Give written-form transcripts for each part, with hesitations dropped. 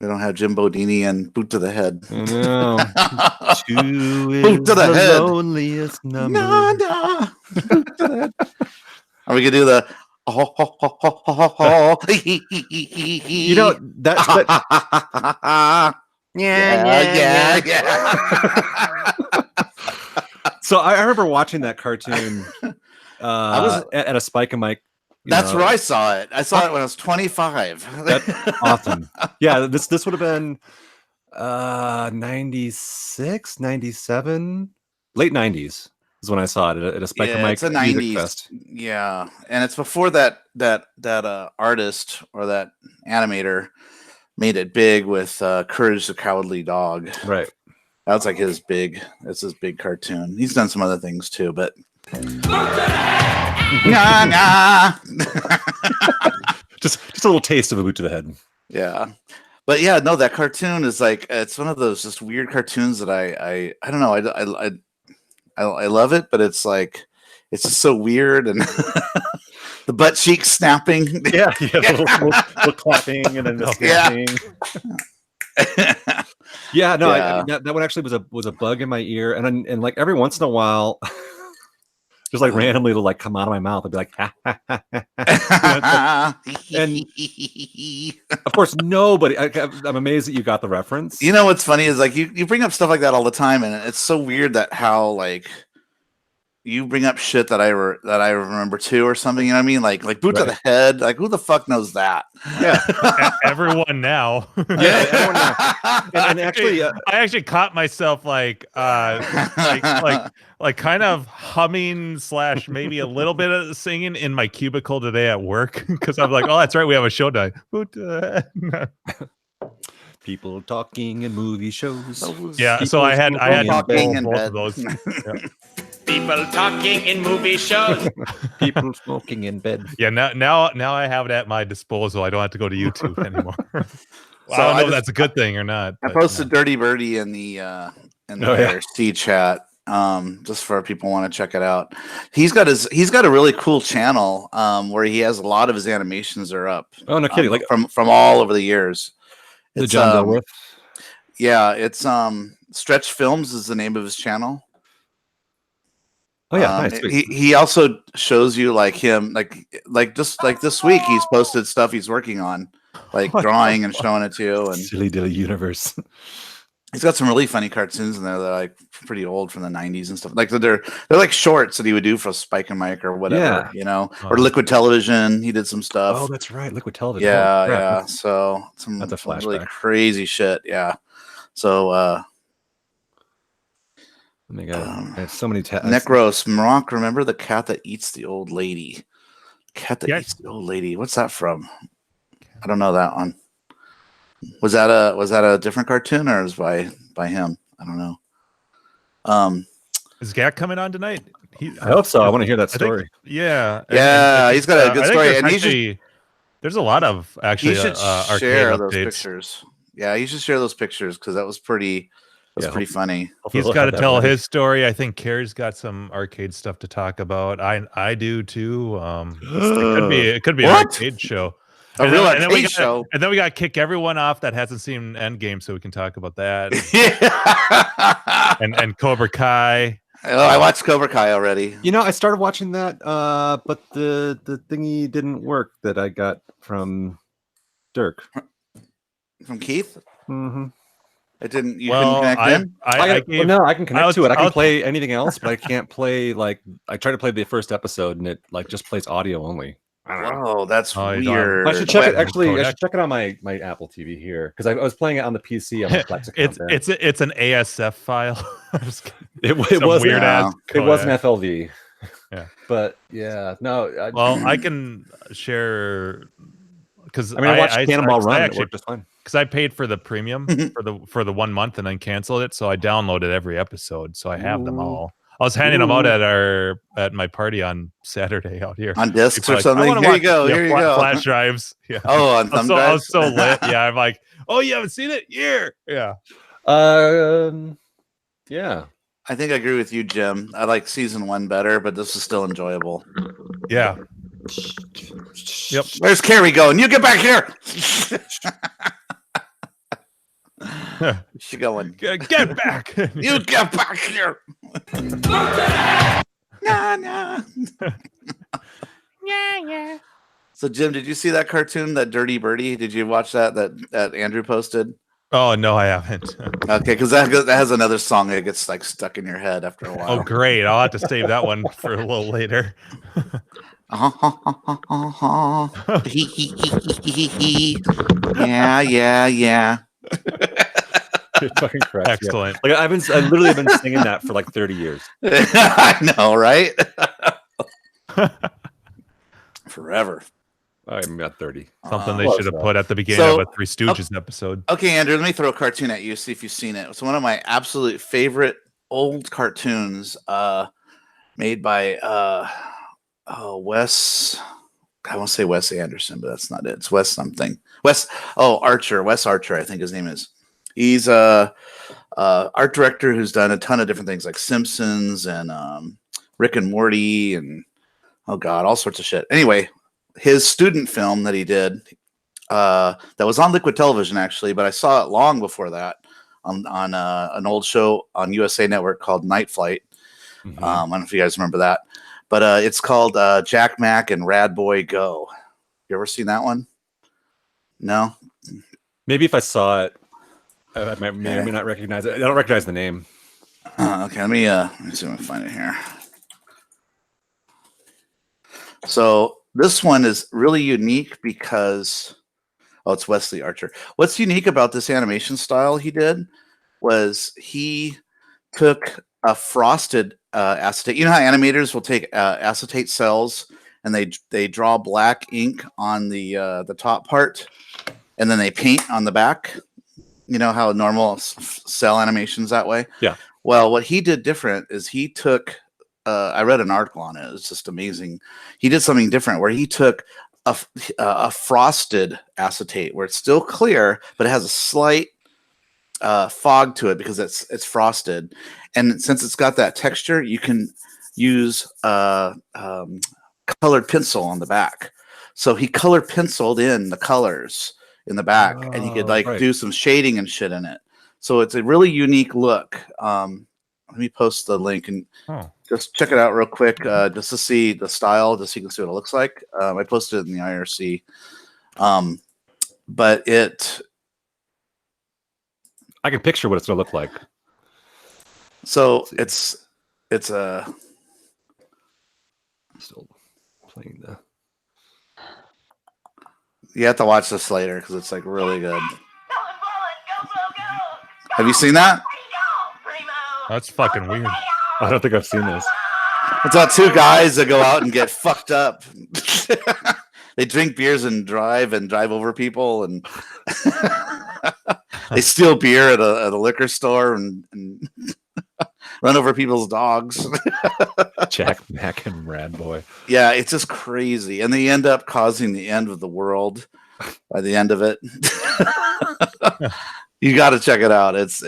They don't have Jim Bodini and Boot to the Head. No. Boot to the head. Loneliest number. No. Boot to the head. Are we gonna do the? You know that. Yeah. So I remember watching that cartoon at a Spike and Mike. That's where I saw it. I saw it when I was 25. That's awesome. Yeah, this would have been 96, 97, late 90s is when I saw it at a Spike and Mike it's a music 90s fest. Yeah, and it's before that artist or that animator made it big with Courage the Cowardly Dog. Right. That's like his big cartoon. He's done some other things too, but just a little taste of a boot to the head. Yeah. But yeah, no, that cartoon is like, it's one of those just weird cartoons that I don't know. I love it, but it's like, it's just so weird. And the butt cheeks snapping. Yeah. Little clapping and then the snapping. Yeah, no, Yeah. I mean, that one actually was a bug in my ear, and like every once in a while, just like randomly it'll like come out of my mouth. I'd be like, ha, ha, ha, ha. And of course, nobody. I'm amazed that you got the reference. You know what's funny is like you bring up stuff like that all the time, and it's so weird that how like you bring up shit that I remember too or something. You know what I mean? Like Boot to the Head. Like who the fuck knows that? Yeah, everyone now. Yeah, everyone now. And actually, I actually caught myself like kind of humming / maybe a little bit of singing in my cubicle today at work because I'm like, oh, that's right, we have a show tonight. People talking in movie shows. Yeah, People so I had talking in both bed. of those. Yeah. People talking in movie shows. People smoking in bed. Yeah, now I have it at my disposal. I don't have to go to YouTube anymore. Well, So I don't know I if that's a good thing or not. I but, posted Dirty Birdie in the IRC chat, just for people want to check it out. He's got a really cool channel where he has a lot of his animations are up. Oh, no kidding! Like from all over the years. The John Dilworth. Yeah, it's Stretch Films is the name of his channel. Oh yeah, nice. He also shows you like him like just like this week he's posted stuff he's working on, like drawing and showing it to you. And Silly Dilly Universe. He's got some really funny cartoons in there that are like pretty old from the 90s and stuff. Like they're like shorts that he would do for Spike and Mike or whatever, you know, or Liquid Television. He did some stuff. Oh, that's right, Liquid Television. Yeah, oh, yeah. So that's a flashback. Really crazy shit. Yeah. So oh my God, I have so many Necros, Morocco, remember the cat that eats the old lady? Cat that eats the old lady. What's that from? I don't know that one. Was that a different cartoon or was by him? I don't know. Is Gak coming on tonight? I hope so. I want to hear that story. He's got a good story, and there's a lot of actually. You should share those updates. pictures. Yeah, you should share those pictures because that was pretty. Pretty funny. He's got to tell his story. I think Carrie's got some arcade stuff to talk about. I do too. It could be an arcade show. A real arcade show. And then we got to kick everyone off that hasn't seen Endgame, so we can talk about that. and Cobra Kai. Oh, I watched Cobra Kai already. You know, I started watching that, but the thingy didn't work that I got from Dirk. From Keith? Mm-hmm. It didn't. You couldn't connect in? I can connect to it. I can play anything else, but I can't play like I tried to play the first episode and it like just plays audio only. Oh, that's weird. I should check it. Actually, I should check it on my Apple TV here because I was playing it on the PC. On the it's an ASF file. It was weird ass. It was an FLV. Yeah, but yeah, no. Well, I can share because I watched Cannonball Run. It worked just fine. Because I paid for the premium for the 1 month and then canceled it, so I downloaded every episode, so I have them all. I was handing them out at my party on Saturday out here on discs or something. Here you go. Flash drives. Yeah. Oh, on thumb drives. I was so lit. Yeah, I'm like, oh, you haven't seen it? Here. Yeah. Yeah. I think I agree with you, Jim. I like season 1 better, but this is still enjoyable. Yeah. Yep. Where's Carrie going? You get back here. She going, Get back. you get back here. Nah. Yeah. So Jim, did you see that cartoon, that Dirty Birdie? Did you watch that Andrew posted? Oh no, I haven't. Okay, because that has another song that gets like stuck in your head after a while. Oh great, I'll have to save that one for a little later. Yeah. It fucking cracks me up. Excellent. Like I've literally been singing that for like 30 years. I know, right? Forever. I'm not 30. Something they Close should have enough. put at the beginning of a Three Stooges episode. Okay, Andrew, let me throw a cartoon at you, see if you've seen it. It's one of my absolute favorite old cartoons, made by Wes. I won't say Wes Anderson, but that's not it. It's Wes something. Archer. Wes Archer, I think his name is. He's a art director who's done a ton of different things like Simpsons and Rick and Morty and oh god, all sorts of shit. Anyway, his student film that he did that was on Liquid Television actually, but I saw it long before that on an old show on USA Network called Night Flight. Mm-hmm. I don't know if you guys remember that, but it's called Jack Mack and Rad Boy Go. You ever seen that one? No. Maybe if I saw it, I may or may not recognize it. I don't recognize the name. Okay, let me see if I can find it here. So this one is really unique because it's Wesley Archer. What's unique about this animation style he did was he took a frosted acetate. You know how animators will take acetate cells and they draw black ink on the top part, and then they paint on the back. You know how normal cell animations that way? Yeah. Well, what he did different is he took. I read an article on it. It's just amazing. He did something different where he took a frosted acetate where it's still clear, but it has a slight fog to it because it's frosted. And since it's got that texture, you can use colored pencil on the back. So he color penciled in the colors in the back, and he could do some shading and shit in it. So it's a really unique look. Let me post the link and just check it out real quick, just to see the style, just so you can see what it looks like. I posted it in the IRC, but I can picture what it's going to look like. So it's a. Still playing the. You have to watch this later because it's like really good. Have you seen that? That's fucking weird. I don't think I've seen this. It's about two guys that go out and get fucked up. They drink beers and drive over people, and they steal beer at a liquor store and run over people's dogs. Jack Mack and Rad Boy. Yeah, it's just crazy, and they end up causing the end of the world by the end of it. You got to check it out. It's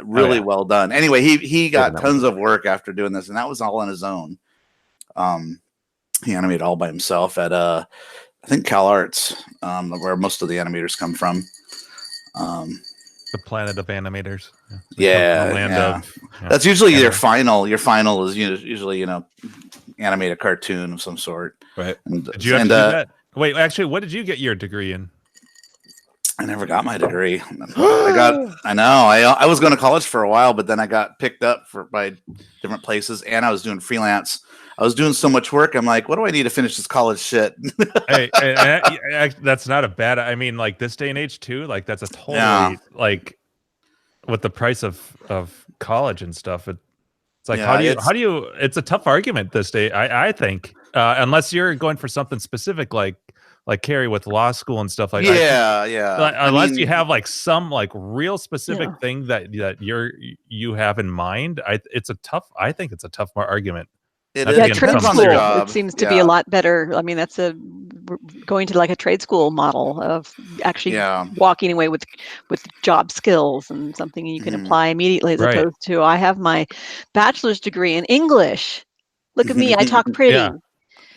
really well done. Anyway, he got tons of work after doing this, and that was all on his own. He animated all by himself at I think Cal Arts, where most of the animators come from. The planet of animators. Yeah, the land of. That's usually your final. Your final is usually animate a cartoon of some sort. Right. Did you have to do that? Wait, actually, what did you get your degree in? I never got my degree. I know. I was going to college for a while, but then I got picked up by different places, and I was doing freelance. I was doing so much work. I'm like, what do I need to finish this college shit? Hey, that's not a bad. I mean, like this day and age too. Like that's a totally like with the price of college and stuff. It's like how do you? It's a tough argument this day. I think unless you're going for something specific like Carrie with law school and stuff like that. Yeah. Unless you have like some like real specific thing that you have in mind, I think it's a tough argument. Trade school. It seems to be a lot better. I mean, that's going to like a trade school model of actually walking away with job skills and something you can apply immediately, as opposed to I have my bachelor's degree in English. Look at me, I talk pretty.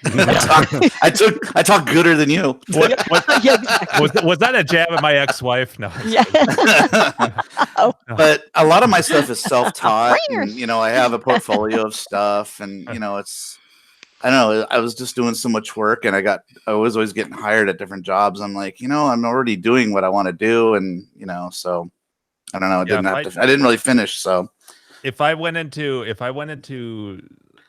I talk gooder than you. Yeah, exactly. Was that a jab at my ex-wife? No. Yeah. But a lot of my stuff is self-taught. And, I have a portfolio of stuff, and I don't know. I was just doing so much work, and I was always getting hired at different jobs. I'm like, I'm already doing what I want to do, and so I don't know. I didn't really finish. So if I went into,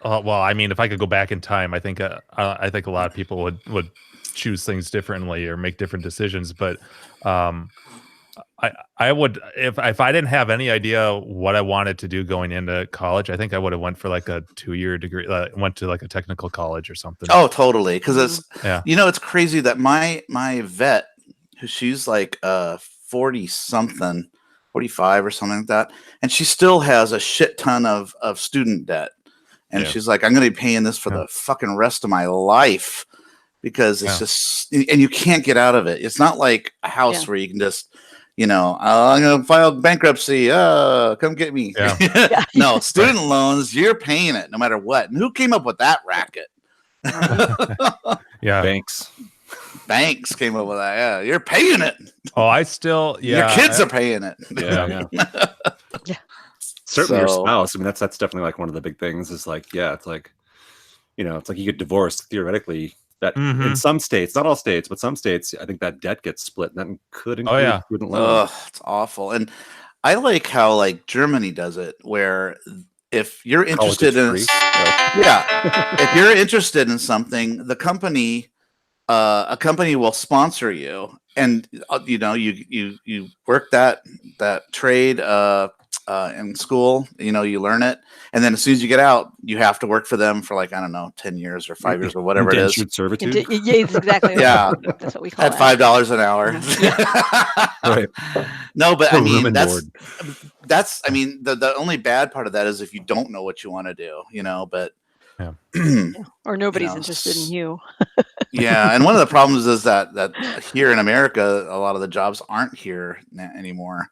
well, I mean, if I could go back in time, I think a lot of people would choose things differently or make different decisions. But I would, if I didn't have any idea what I wanted to do going into college, I think I would have went for like a 2-year degree, went to like a technical college or something. Oh, totally. Because it's crazy that my vet, who she's like 40 something, 45 or something like that, and she still has a shit ton of student debt, and she's like, I'm going to be paying this for the fucking rest of my life, because it's just, and you can't get out of it. It's not like a house where you can just, I'm going to file bankruptcy. Come get me. Yeah. No, student loans, you're paying it no matter what. And who came up with that racket? Yeah. Banks came up with that. Yeah, you're paying it. Oh, I still, your kids are paying it. Yeah. Certainly your spouse. I mean, that's definitely like one of the big things is like, it's like, it's like you get divorced theoretically. That in some states, not all states, but some states, I think that debt gets split. And that could include student loans. Oh, it's awful. And I like how like Germany does it, where if you're interested in if you're interested in something, the company, a company will sponsor you, and you work that trade in school, you learn it, and then as soon as you get out, you have to work for them for like, I don't know, 10 years or 5 years or whatever it is. Servitude. Yeah, exactly. Yeah, that's what we call at $5 an hour. Right. No, but I mean that's I mean the only bad part of that is if you don't know what you want to do, but or nobody's interested in you. Yeah, and one of the problems is that here in America, a lot of the jobs aren't here anymore.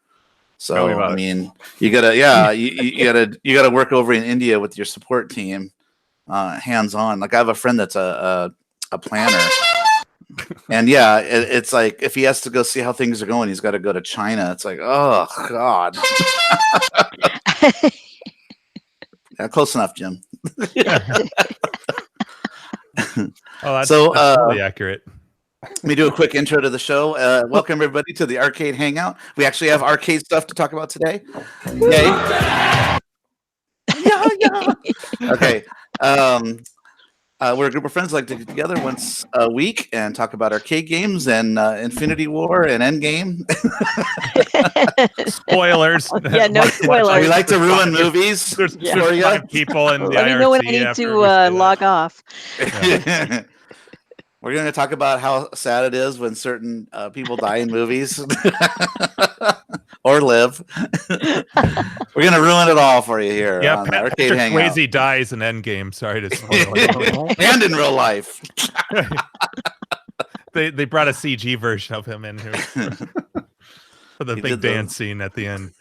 So I mean, you gotta you gotta work over in India with your support team, hands on. Like I have a friend that's a planner, and it's like if he has to go see how things are going, he's got to go to China. It's like, oh God. Yeah, close enough, Jim. Oh, that's totally accurate. Let me do a quick intro to the show. Welcome everybody to the Arcade Hangout. We actually have arcade stuff to talk about today. Yay! Yeah. Okay. We're a group of friends like to get together once a week and talk about arcade games and Infinity War and Endgame. Spoilers. Yeah, no spoilers. We like to ruin movies. There's 5 people in the Let me know when I need to log off. Yeah. We're going to talk about how sad it is when certain people die in movies or live. We're going to ruin it all for you here. Yeah, on Arcade Hangout. Swayze dies in Endgame. Sorry to spoil it. And in real life. They brought a CG version of him in here for the big dance scene at the end.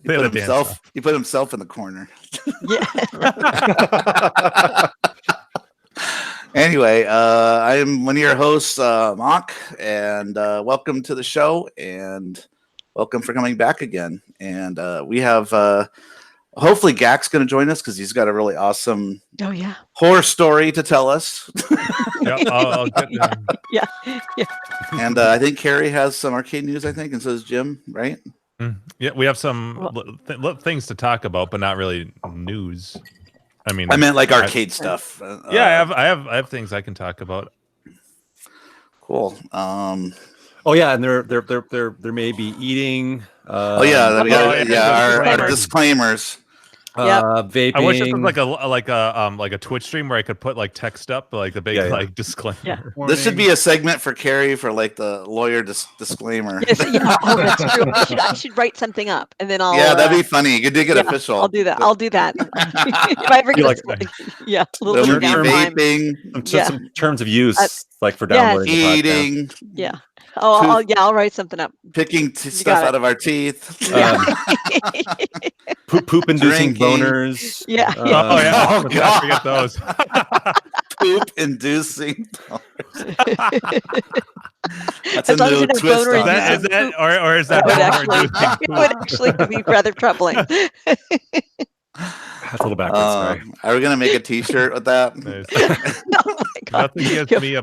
He put himself in the corner. Yeah. Anyway, I am one of your hosts, Mock, and welcome to the show, and welcome for coming back again. And we have, hopefully, Gak's going to join us because he's got a really awesome horror story to tell us. Yeah. And I think Carrie has some arcade news, and so does Jim, right? Yeah, we have some things to talk about, but not really news. I mean, I meant like arcade stuff. Yeah, I have things I can talk about. Cool. And there may be eating. Our disclaimers. Vaping. I wish it was like a Twitch stream where I could put like text up like the big like disclaimer. Yeah. This should be a segment for Carrie for like the lawyer disclaimer. Yes, oh, that's true. I should write something up and then I'll. Yeah, that'd be funny. You did get official. I'll do that. If I ever get a little vaping. Some terms of use, like for downloading. Eating. Yeah. I'll write something up. Picking stuff out of our teeth. Poop-inducing boners. Yeah. Oh yeah. Oh, Let's not forget those. Poop-inducing boners. That's As long as you have twist boner on Is that or is that it would actually be rather troubling. That's a little backwards. Sorry. Are we gonna make a T-shirt with that? Nice. Oh my God. Nothing gives me a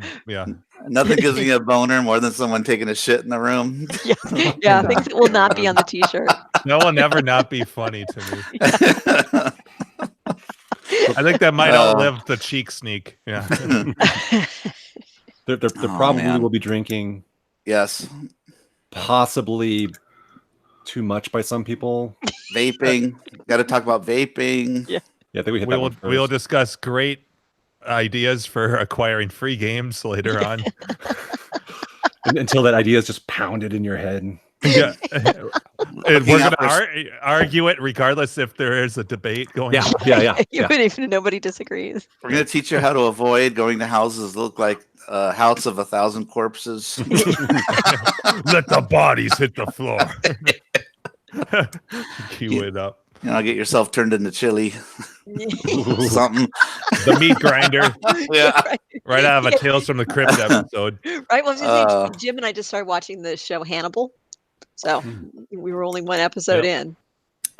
Nothing gives me a boner more than someone taking a shit in the room. Yeah, things that will not be on the T-shirt. That will never not be funny to me. I think that might outlive the cheek sneak. Yeah. They're probably will be drinking. Yes. Possibly too much by some people. Vaping. Got to talk about vaping. Yeah. Yeah, I think we hit that one first. We will discuss great ideas for acquiring free games later on. Until that idea is just pounded in your head. Yeah. And we're going to argue it regardless if there is a debate going on. Yeah. Even if nobody disagrees. We're going to teach you how to avoid going to houses that look like a house of 1,000 corpses. Let the bodies hit the floor. Cue it up. Get yourself turned into chili. Something. The meat grinder. Yeah. Right out of a Tales from the Crypt episode. Right. Well, Jim and I just started watching the show Hannibal. So we were only one episode in.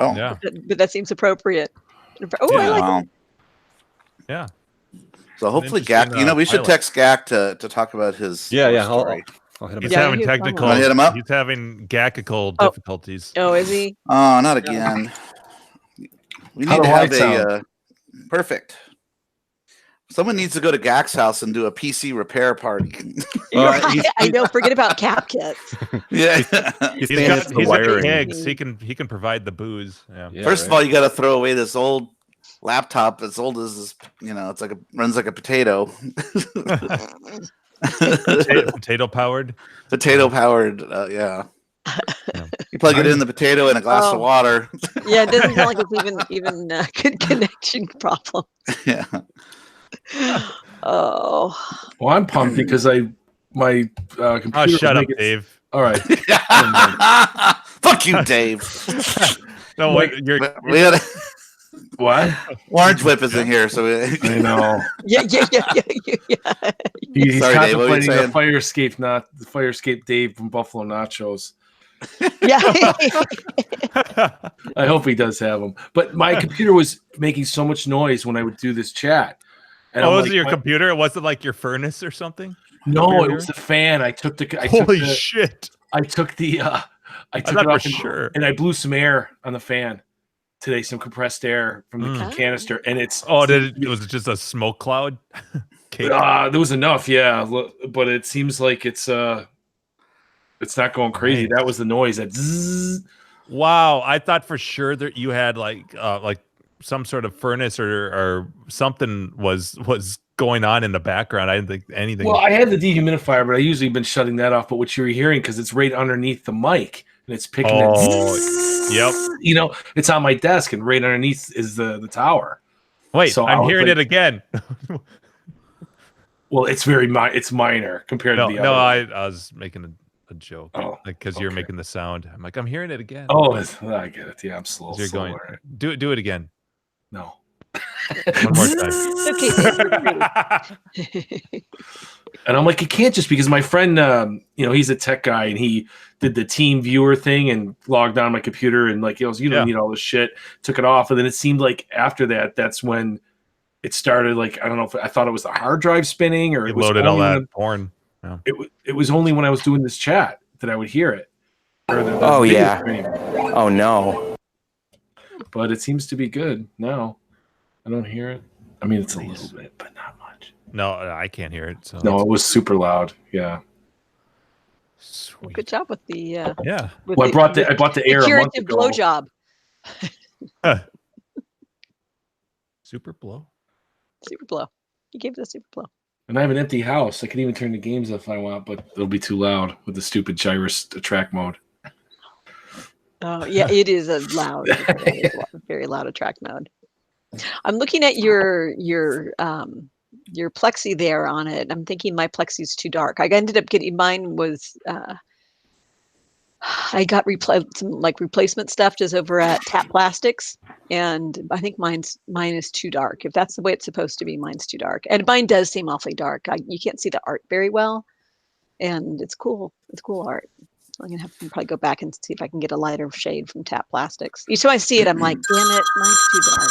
Oh, yeah. But that seems appropriate. Oh, I like it. Yeah. So hopefully Gak, we should text Gak to talk about his story. I'll hit him. He's having technical. Hit him up? He's having gagical difficulties. Oh, is he? Oh, not again. We need to have a perfect. Someone needs to go to Gak's house and do a PC repair party. I know. Forget about cap kits. Yeah, he's got kegs. He can provide the booze. Yeah. First of all, you got to throw away this old laptop as old as this. It's like runs like a potato. Potato powered. Potato powered. Yeah. You plug it in the potato in a glass of water. Yeah, it doesn't sound like it's even a good connection problem. Yeah. Well, I'm pumped because my computer. Oh, shut up, Dave. All right. Fuck you, Dave. No, we had what? Orange Whip isn't here, so I know. Yeah. He's Sorry, contemplating Dave, the Fire Escape Dave from Buffalo Nachos. Yeah. I hope he does have them. But my computer was making so much noise when I would do this chat. And was it your computer? It wasn't like your furnace or something? No, it was the fan. Holy shit! I took it off and I blew some air on the fan today, some compressed air from the canister, and it's was it just a smoke cloud? There was enough, yeah, but it seems like it's not going crazy. That was the noise. That zzz. Wow, I thought for sure that you had like some sort of furnace or something was going on in the background. I didn't think anything. Well, I had the dehumidifier, but I usually been shutting that off. But what you were hearing, because it's right underneath the mic and it's picking yep. It's on my desk and right underneath is the tower. Wait, so I'm hearing it again. Well, it's it's minor compared to the other. No, I was making a joke. Oh, because you're making the sound. I'm like, I'm hearing it again. Oh, I get it. Yeah, I'm slow. You're going. Do it again. No. One more time. And I'm like, it can't just because my friend, he's a tech guy and he did the team viewer thing and logged on my computer and like, you don't need all this shit. Took it off, and then it seemed like after that's when it started. Like, I don't know if I thought it was the hard drive spinning or it was loaded all that porn. Yeah. It was only when I was doing this chat that I would hear it. Oh yeah. Oh no. But it seems to be good now. I don't hear it. I mean, it's a little bit, but not much. No, I can't hear it. So no, it was super loud. Yeah. Well, good job with the yeah. Well, I bought the air a month ago. Blowjob. Super blow. Super blow. You gave it a super blow. And I have an empty house. I can even turn the games if I want, but it'll be too loud with the stupid gyrus track mode. Oh yeah, it is a loud, very loud attract mode. I'm looking at your your plexi there on it. I'm thinking my plexi's too dark. I ended up getting mine was I got some like replacement stuff just over at Tap Plastics, and I think mine is too dark. If that's the way it's supposed to be, mine's too dark, and mine does seem awfully dark. You can't see the art very well, and it's cool. It's cool art. I'm gonna have to probably go back and see if I can get a lighter shade from Tap Plastics. Each time I see it, I'm like, damn it, mine's too dark.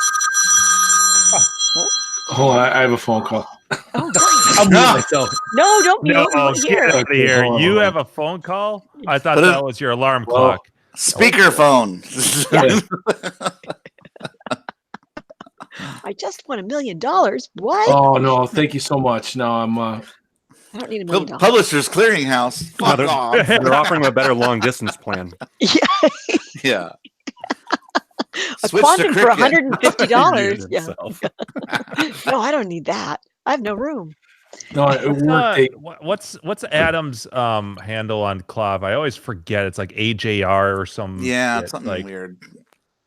Hold on, I have a phone call. Oh, I'll mute myself. no, don't mute. No, Here. get out of here. You have a phone call? I thought that was your alarm clock. Speakerphone. I just won $1 million. What? Oh no! Thank you so much. No, I'm. I don't need $1 million. Publishers Clearinghouse. Fuck off. They're offering a better long distance plan. Yeah. Yeah. A Switch Quantum to for Cricket. $150. Yeah. No, I don't need that. I have no room. No, what's Adam's handle on Clav? I always forget. It's like AJR or some. Yeah, shit. something like, weird.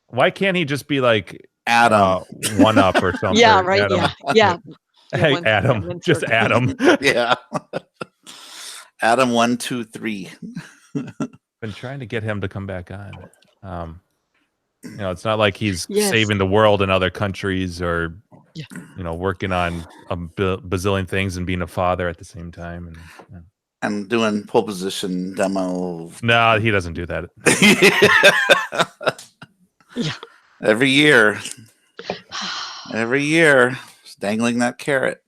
Why can't he just be like Adam? One Up or something? Yeah, right. Adam. Yeah. Hey, Adam. Just Adam. Yeah. Adam 1, 2, 3. Been trying to get him to come back on. It's not like he's saving the world in other countries or, working on a bazillion things and being a father at the same time. And doing pole position demo. No, he doesn't do that. Yeah. Every year, just dangling that carrot.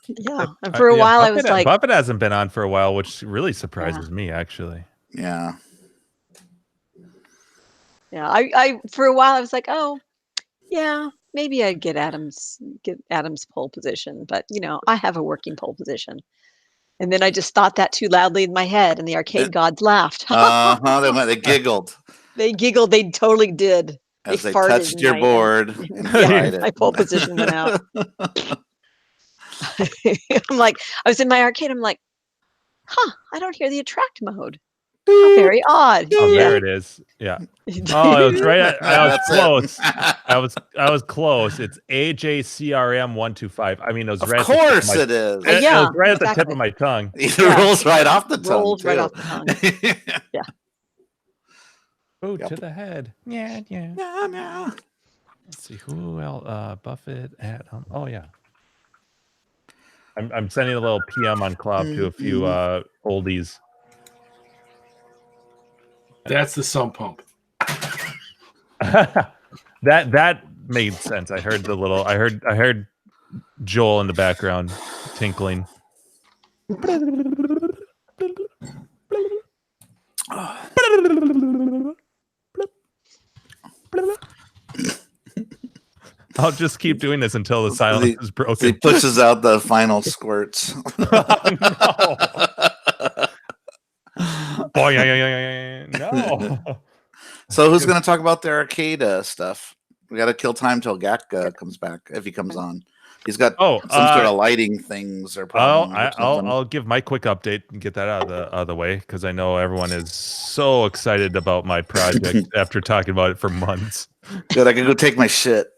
Yeah. And for a while, I was like, Buffett hasn't been on for a while, which really surprises me, actually. Yeah. Yeah. I for a while I was like, oh, yeah, maybe I'd get Adam's pole position, but I have a working pole position. And then I just thought that too loudly in my head, and the arcade gods laughed. They giggled. They giggled. They totally did. As they farted touched your board. My pole position went out. I'm like, I was in my arcade. I'm like, I don't hear the attract mode. How very odd. Oh, there it is. Yeah. Oh, it was right. I was close. I was close. It's AJCRM125. I mean, it was of right. Course it is. It was right at the tip of my tongue. It rolls right off the tongue. Rolls right off the tongue. Yeah. Boot to the head. Yeah. Let's see who else. Buffett, Adam. Oh yeah. I'm sending a little PM on Club to a few oldies. That's the sump pump. that made sense. I heard I heard Joel in the background tinkling. I'll just keep doing this until the silence is broken. He pushes out the final squirts. Oh, no. So who's going to talk about the arcade stuff? We got to kill time till Gak comes back, if he comes on. He's got some sort of lighting things or problems. I'll give my quick update and get that out of the way, because I know everyone is so excited about my project after talking about it for months. Good, I can go take my shit.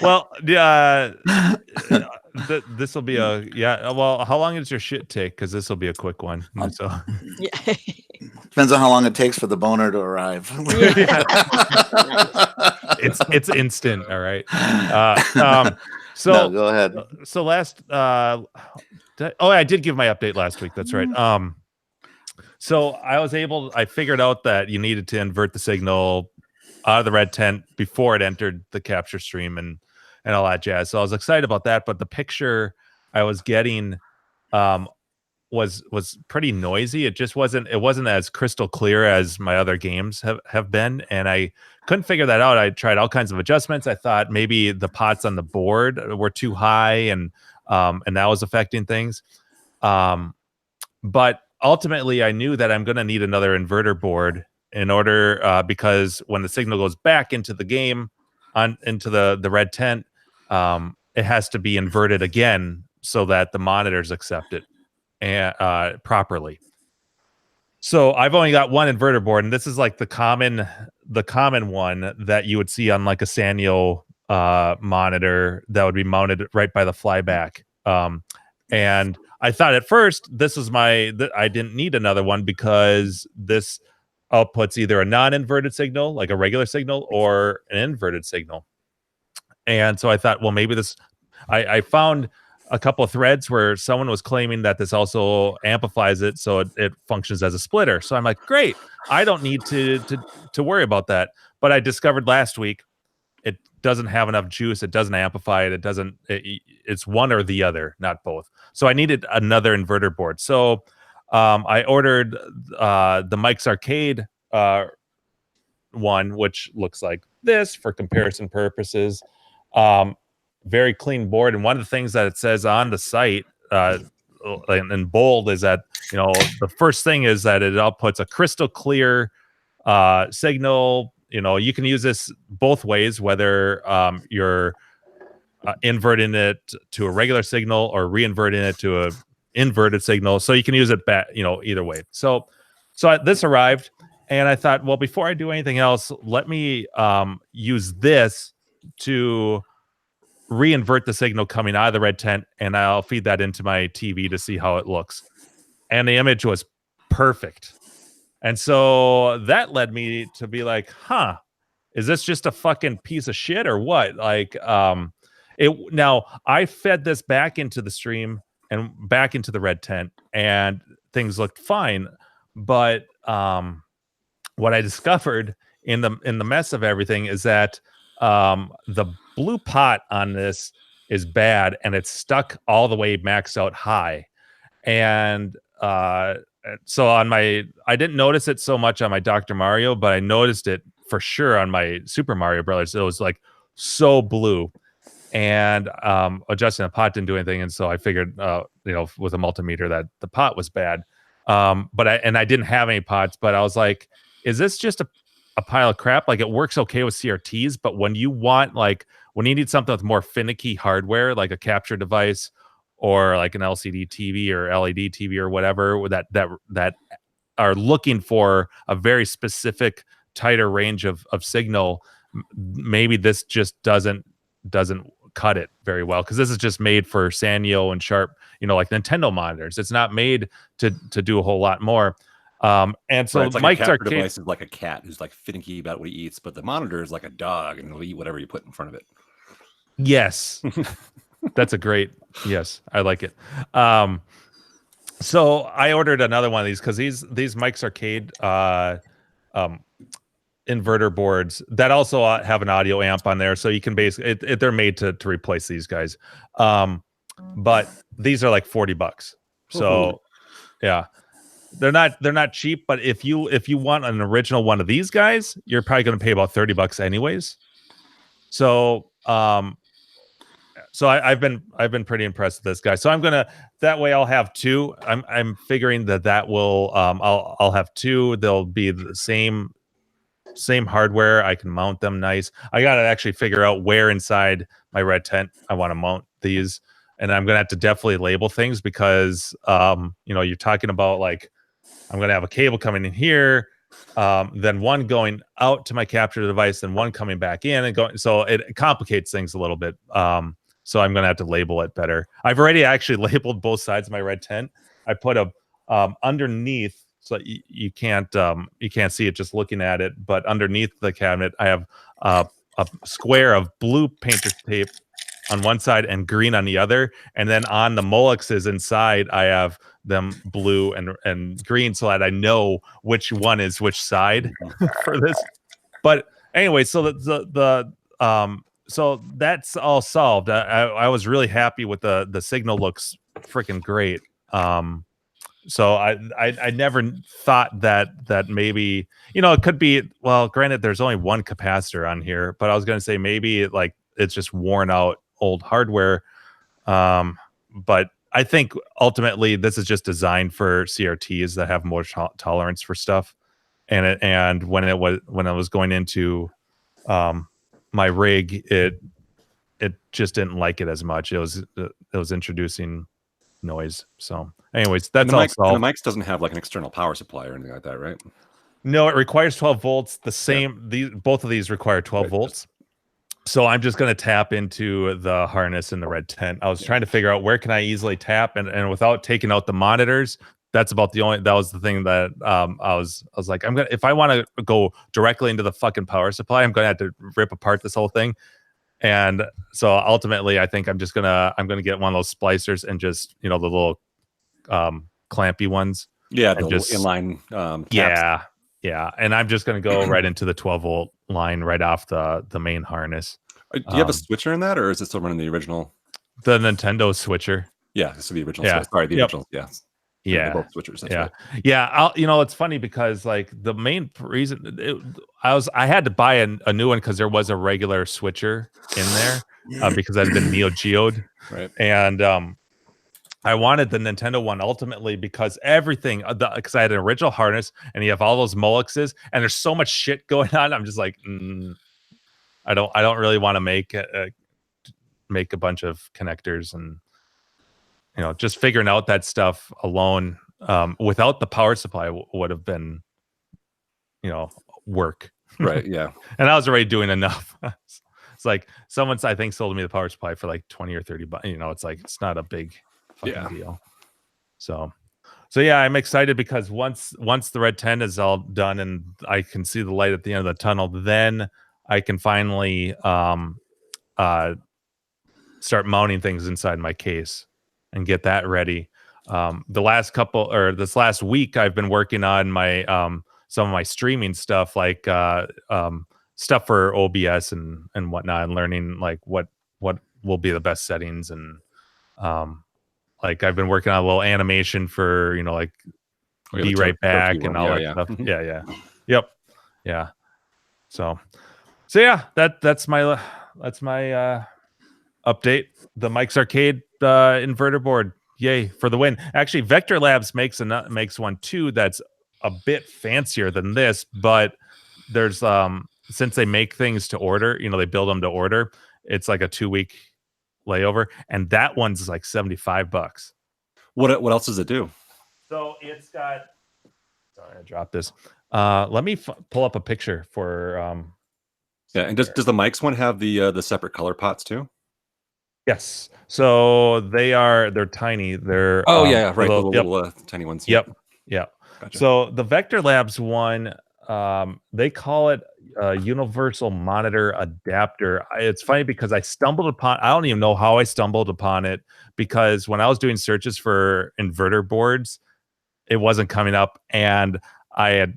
Well, this will be well, how long does your shit take? Because this will be a quick one. So depends on how long it takes for the boner to arrive. It's instant. All right. So no, go ahead. So I did give my update last week. That's right. So I figured out that you needed to invert the signal out of the red tent before it entered the capture stream and all that jazz. So I was excited about that, but the picture I was getting was pretty noisy. It wasn't as crystal clear as my other games have been, and I couldn't figure that out. I tried all kinds of adjustments. I thought maybe the pots on the board were too high, and that was affecting things. But ultimately, I knew that I'm going to need another inverter board in order because when the signal goes back into the game, into the red tent, it has to be inverted again so that the monitors accept it properly. So I've only got one inverter board, and this is like the the common one that you would see on like a Sanyo monitor that would be mounted right by the flyback. And I thought at first this was I didn't need another one because this outputs either a non-inverted signal, like a regular signal, or an inverted signal. And so I thought, well, maybe this. I found a couple of threads where someone was claiming that this also amplifies it, so it functions as a splitter. So I'm like, great, I don't need to worry about that. But I discovered last week it doesn't have enough juice. It doesn't amplify it. It doesn't. It's one or the other, not both. So I needed another inverter board. So I ordered the Mike's Arcade one, which looks like this for comparison purposes. Very clean board, and one of the things that it says on the site in bold is that the first thing is that it outputs a crystal clear signal. You can use this both ways, whether you're inverting it to a regular signal or re-inverting it to a inverted signal. So you can use it back, either way. So this arrived, and I thought, well, before I do anything else, let me use this to re-invert the signal coming out of the red tent, and I'll feed that into my TV to see how it looks. And the image was perfect. And so that led me to be like, is this just a fucking piece of shit or what? Like, now I fed this back into the stream and back into the red tent, and things looked fine. But what I discovered in the mess of everything is that the blue pot on this is bad, and it's stuck all the way maxed out high. And so I didn't notice it so much on my Dr. Mario, but I noticed it for sure on my Super Mario Brothers. It was like so blue, and adjusting the pot didn't do anything. And so I figured, with a multimeter that the pot was bad. But I didn't have any pots, but I was like, is this just a pile of crap? Like, it works okay with CRTs, but when you need something with more finicky hardware, like a capture device or like an LCD TV or LED TV or whatever, that are looking for a very specific tighter range of signal, maybe this just doesn't cut it very well, because this is just made for Sanyo and Sharp, like Nintendo monitors. It's not made to do a whole lot more. And so it's like Mike's Arcade Arcade device is like a cat who's like finicky about what he eats, but the monitor is like a dog and it'll eat whatever you put in front of it. Yes. That's a great, yes, I like it. So I ordered another one of these because these Mike's Arcade inverter boards that also have an audio amp on there, so you can basically they're made to replace these guys. But these are like $40. So yeah. They're not cheap, but if you want an original one of these guys, you're probably going to pay about $30 anyways. So I've been pretty impressed with this guy. So that way I'll have two. I'm figuring that will I'll have two. They'll be the same hardware. I can mount them nice. I got to actually figure out where inside my red tent I want to mount these, and I'm going to have to definitely label things because you're talking about like, I'm going to have a cable coming in here, then one going out to my capture device, then one coming back in and going. So it complicates things a little bit. So I'm going to have to label it better. I've already actually labeled both sides of my red tent. I put a underneath, so you can't see it just looking at it, but underneath the cabinet, I have a square of blue painter's tape on one side and green on the other, and then on the Molexes inside I have them blue and green, so that I know which one is which side for this. But anyway, so so that's all solved. I was really happy with the signal. Looks freaking great. So I never thought that maybe it could be, well, granted there's only one capacitor on here, but I was gonna say maybe it's just worn out old hardware. But I think ultimately this is just designed for CRTs that have more tolerance for stuff. And when I was going into my rig, it just didn't like it as much. It was introducing noise. So anyways, that's all solved. The Mike's doesn't have like an external power supply or anything like that, right? No, it requires 12 volts. The same. Both of these require 12 volts. So I'm just going to tap into the harness in the red tent. I was trying to figure out where can I easily tap and without taking out the monitors. That was the thing that I was like, if I want to go directly into the fucking power supply, I'm going to have to rip apart this whole thing. And so ultimately I think I'm going to get one of those splicers and just, the little clampy ones. Yeah. And the just inline caps. Yeah. And I'm just going to go right into the 12 volt line right off the main harness. Do you have a switcher in that, or is it still running the original? The Nintendo switcher. Yeah, this would be original. Yeah. Sorry, the original. Yeah. Yeah. Both switchers. That's yeah. right. Yeah. It's funny because like the main reason I had to buy a new one because there was a regular switcher in there because I'd been Neo Geo'd. Right. And I wanted the Nintendo one ultimately because everything, because I had an original harness and you have all those Mollexes and there's so much shit going on. I'm just like, I don't really want to make a bunch of connectors and, just figuring out that stuff alone without the power supply would have been, work. Right. Yeah. And I was already doing enough. It's like someone's, I think, sold me the power supply for like 20 or 30 bucks. It's like, it's not a big fucking deal. So yeah, I'm excited because once the red tent is all done and I can see the light at the end of the tunnel, then I can finally start mounting things inside my case and get that ready. This last week I've been working on my some of my streaming stuff, like stuff for OBS and whatnot, and learning like what will be the best settings, and like I've been working on a little animation for like be right back and all that stuff. Yep. Yeah. So yeah, that's my update. The Mike's Arcade inverter board. Yay for the win. Actually, Vector Labs makes one too that's a bit fancier than this, but there's since they make things to order, they build them to order, it's like a 2-week layover, and that one's like $75. What else does it do? So it's got, sorry, I dropped this. Let me pull up a picture for and does the Mike's one have the separate color pots too? Yes. So they're tiny. They're right, little tiny ones. Yep. Gotcha. So the Vector Labs one, they call it a universal monitor adapter. It's funny because I don't even know how I stumbled upon it, because when I was doing searches for inverter boards, it wasn't coming up, and I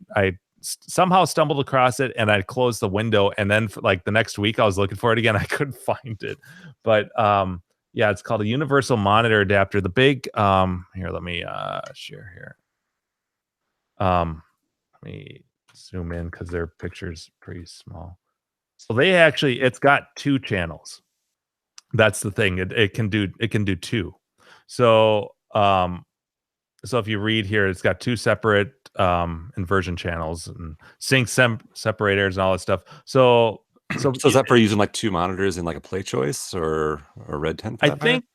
somehow stumbled across it, and I closed the window, and then for like the next week I was looking for it again. I couldn't find it, but yeah, it's called a universal monitor adapter. The big here, let me share here. Let me zoom in because their picture's pretty small. So it's got 2 channels. That's the thing. It can do 2. So so if you read here, it's got 2 separate inversion channels and sync separators and all that stuff. So is that for using like 2 monitors in like a Play Choice or a Red Tent? I think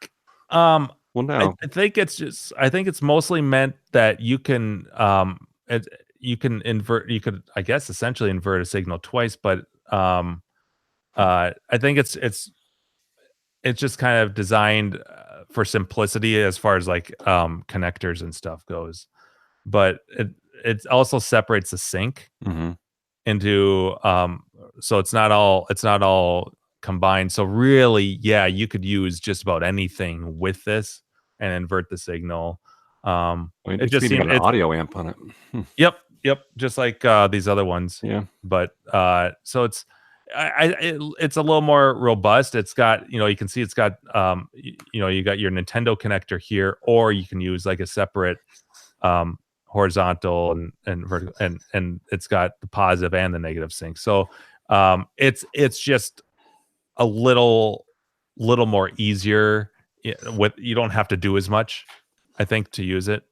well, no. I think it's mostly meant that you can I guess essentially invert a signal twice, but I think it's just kind of designed for simplicity as far as like connectors and stuff goes, but it also separates the sync into so it's not all combined. So really, yeah, you could use just about anything with this and invert the signal. It just seems an audio amp on it. Yep, just like these other ones. Yeah, but so it's it's a little more robust. It's got, you can see it's got you got your Nintendo connector here, or you can use like a separate horizontal and vertical, and it's got the positive and the negative sync. So it's just a little more easier with, you don't have to do as much, I think, to use it.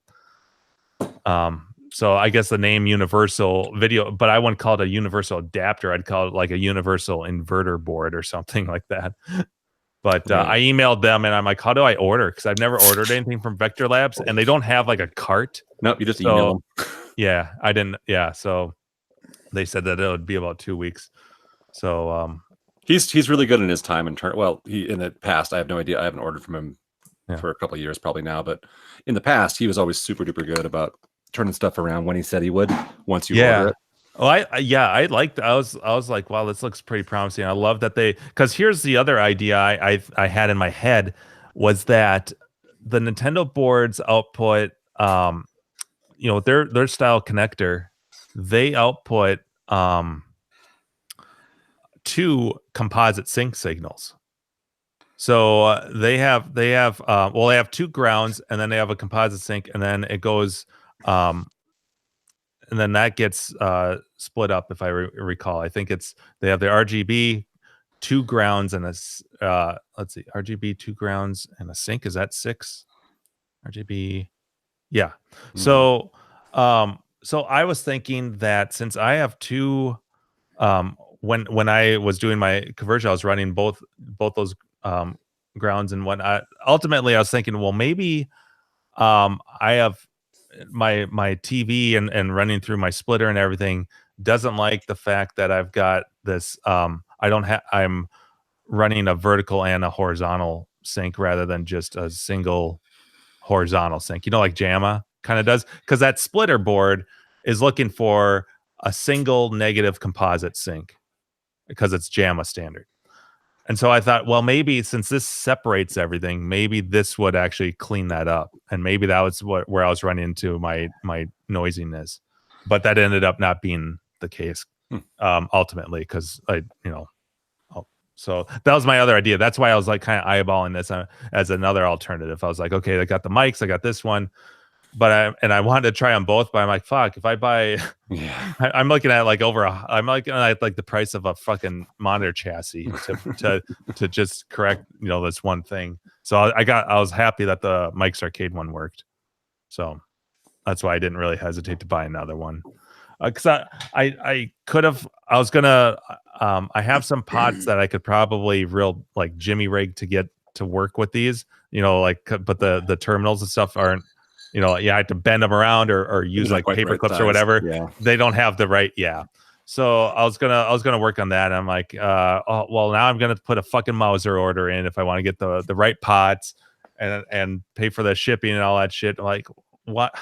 So I guess the name universal video, but I wouldn't call it a universal adapter. I'd call it like a universal inverter board or something like that. But I emailed them and I'm like, how do I order? Because I've never ordered anything from Vector Labs, and they don't have like a cart. Nope, you just email them. Yeah, I didn't. Yeah, so they said that it would be about 2 weeks. So he's really good in his time and well, he in the past, I have no idea. I haven't ordered from him for a couple of years probably now, but in the past he was always super duper good about turning stuff around when he said he would once you order it. Oh, I liked. I was like, wow, this looks pretty promising. I love that because here's the other idea I had in my head was that the Nintendo boards output, their style connector, they output 2 composite sync signals. So they have 2 grounds, and then they have a composite sync, and then it goes and then that gets split up, if I recall. I think they have the RGB, 2 grounds, and RGB, 2 grounds, and a sync. Is that 6? RGB, yeah. Mm-hmm. So I was thinking that since I have 2, when I was doing my conversion, I was running both those grounds and whatnot. Ultimately, I was thinking, well, maybe I have my TV and running through my splitter and everything doesn't like the fact that I've got this I'm running a vertical and a horizontal sync rather than just a single horizontal sync, like JAMA kind of does, because that splitter board is looking for a single negative composite sync because it's JAMA standard. And so I thought, well, maybe since this separates everything, maybe this would actually clean that up. And maybe that was where I was running into my noisiness. But that ended up not being the case ultimately, because so that was my other idea. That's why I was like kind of eyeballing this as another alternative. I was like, okay, I got the mics, I got this one. But I wanted to try on both, but I'm like, fuck, if I buy, I'm looking at like I'm looking at like the price of a fucking monitor chassis to just correct, this one thing. So I was happy that the Mike's Arcade one worked. So that's why I didn't really hesitate to buy another one. Cause I could have, I was gonna, I have some pots that I could probably like jimmy rig to get to work with these, but the terminals and stuff aren't, I have to bend them around or use like paper clips or whatever. Yeah. They don't have the right. Yeah. So I was gonna work on that. And I'm like, now I'm gonna put a fucking Mauser order in if I want to get the right pots and pay for the shipping and all that shit. Like, what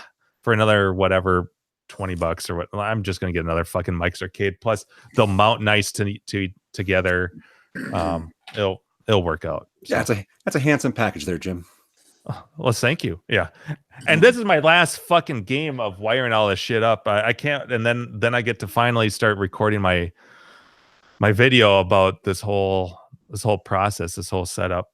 for another whatever $20 or what? I'm just gonna get another fucking Mike's Arcade. Plus they'll mount nice together. It'll work out. So. Yeah, that's a handsome package there, Jim. Well, thank you. Yeah. And this is my last fucking game of wiring all this shit up. I can't, and then I get to finally start recording my video about this whole process, this whole setup.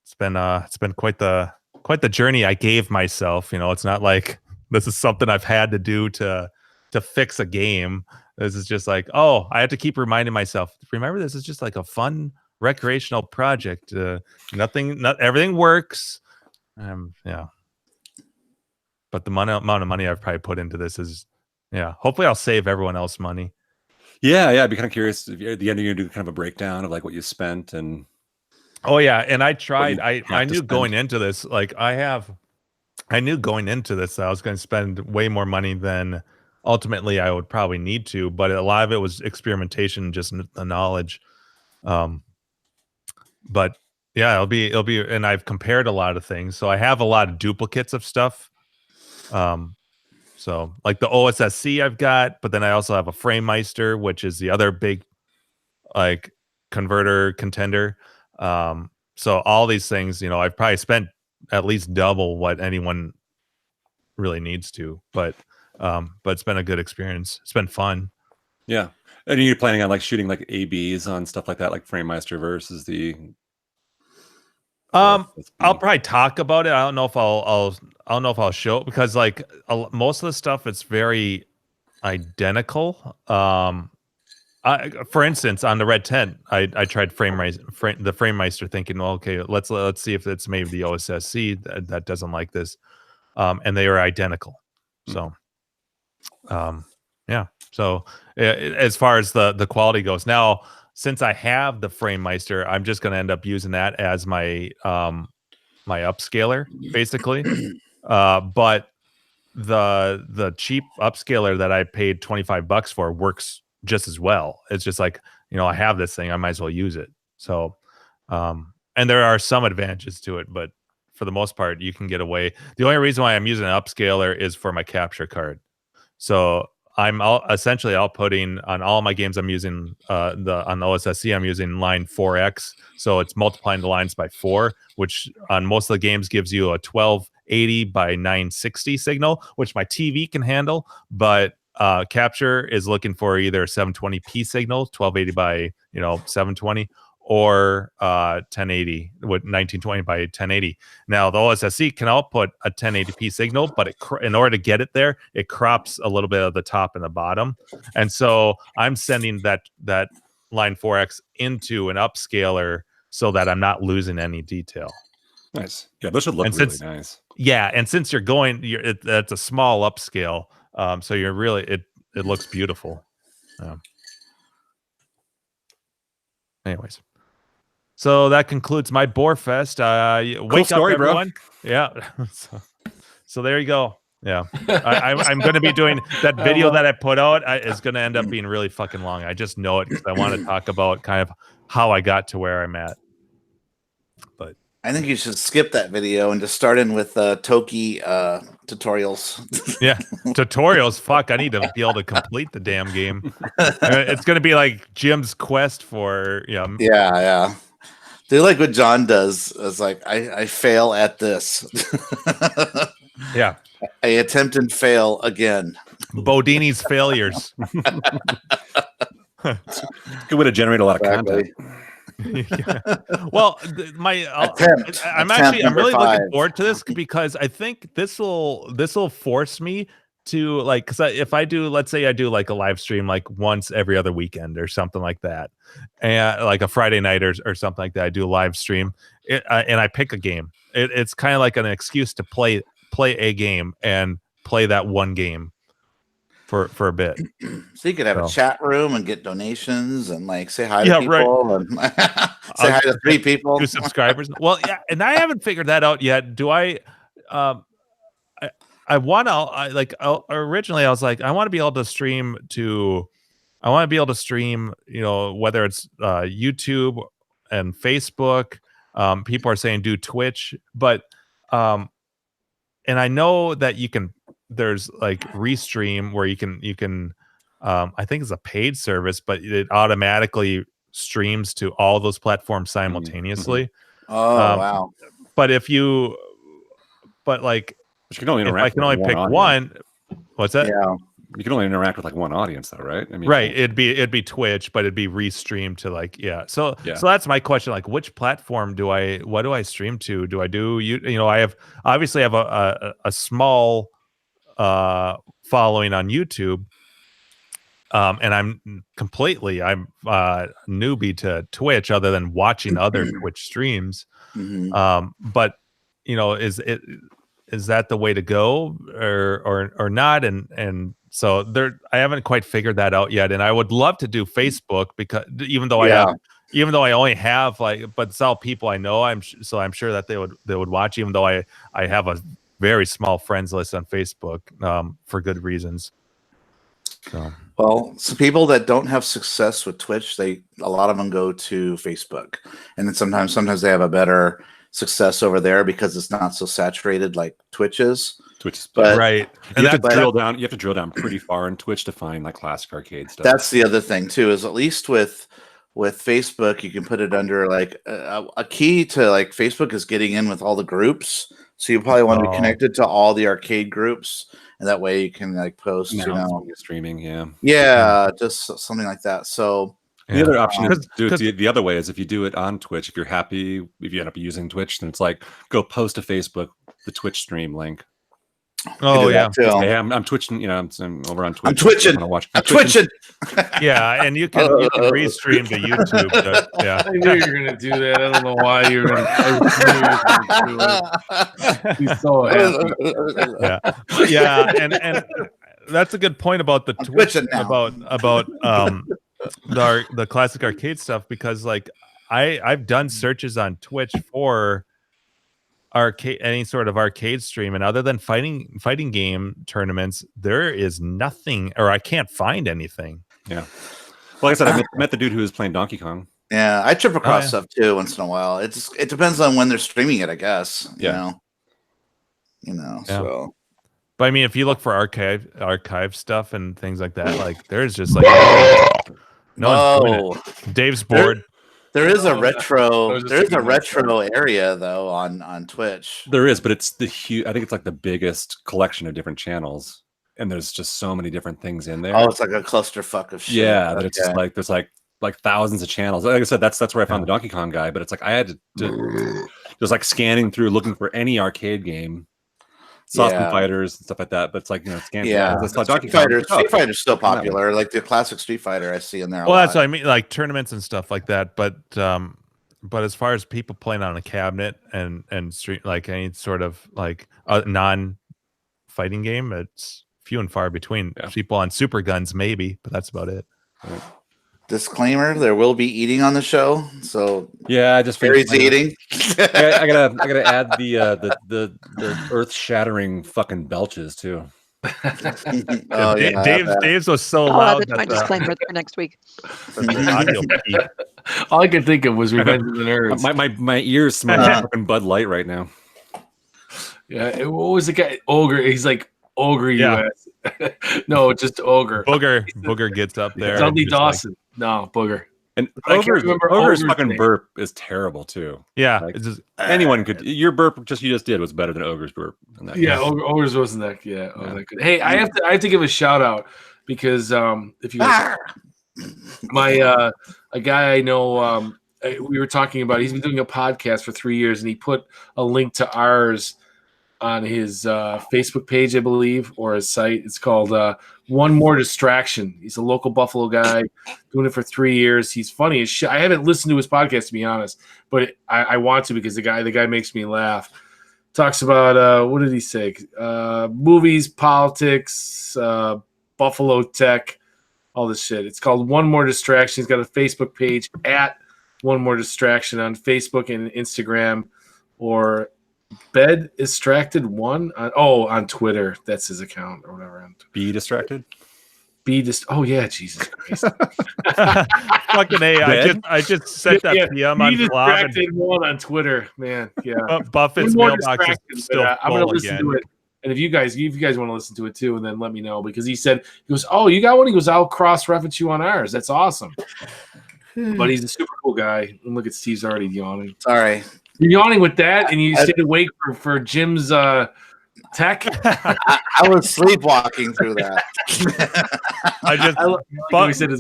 It's been quite the journey I gave myself. It's not like this is something I've had to do to fix a game. This is just like, I have to keep reminding myself, remember, this is just like a fun recreational project. Not everything works. Yeah. But the amount of money I've probably put into this is, hopefully I'll save everyone else money. Yeah. I'd be kind of curious if at the end you're gonna do kind of a breakdown of like what you spent and. Oh yeah, and I tried. I knew going into this, I knew going into this that I was going to spend way more money than ultimately I would probably need to. But a lot of it was experimentation, just the knowledge. But yeah, it'll be, and I've compared a lot of things. So I have a lot of duplicates of stuff. So like the OSSC I've got, but then I also have a FrameMeister, which is the other big like converter contender. So all these things, I've probably spent at least double what anyone really needs to, but it's been a good experience. It's been fun. Yeah. And you're planning on like shooting like ABs on stuff like that, like FrameMeister versus the. I'll probably talk about it. I don't know if I'll show it because like most of the stuff it's very identical. For instance, on the Red Tent, I tried the FrameMeister, thinking, well, okay, let's see if it's maybe the OSSC that doesn't like this, and they are identical. So, yeah. So as far as the quality goes, now since I have the FrameMeister, I'm just going to end up using that as my my upscaler, basically. But the cheap upscaler that I paid $25 for works just as well. It's just like, I have this thing, I might as well use it. So, and there are some advantages to it, but for the most part, you can get away. The only reason why I'm using an upscaler is for my capture card. So I'm essentially outputting on all my games. I'm using on the OSSC. I'm using line 4x, so it's multiplying the lines by 4, which on most of the games gives you a 1280 by 960 signal, which my TV can handle. But capture is looking for either a 720p signal, 1280 by 720, or 1080 with 1920 by 1080. Now the OSSC can output a 1080p signal, but in order to get it there, it crops a little bit of the top and the bottom. And so I'm sending that line 4x into an upscaler so that I'm not losing any detail. Nice. Yeah, those should look really nice. Yeah, and since that's a small upscale, so you're really it looks beautiful. Anyways. So that concludes my Boar Fest. Wake up, everyone! Bro. Yeah. So there you go. Yeah, I'm going to be doing that video that I put out. Is going to end up being really fucking long. I just know it because I want to talk about kind of how I got to where I'm at. But I think you should skip that video and just start in with Toki tutorials. Yeah, tutorials. Fuck, I need to be able to complete the damn game. It's going to be like Jim's quest for Yeah. Do like what John does. Is like I fail at this. Yeah, I attempt and fail again. Bodini's failures. Good way to generate a lot of content. Yeah. Well, I'm really looking forward to this because I think this will force me to like, because if I do, let's say I do like a live stream like once every other weekend or something like that, and like a Friday night or something like that, I do a live stream and I pick a game. It's kind of like an excuse to play a game and play that one game for a bit. So you could have a chat room and get donations and like say hi to people and say hi to 3 people, 2 subscribers. Well, yeah, and I haven't figured that out yet. Do I? I want to originally I was like I want to be able to stream whether it's YouTube and Facebook. People are saying do Twitch, but and I know that there's like Restream where you can I think it's a paid service, but it automatically streams to all those platforms simultaneously. Oh wow. But you can only interact. I can only pick one. What's that? Yeah, you can only interact with like one audience, though, right? I mean, right. It'd be Twitch, but it'd be restreamed to So that's my question. Like, which platform what do I stream to? Do I do I have a small following on YouTube, and I'm newbie to Twitch, other than watching other Twitch streams. But is that the way to go or not? And so I haven't quite figured that out yet. And I would love to do Facebook because even though I only have but it's all people I know. I'm sure that they would watch, even though I have a very small friends list on Facebook for good reasons. So. Well, some people that don't have success with Twitch, a lot of them go to Facebook, and then sometimes they have a better success over there because it's not so saturated like Twitch is. But right, and you have to drill down pretty far in Twitch to find like classic arcade stuff. That's the other thing too, is at least with Facebook, you can put it under like a key to like Facebook is getting in with all the groups. So you probably want to be connected to all the arcade groups, and that way you can like post, you're streaming, just something like that. So. The other option is do it the other way is if you do it on Twitch, if you're happy, if you end up using Twitch, then it's like go post to Facebook the Twitch stream link. Oh yeah, hey, I'm twitching. I'm over on Twitch. I'm twitching. I'm twitching. Yeah, and you can restream to YouTube. Yeah, I knew you were gonna do that. I don't know why you're gonna. He's so happy. Yeah, and that's a good point about the Twitch about the classic arcade stuff, because like I've done searches on Twitch for any sort of arcade stream, and other than fighting game tournaments, there is nothing, or I can't find anything. Yeah. Well, like I said, I met the dude who was playing Donkey Kong. Yeah, I trip across stuff too once in a while. It depends on when they're streaming it, I guess. You know. So. But I mean, if you look for archive stuff and things like that, like there's just like no one's doing it. Dave's bored. There is a retro. There's a retro area though on Twitch. There is, but it's the huge. I think it's like the biggest collection of different channels, and there's just so many different things in there. Oh, it's like a clusterfuck of shit. Yeah, that it's just like there's like thousands of channels. Like I said, that's where I found the Donkey Kong guy. But it's like I had to just like scanning through looking for any arcade game, Software Fighters and stuff like that. But it's like scanning. Yeah, Street Fighter's still popular. Like the classic Street Fighter, I see in there. Well, that's what I mean, like tournaments and stuff like that. But as far as people playing on a cabinet and street, like any sort of like a non-fighting game, it's few and far between. People on super guns maybe, but that's about it. Right. Disclaimer: there will be eating on the show, so I just Barry's eating. I gotta add the earth-shattering fucking belches too. Dave's was so loud. That's my disclaimer for next week. All I could think of was Revenge of the Nerds. My ears smell fucking Bud Light right now. Yeah, what was the guy? Ogre. He's like Ogre US. No, just Ogre. Booger gets up there. Dudley Dawson. Like, no, Booger. And Ogre's fucking name. Burp is terrible too. Yeah, like, it's just, anyone could. Your burp you just did was better than Ogre's burp. Ogre's wasn't that. Yeah, that good. Hey, I have to give a shout out because if you guys, a guy I know, we were talking about. He's been doing a podcast for 3 years, and he put a link to ours on his Facebook page, I believe, or his site. It's called One More Distraction. He's a local Buffalo guy doing it for 3 years. He's funny as shit. I haven't listened to his podcast, to be honest, but I want to because the guy makes me laugh. Talks about, what did he say? Movies, politics, Buffalo tech, all this shit. It's called One More Distraction. He's got a Facebook page at One More Distraction on Facebook and Instagram, or Bed Distracted One on Twitter. That's his account or whatever. Be Distracted. Oh yeah, Jesus Christ. Fucking A. I just sent that PM on Distracted One on Twitter, man. Yeah. Buffett's mailbox is still I'm gonna listen to it. And if you guys want to listen to it too, and then let me know, because he goes, oh, you got one? He goes, I'll cross-reference you on ours. That's awesome. But he's a super cool guy. And look at Steve's already yawning. Sorry. You're yawning with that, and you stayed awake for Jim's tech. I was sleepwalking through that.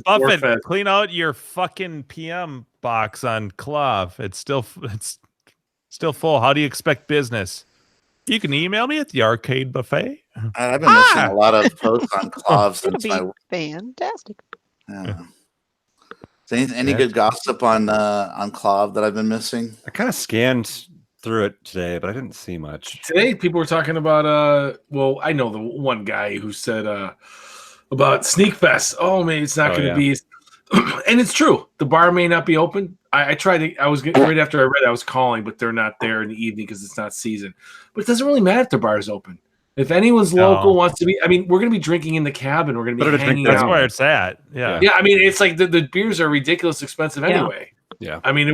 Buffett, clean out your fucking PM box on Clove. It's still full. How do you expect business? You can email me at the Arcade Buffet. I've been missing a lot of posts on Clove since fantastic. Yeah. Any good gossip on Clove that I've been missing? I kind of scanned through it today, but I didn't see much. Today, people were talking about well, I know the one guy who said about Sneak Fest. Oh man, it's not going to be, and it's true. The bar may not be open. I tried to. I was getting right after I read it, I was calling, but they're not there in the evening because it's not season. But it doesn't really matter if the bar is open. If anyone's local wants to be, I mean, we're going to be drinking in the cabin. We're going to be hanging out. That's where it's at. Yeah. Yeah. I mean, it's like the beers are ridiculous expensive anyway. Yeah. I mean,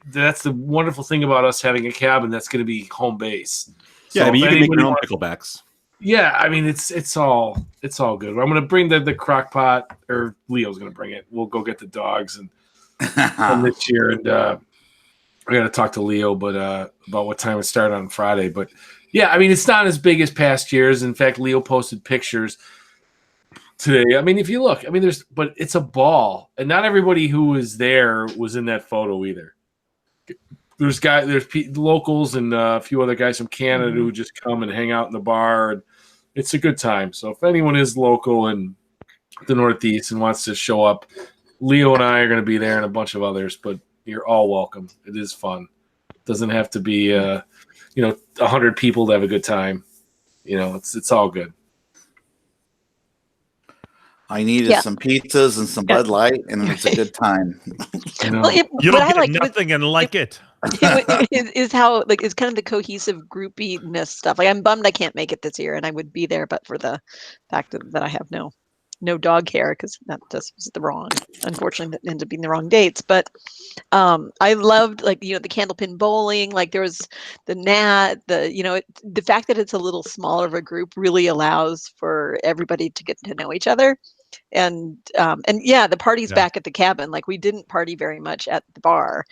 that's the wonderful thing about us having a cabin that's going to be home base. Yeah. So I mean, you can make your own picklebacks. Yeah. I mean, it's all good. I'm going to bring the crock pot, or Leo's going to bring it. We'll go get the dogs and this year. And I got to talk to Leo, but about what time it started on Friday. But yeah, I mean, it's not as big as past years. In fact, Leo posted pictures today. I mean, if you look, I mean, but it's a ball, and not everybody who was there was in that photo either. There's locals and a few other guys from Canada who just come and hang out in the bar, and it's a good time. So if anyone is local in the Northeast and wants to show up, Leo and I are going to be there, and a bunch of others. But you're all welcome. It is fun. It doesn't have to be 100 people to have a good time. It's all good. I needed some pizzas and some Bud Light, and it's a good time. You don't get nothing and like it. is how like it's kind of the cohesive groupiness stuff. Like I'm bummed I can't make it this year, and I would be there, but for the fact that I have no dog hair, because that just was the wrong. Unfortunately, that ended up being the wrong dates. But I loved like the candlepin bowling. Like there was the the fact that it's a little smaller of a group really allows for everybody to get to know each other. And yeah, the party's back at the cabin. Like we didn't party very much at the bar.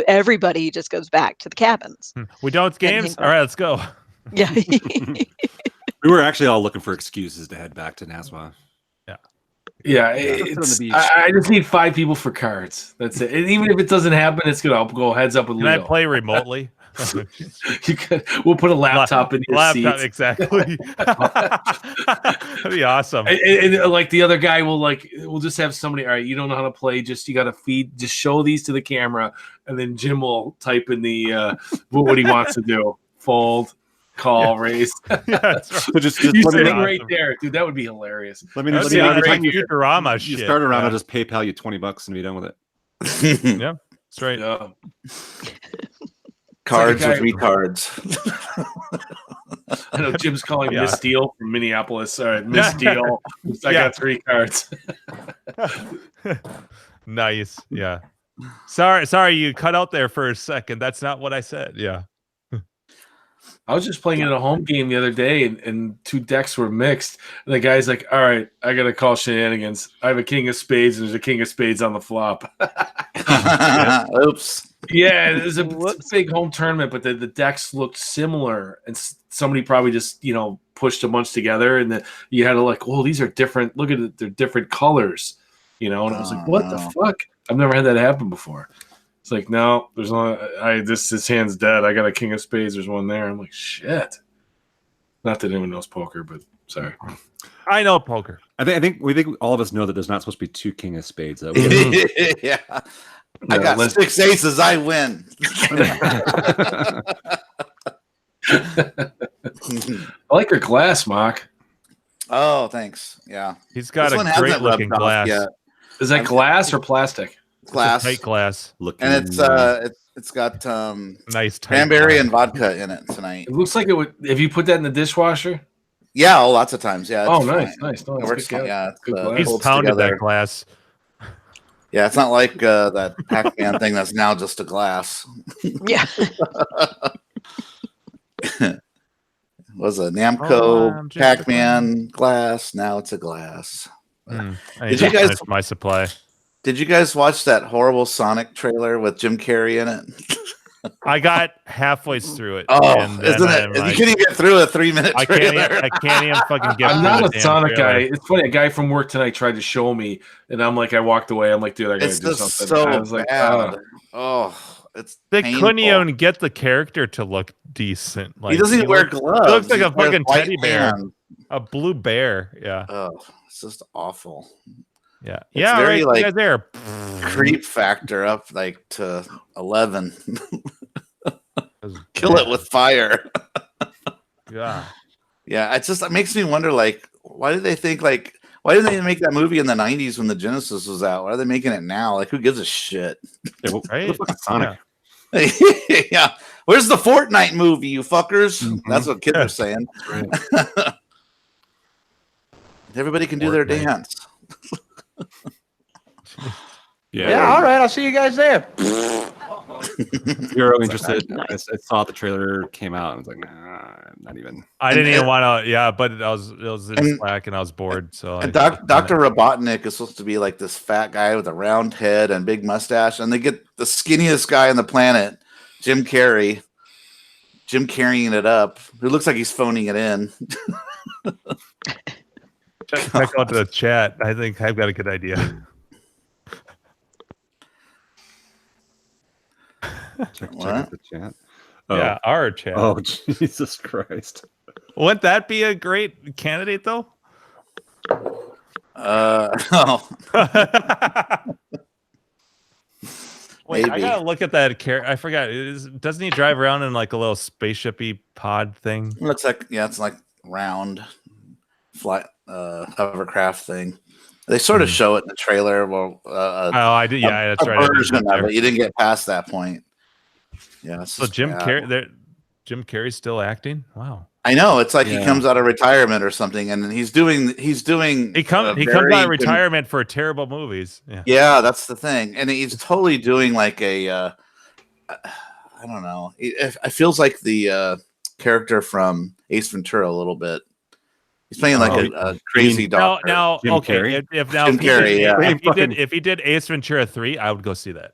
Everybody just goes back to the cabins. We done with games? All right, let's go. Yeah. We were actually all looking for excuses to head back to Nassau. Yeah, I just need 5 people for cards. That's it. And even if it doesn't happen, it's gonna go heads up with Leo. Can I play remotely? We'll put a laptop in your seat. Exactly. That'd be awesome. And like the other guy we'll just have somebody. All right, you don't know how to play. Just you got to just show these to the camera, and then Jim will type in the what he wants to do. Fold. Call, raise. Yeah, that's right. So just you sitting right there, dude. That would be hilarious. Let me great Futurama shit. You start around, I'll just PayPal you $20 and be done with it. Yeah, straight. Yeah. Cards with retards. I know Jim's calling Miss Steele from Minneapolis. All right, Miss Steele. I got 3 cards. Nice. Yeah. Sorry, you cut out there for a second. That's not what I said. Yeah. I was just playing in a home game the other day, and 2 decks were mixed. And the guy's like, all right, I got to call shenanigans. I have a king of spades, and there's a king of spades on the flop. Oops. Yeah, it's a big home tournament, but the decks looked similar. And somebody probably just, pushed a bunch together, and you had to these are different. Look at it. They're different colors, And I was like, what the fuck? I've never had that happen before. It's like, no, there's no. This hand's dead. I got a king of spades. There's one there. I'm like, shit. Not that anyone knows poker, but sorry. I know poker. I think all of us know that there's not supposed to be 2 king of spades. Though. Yeah, I got 6 aces. I win. I like your glass, Mock. Oh, thanks. Yeah, he's got a great looking glass. Is that glass or plastic? Glass, tight glass, and it's got nice cranberry and vodka in it tonight. It looks like it would. Have you put that in the dishwasher? Yeah, lots of times. Yeah. Oh, nice. No, it works fine. Yeah, he's pounded that glass. Yeah, it's not like that Pac-Man thing that's now just a glass. Yeah. Was a Namco Pac-Man glass. Now it's a glass. Did you guys my supply? Did you guys watch that horrible Sonic trailer with Jim Carrey in it? I got halfway through it. Oh, isn't it? You can't even get through a 3-minute trailer. I can't even fucking get. I'm not a Sonic guy. It's funny. A guy from work tonight tried to show me, and I'm like, I walked away. I'm like, dude, I gotta do something. So I was like, bad. It's they painful. couldn't even get the character to look decent. Like, he doesn't even wear gloves. He looks like a fucking teddy bear, a blue bear. Yeah. Oh, it's just awful. Yeah, it's very right there. Creep factor up to 11. Kill it with fire. Yeah, it makes me wonder. Why did they think why didn't they make that movie in the 90s when the Genesis was out? Why are they making it now? Who gives a shit? Right? Sonic. Yeah. Yeah. Where's the Fortnite movie, you fuckers? Mm-hmm. That's what kids are saying. Right. Everybody can do their dance. Yeah, all right. I'll see you guys there. You're interested. Nice. I saw the trailer came out. And I was like, nah, not even. I didn't even want to. Yeah, but it was in Slack, and I was bored. So Dr. Robotnik is supposed to be like this fat guy with a round head and big mustache, and they get the skinniest guy on the planet, Jim Carreying it up, who looks like he's phoning it in. Check out the chat. I think I've got a good idea. Check out the chat. Oh. Yeah, our chat. Oh, Jesus Christ. Wouldn't that be a great candidate, though? Oh. Wait, Maybe. I gotta look at that character. I forgot. Doesn't he drive around in like a little spaceshipy pod thing? Looks like it's like round flight hovercraft thing. They sort of show it in the trailer. Well, I did. Yeah, that's right. Version of it. You didn't get past that point. Yeah. So Jim Carrey's still acting. Wow. I know. It's like he comes out of retirement or something, and he's doing. He comes out of retirement for terrible movies. Yeah. Yeah, that's the thing, and he's totally doing like a. I don't know. It feels like the character from Ace Ventura a little bit. He's playing like a crazy doctor. Now, Jim okay. Carrey? If he did Ace Ventura 3, I would go see that.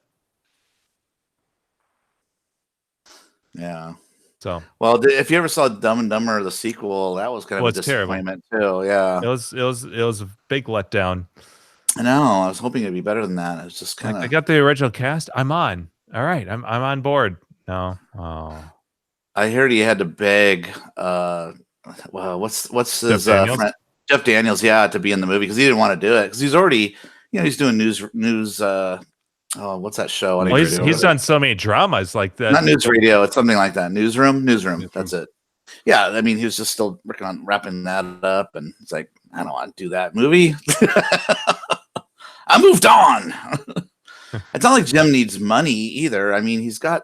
Yeah. So, well, if you ever saw Dumb and Dumber, the sequel, that was kind of a disappointment too. Yeah, it was a big letdown. I know. I was hoping it'd be better than that. It's just kind of. They got the original cast. I'm on. All right, I'm on board. No. Oh. I heard he had to beg. Well, what's his friend? Jeff Daniels? Yeah, to be in the movie because he didn't want to do it because he's already, he's doing news. What's that show? Well, he's done so many dramas like that. Not news radio. It's something like that. Newsroom. That's it. Yeah, I mean, he was just still working on wrapping that up, and it's like, I don't want to do that movie. I moved on. It's not like Jim needs money either. I mean, he's got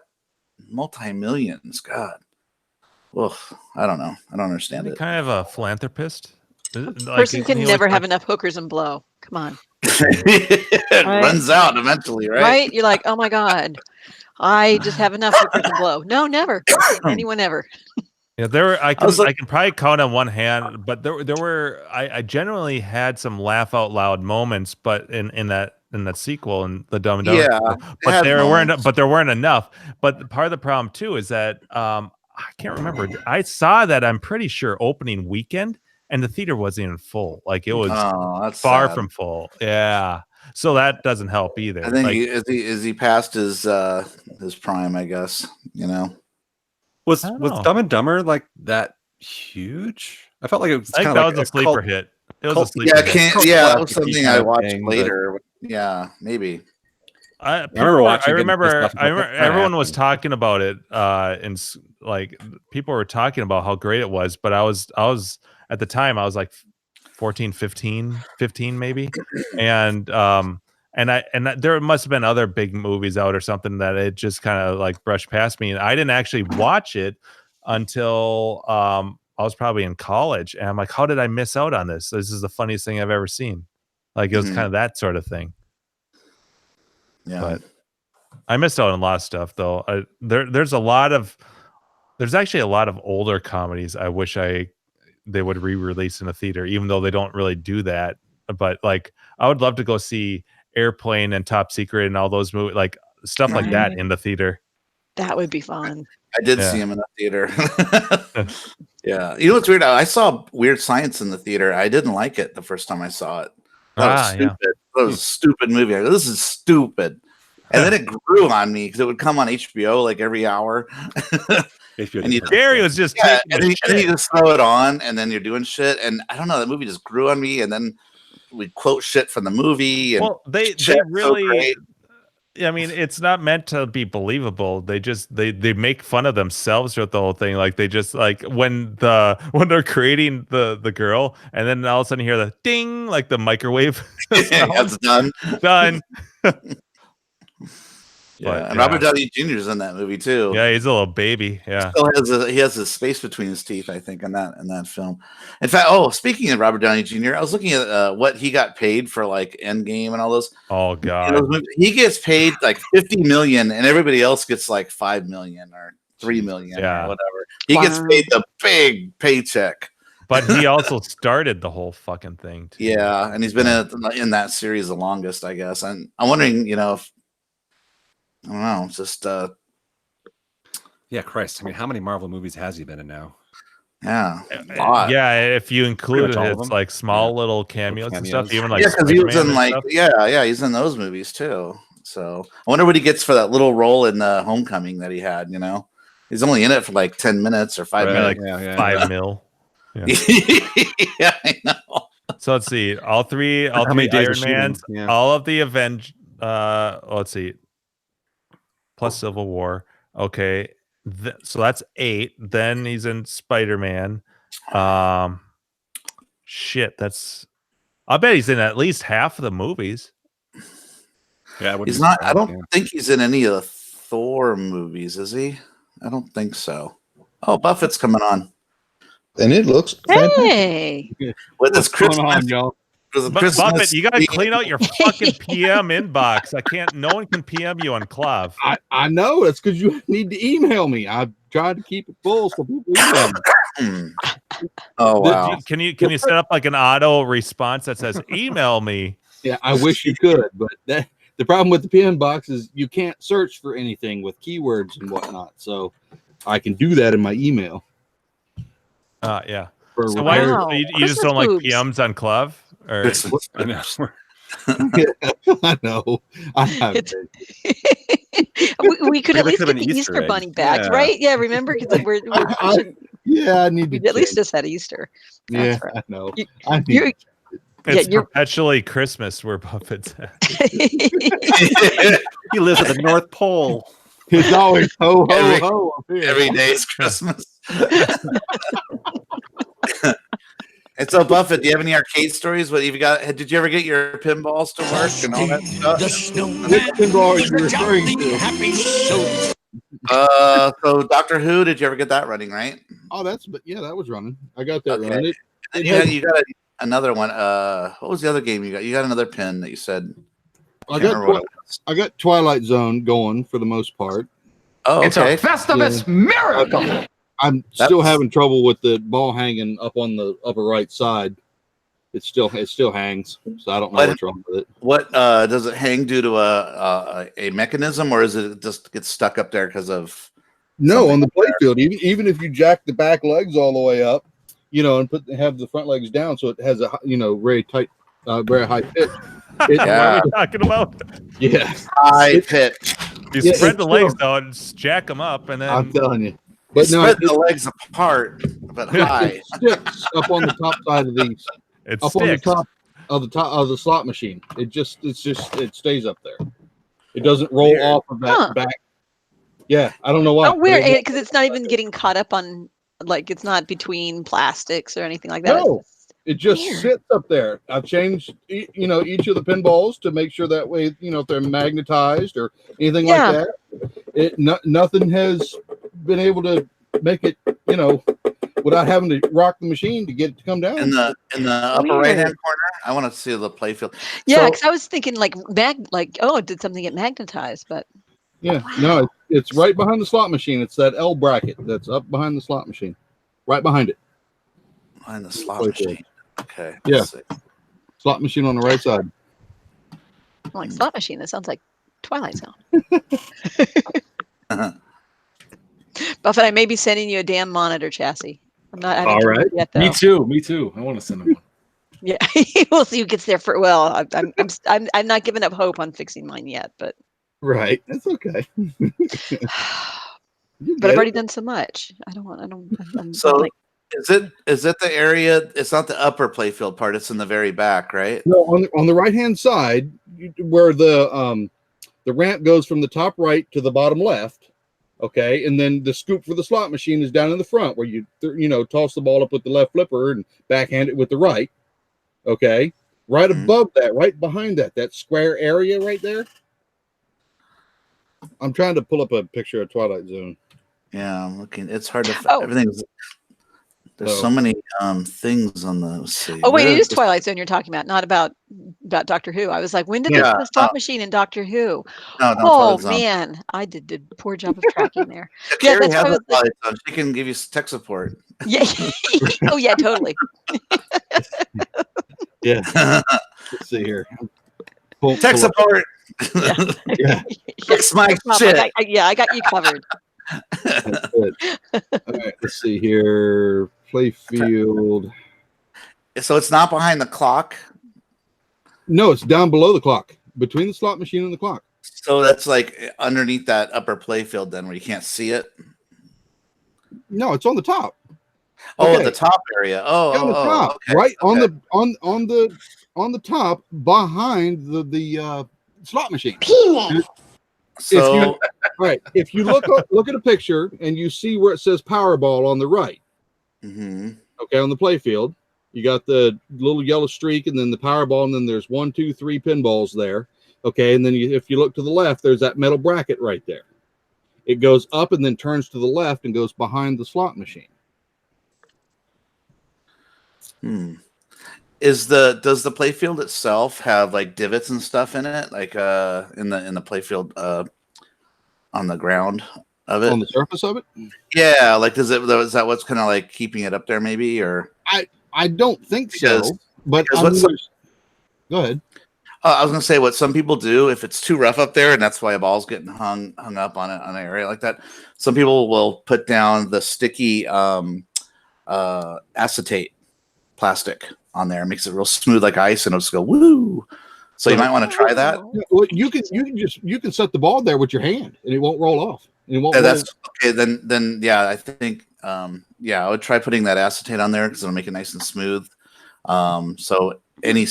multi-millions. God. Oof, I don't know. I don't understand it. Kind of a philanthropist. Person can never have enough hookers and blow. Come on. It runs out eventually, right? Right? You're like, oh my God, I just have enough hookers and blow. No, never. Anyone ever. Yeah, there were. I can probably count on one hand, but there were. I generally had some laugh out loud moments, but in that sequel and the Dumb and Dumber, but there weren't enough. But part of the problem too is that I can't remember. I saw that I'm pretty sure opening weekend, and the theater wasn't even full. Like it was far from full. Yeah, so that doesn't help either. I think is he past his prime? I guess Was Dumb and Dumber like that huge? I felt like it was kind of like a sleeper hit. It was a sleeper hit. That was something I watched later. Yeah, maybe. I remember watching. I remember everyone was talking about it, and like people were talking about how great it was. But I was at the time I was like 14, 15 maybe, and there must have been other big movies out or something that it just kind of like brushed past me, and I didn't actually watch it until I was probably in college, and I'm like, how did I miss out on this? This is the funniest thing I've ever seen. Like it was kind of that sort of thing. Yeah, but I missed out on a lot of stuff though. There's actually a lot of older comedies I wish they would re-release in a theater, even though they don't really do that. But like, I would love to go see Airplane and Top Secret and all those movies, like stuff like that in the theater. That would be fun. I did see him in the theater. Yeah, you know what's weird? I saw Weird Science in the theater. I didn't like it the first time I saw it. That was stupid. Yeah. That was a stupid movie. I go, this is stupid. And then it grew on me because it would come on HBO like every hour. And Gary was just and then you just throw it on, and then you're doing shit. And I don't know, that movie just grew on me. And then we quote shit from the movie. And they really. I mean, it's not meant to be believable. They just they make fun of themselves with the whole thing. Like they just like when they're creating the girl, and then all of a sudden you hear the ding, like the microwave. That's done. Yeah, and Robert Downey Jr. is in that movie too. Yeah, he's a little baby. Yeah, he has a space between his teeth, I think, in that film. In fact, speaking of Robert Downey Jr., I was looking at what he got paid for, like Endgame and all those. Oh God, he gets paid like $50 million, and everybody else gets like $5 million or $3 million or whatever. He gets paid the big paycheck. But he also started the whole fucking thing too. Yeah, and he's been in that series the longest, I guess. And I'm wondering, if I don't know, it's just yeah, Christ. I mean, how many Marvel movies has he been in now? Yeah, yeah. If you include it's like small little cameos and stuff, even like because he was in like he's in those movies too. So I wonder what he gets for that little role in the Homecoming that he had. He's only in it for like 10 minutes or 5 minutes. Like $5 million. Yeah, I know. So let's see, all three Iron Mans, all of the Avengers. Let's see. Plus Civil War. Okay. So that's 8. Then he's in Spider-Man. Shit. I bet he's in at least half of the movies. Yeah. He's not. I don't think he's in any of the Thor movies, is he? I don't think so. Oh, Buffett's coming on. And it looks Hey, with his What's going Christmas. on, y'all? Buffett, you gotta clean out your fucking PM inbox. No one can PM you on Clav. I know. It's because you need to email me. I've tried to keep it full so people email me. Oh wow! Can you set up like an auto response that says email me? Yeah, I wish you could, but the problem with the PM box is you can't search for anything with keywords and whatnot. So I can do that in my email. Yeah. So Wow. why you just don't like PMs on Clav? Or I know. I know. I haven't. we could at Maybe least could get have the an Easter Easter egg. bunny bags, Yeah. right? Yeah, remember? Because Yeah, I need to. we at least just had Easter. Yeah, That's right. I know. You- I need. You're, it's you're- perpetually Christmas where Buffett's at. He lives at the North Pole. It's always ho ho ho up here. Every day is Christmas. And so, Buffett, do you have any arcade stories? What you've got? Did you ever get your pinballs to work and all that stuff? Which pinball are you referring to? So Doctor Who, did you ever get that running? Right? Oh, that was running. I got that Okay. running. And you got another one. What was the other game you got? You got another pin that you said. I got Twilight Zone going for the most part. Oh, okay. It's a Festivus miracle. I'm still having trouble with the ball hanging up on the upper right side. It still hangs, so I don't know what's wrong with it. What does it hang due to a mechanism, or is it just get stuck up there because of? No, on the playfield, even if you jack the back legs all the way up, and have the front legs down, so it has a very tight, very high pitch. What are we talking about? Yeah, high pitch. You spread the legs out and jack them up, and then I'm telling you. But no, spread the legs apart, but high. It sticks up on the top side of these. It up sticks. on the top of the slot machine. It stays up there. It doesn't roll off of that back. Yeah, I don't know why. Oh, weird, because it's not even getting caught up on, it's not between plastics or anything like that. No, it just sits up there. I've changed, each of the pinballs to make sure that way, if they're magnetized or anything like that, nothing has been able to make it, without having to rock the machine to get it to come down. In the upper right hand corner, I want to see the playfield. Yeah, because I was thinking did something get magnetized? But no, it's right behind the slot machine. It's that L bracket that's up behind the slot machine, right behind it. Behind the slot machine. Okay. Yeah. Slot machine on the right side. Like slot machine. That sounds like Twilight Zone. Buffett, I may be sending you a damn monitor chassis. I'm not. All right. Yet, though. Me too. I want to send him one. Yeah, we'll see who gets there for. Well, I'm not giving up hope on fixing mine yet, but. Right, that's okay. But I've already done so much. I'm so is it the area? It's not the upper playfield part. It's in the very back, right? No, on the right hand side, where the ramp goes from the top right to the bottom left. Okay, and then the scoop for the slot machine is down in the front, where you toss the ball up with the left flipper and backhand it with the right. Okay, right above that, right behind that square area right there. I'm trying to pull up a picture of Twilight Zone. Yeah, I'm looking. It's hard to everything's. There's so many things on the. Let's see. Oh wait, it is Twilight Zone you're talking about, not about Doctor Who. I was like, when did they put a slot machine in Doctor Who? No, oh man, I did a poor job of tracking there. Yeah, Carrie has a Twilight Zone. She can give you tech support. Yeah. Oh yeah, totally. Yeah. Let's see here. Tech support. Yeah. Fix my shit. I got you covered. All right, let's see here. Playfield. So it's not behind the clock? No, it's down below the clock, between the slot machine and the clock. So that's like underneath that upper playfield then where you can't see it? No, it's on the top. Oh, the top area. Oh, on the top. Okay. Right on the top behind the slot machine. So if you look at a picture and you see where it says Powerball on the right, okay, on the playfield, you got the little yellow streak and then the Powerball, and then there's 1, 2, 3 pinballs there, okay, and then if you look to the left, there's that metal bracket right there, It goes up and then turns to the left and goes behind the slot machine. Does the playfield itself have like divots and stuff in it, like in the playfield on the ground of it, on the surface of it? Yeah, like is that what's kind of like keeping it up there, maybe? Or I don't think so. But go ahead. I was gonna say what some people do if it's too rough up there, and that's why a ball's getting hung up on an area like that. Some people will put down the sticky acetate plastic on there, makes it real smooth like ice, and it'll just go woo. So you might want to try that. Well, you can set the ball there with your hand, and it won't roll off. And it won't. Yeah, that's okay. Then yeah, I think I would try putting that acetate on there because it'll make it nice and smooth. So any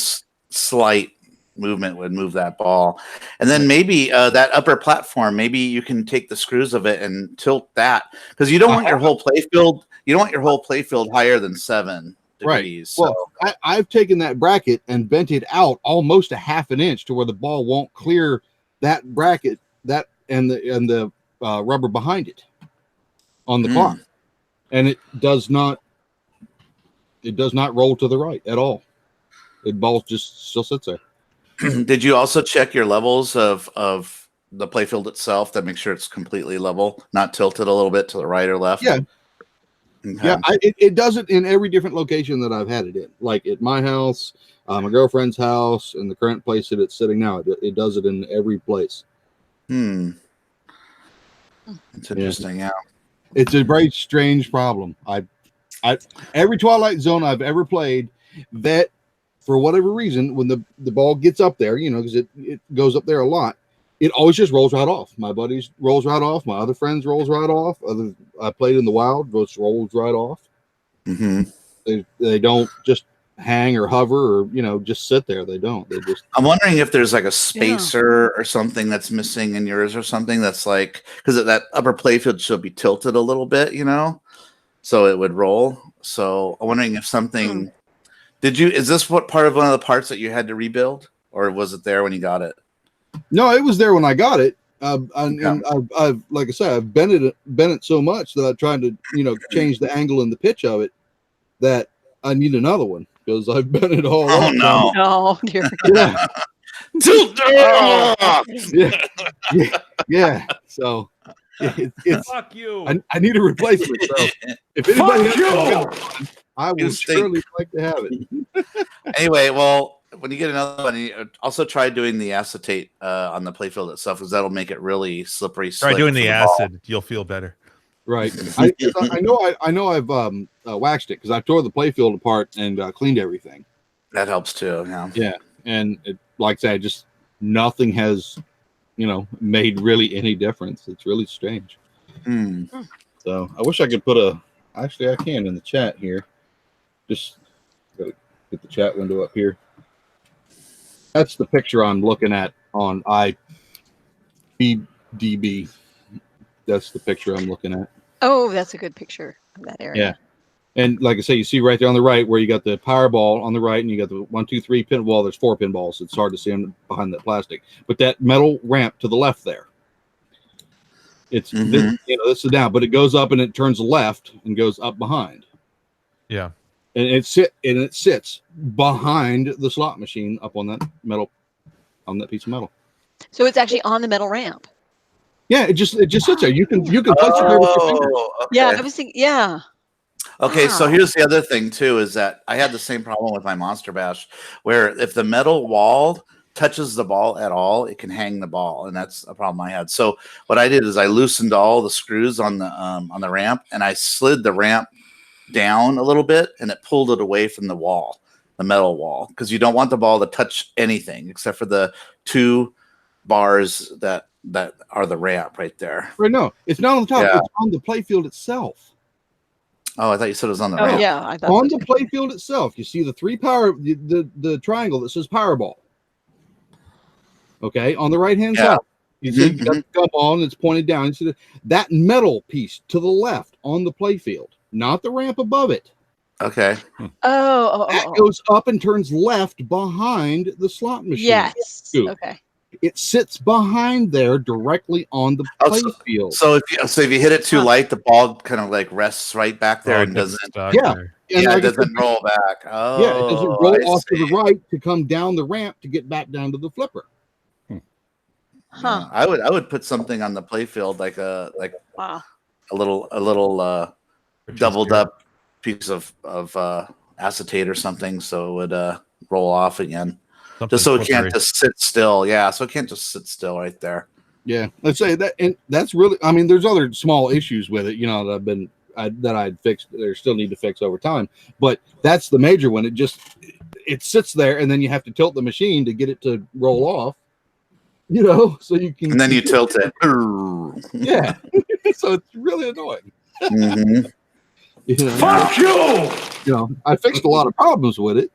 slight movement would move that ball, and then maybe that upper platform. Maybe you can take the screws of it and tilt that because you don't want your whole playfield. You don't want your whole playfield higher than 7 degrees. Right. Well, I've taken that bracket and bent it out almost a half an inch to where the ball won't clear that bracket and the rubber behind it on the clock, and it does not roll to the right at all. The ball just still sits there. Did you also check your levels of the playfield itself to make sure it's completely level, not tilted a little bit to the right or left? Yeah. Okay. Yeah, it does it in every different location that I've had it in, like at my house, my girlfriend's house, and the current place that it's sitting now. It does it in every place. It's interesting. Yeah. It's a very strange problem. I every Twilight Zone I've ever played, that for whatever reason, when the ball gets up there, because it goes up there a lot, it always just rolls right off. My buddies rolls right off. My other friends rolls right off. I played in the wild, just rolls right off. They don't just hang or hover or just sit there. They don't. They just. I'm wondering if there's like a spacer or something that's missing in yours or something that's like because that upper playfield should be tilted a little bit, so it would roll. So I'm wondering if something. Is this one of the parts that you had to rebuild, or was it there when you got it? No, it was there when I got it. And I've like I said, I've bent it so much that I tried to, change the angle and the pitch of it that I need another one because I've bent it all up. No. Oh, dear. Yeah. So it's fuck you. I need a replacement. So if anybody has I would surely like to have it. Anyway, well, when you get another one, you also try doing the acetate on the playfield itself, because that'll make it really slippery. Try doing the acid; you'll feel better. Right. I know. I've waxed it because I tore the playfield apart and cleaned everything. That helps too. Yeah. Yeah, and like I said, just nothing has, made really any difference. It's really strange. So I wish I could put actually I can in the chat here. Just gotta get the chat window up here. That's the picture I'm looking at on IMDb. That's the picture I'm looking at. Oh, that's a good picture of that area. Yeah. And like I say, you see right there on the right where you got the power ball on the right and you got the 1, 2, 3 pinball. There's 4 pinballs. It's hard to see them behind that plastic. But that metal ramp to the left there. It's this is down, but it goes up and it turns left and goes up behind. Yeah. And it sits behind the slot machine up on that piece of metal. So it's actually on the metal ramp. Yeah, it just sits there. You can place it there with your fingers. Okay. Yeah, I was thinking. Yeah. Okay, Wow. so here's the other thing too: is that I had the same problem with my Monster Bash, where if the metal wall touches the ball at all, it can hang the ball, and that's a problem I had. So what I did is I loosened all the screws on the ramp, and I slid the ramp down a little bit, and it pulled it away from the wall, the metal wall, because you don't want the ball to touch anything except for the 2 bars that are the ramp right there. Right, no, it's not on the top. Yeah. It's on the playfield itself. Oh, I thought you said it was on the Oh, ramp. yeah. I thought On so the too. playfield itself, you see the 3 power, the triangle that says Powerball. Okay, on the right hand side, you see you got the gum on. It's pointed down. You see that metal piece to the left on the playfield, not the ramp above it. Okay. Oh. That goes up and turns left behind the slot machine. Yes. Scoop. Okay. It sits behind there directly on the play field. So if you hit it too light, the ball kind of like rests right back there and doesn't. It doesn't roll back. Oh, yeah, it doesn't roll off to the right to come down the ramp to get back down to the flipper. Huh. I would put something on the playfield like a little doubled up piece of acetate or something, so it would roll off again. Just so it can't just sit still. Yeah, so it can't just sit still right there. Yeah, let's say that, and that's really. I mean, there's other small issues with it, that I'd fixed. There still need to fix over time, but that's the major one. It sits there, and then you have to tilt the machine to get it to roll off. So you can. And then you tilt it. Yeah, so it's really annoying. Mm-hmm. Fuck you! I fixed a lot of problems with it,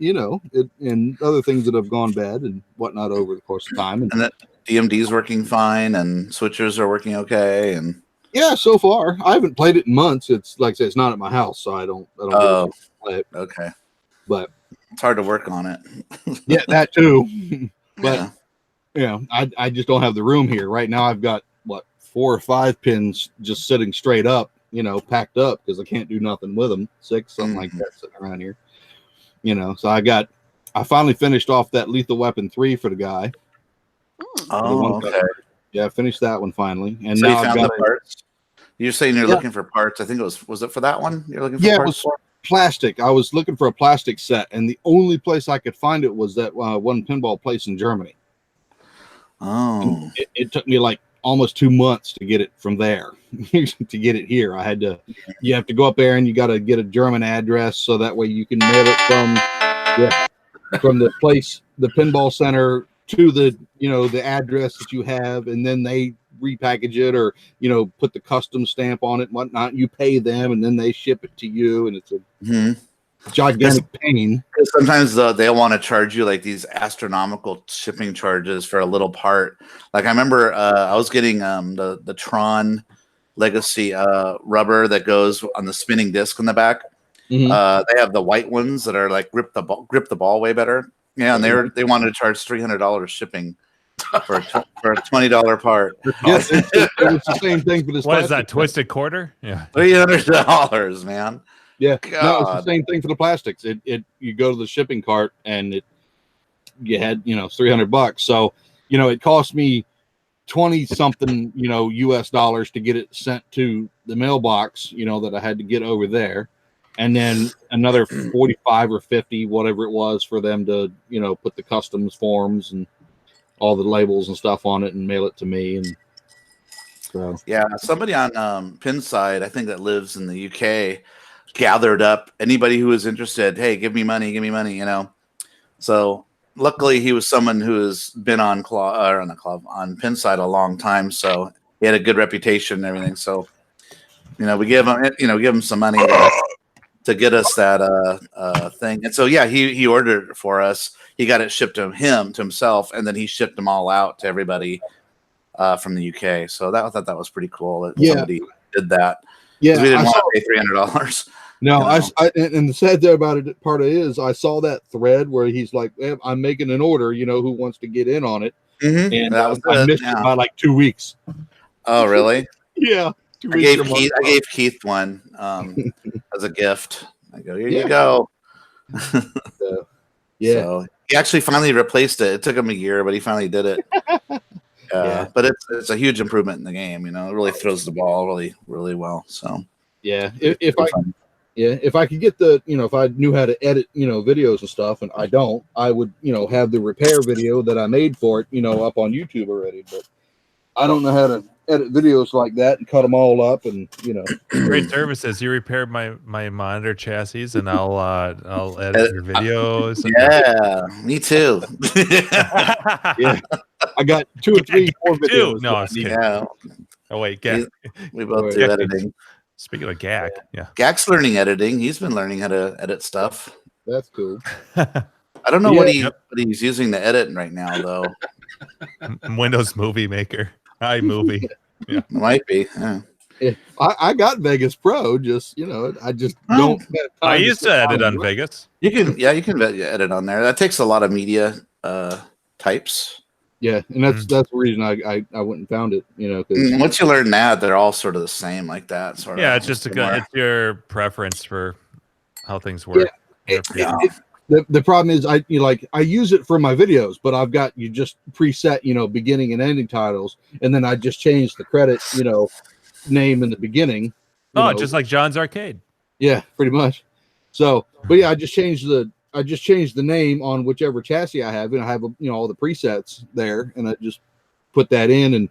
and other things that have gone bad and whatnot over the course of time. And that DMD's working fine, and switchers are working okay, and yeah, so far I haven't played it in months. It's like I said, it's not at my house, so I don't really play it. Okay, but it's hard to work on it. Yeah, that too. But I just don't have the room here right now. I've got 4 or 5 pins just sitting straight up, packed up because I can't do nothing with them. 6, something like that, sitting around here. So I finally finished off that Lethal Weapon 3 for the guy. Oh, okay. Yeah, I finished that one finally. And so now you found the parts? You're saying you're looking for parts. I think was it for that one? You're looking for parts? It was plastic. I was looking for a plastic set, and the only place I could find it was that one pinball place in Germany. Oh. It took me like almost 2 months to get it from there to get it here. You have to go up there and you got to get a German address so that way you can mail it from the place, the pinball center to the, the address that you have. And then they repackage it or, put the custom stamp on it and whatnot. You pay them and then they ship it to you. And it's a gigantic pain. Sometimes they'll want to charge you like these astronomical shipping charges for a little part. Like I remember I was getting the Tron Legacy rubber that goes on the spinning disc in the back. They have the white ones that are like grip the ball way better. Yeah, and they wanted to charge $300 shipping for a $20 part. Yes, it's the same thing for this. What is that, twisted quarter? Yeah, $300, man. Yeah, no, it's the same thing for the plastics. You go to the shipping cart and you had $300. So it cost me 20 something US dollars to get it sent to the mailbox that I had to get over there, and then another 45 or 50 whatever it was for them to put the customs forms and all the labels and stuff on it and mail it to me. And so somebody on Pinside, I think that lives in the UK, gathered up anybody who was interested. Hey, give me money, So luckily he was someone who has been on Pinside a long time, so he had a good reputation and everything. So we give him some money to get us that thing. And so he ordered it for us. He got it shipped to himself, and then he shipped them all out to everybody from the UK. So I thought that was pretty cool that somebody did that. Yeah, we didn't want to pay $300. No, and the sad thing about it, part of it is I saw that thread where he's like, I'm making an order, who wants to get in on it. And I missed it by like 2 weeks. Oh, really? Yeah. I gave Keith one as a gift. I go, here you go. So he actually finally replaced it. It took him a year, but he finally did it. But it's a huge improvement in the game. It really throws the ball really, really well. So if I could get if I knew how to edit, videos and stuff, and I don't, I would, have the repair video that I made for it, up on YouTube already. But I don't know how to edit videos like that and cut them all up, and Great services. You repaired my monitor chassis, and I'll edit your videos. Me too. Yeah, I got 2 or 3 more videos. No, I was kidding. Oh wait, Gak. We both do editing. Speaking of Gak, Gak's learning editing. He's been learning how to edit stuff. That's cool. I don't know what he's using to edit right now, though. Windows Movie Maker, iMovie. Yeah, might be. I got Vegas Pro. Just I just don't. Have time I used to edit on Vegas. You can edit on there. That takes a lot of media types. Yeah, and that's the reason I went and found it. You know, because once you learn that, they're all sort of the same, like that. Sort of. Yeah, it's just it's your preference for how things work. The problem is I use it for my videos, but I've got you just preset, beginning and ending titles, and then I just change the credit, name in the beginning. Just like John's Arcade. Yeah, pretty much. So, but yeah, I just changed the name on whichever chassis I have, and I have all the presets there, and I just put that in, and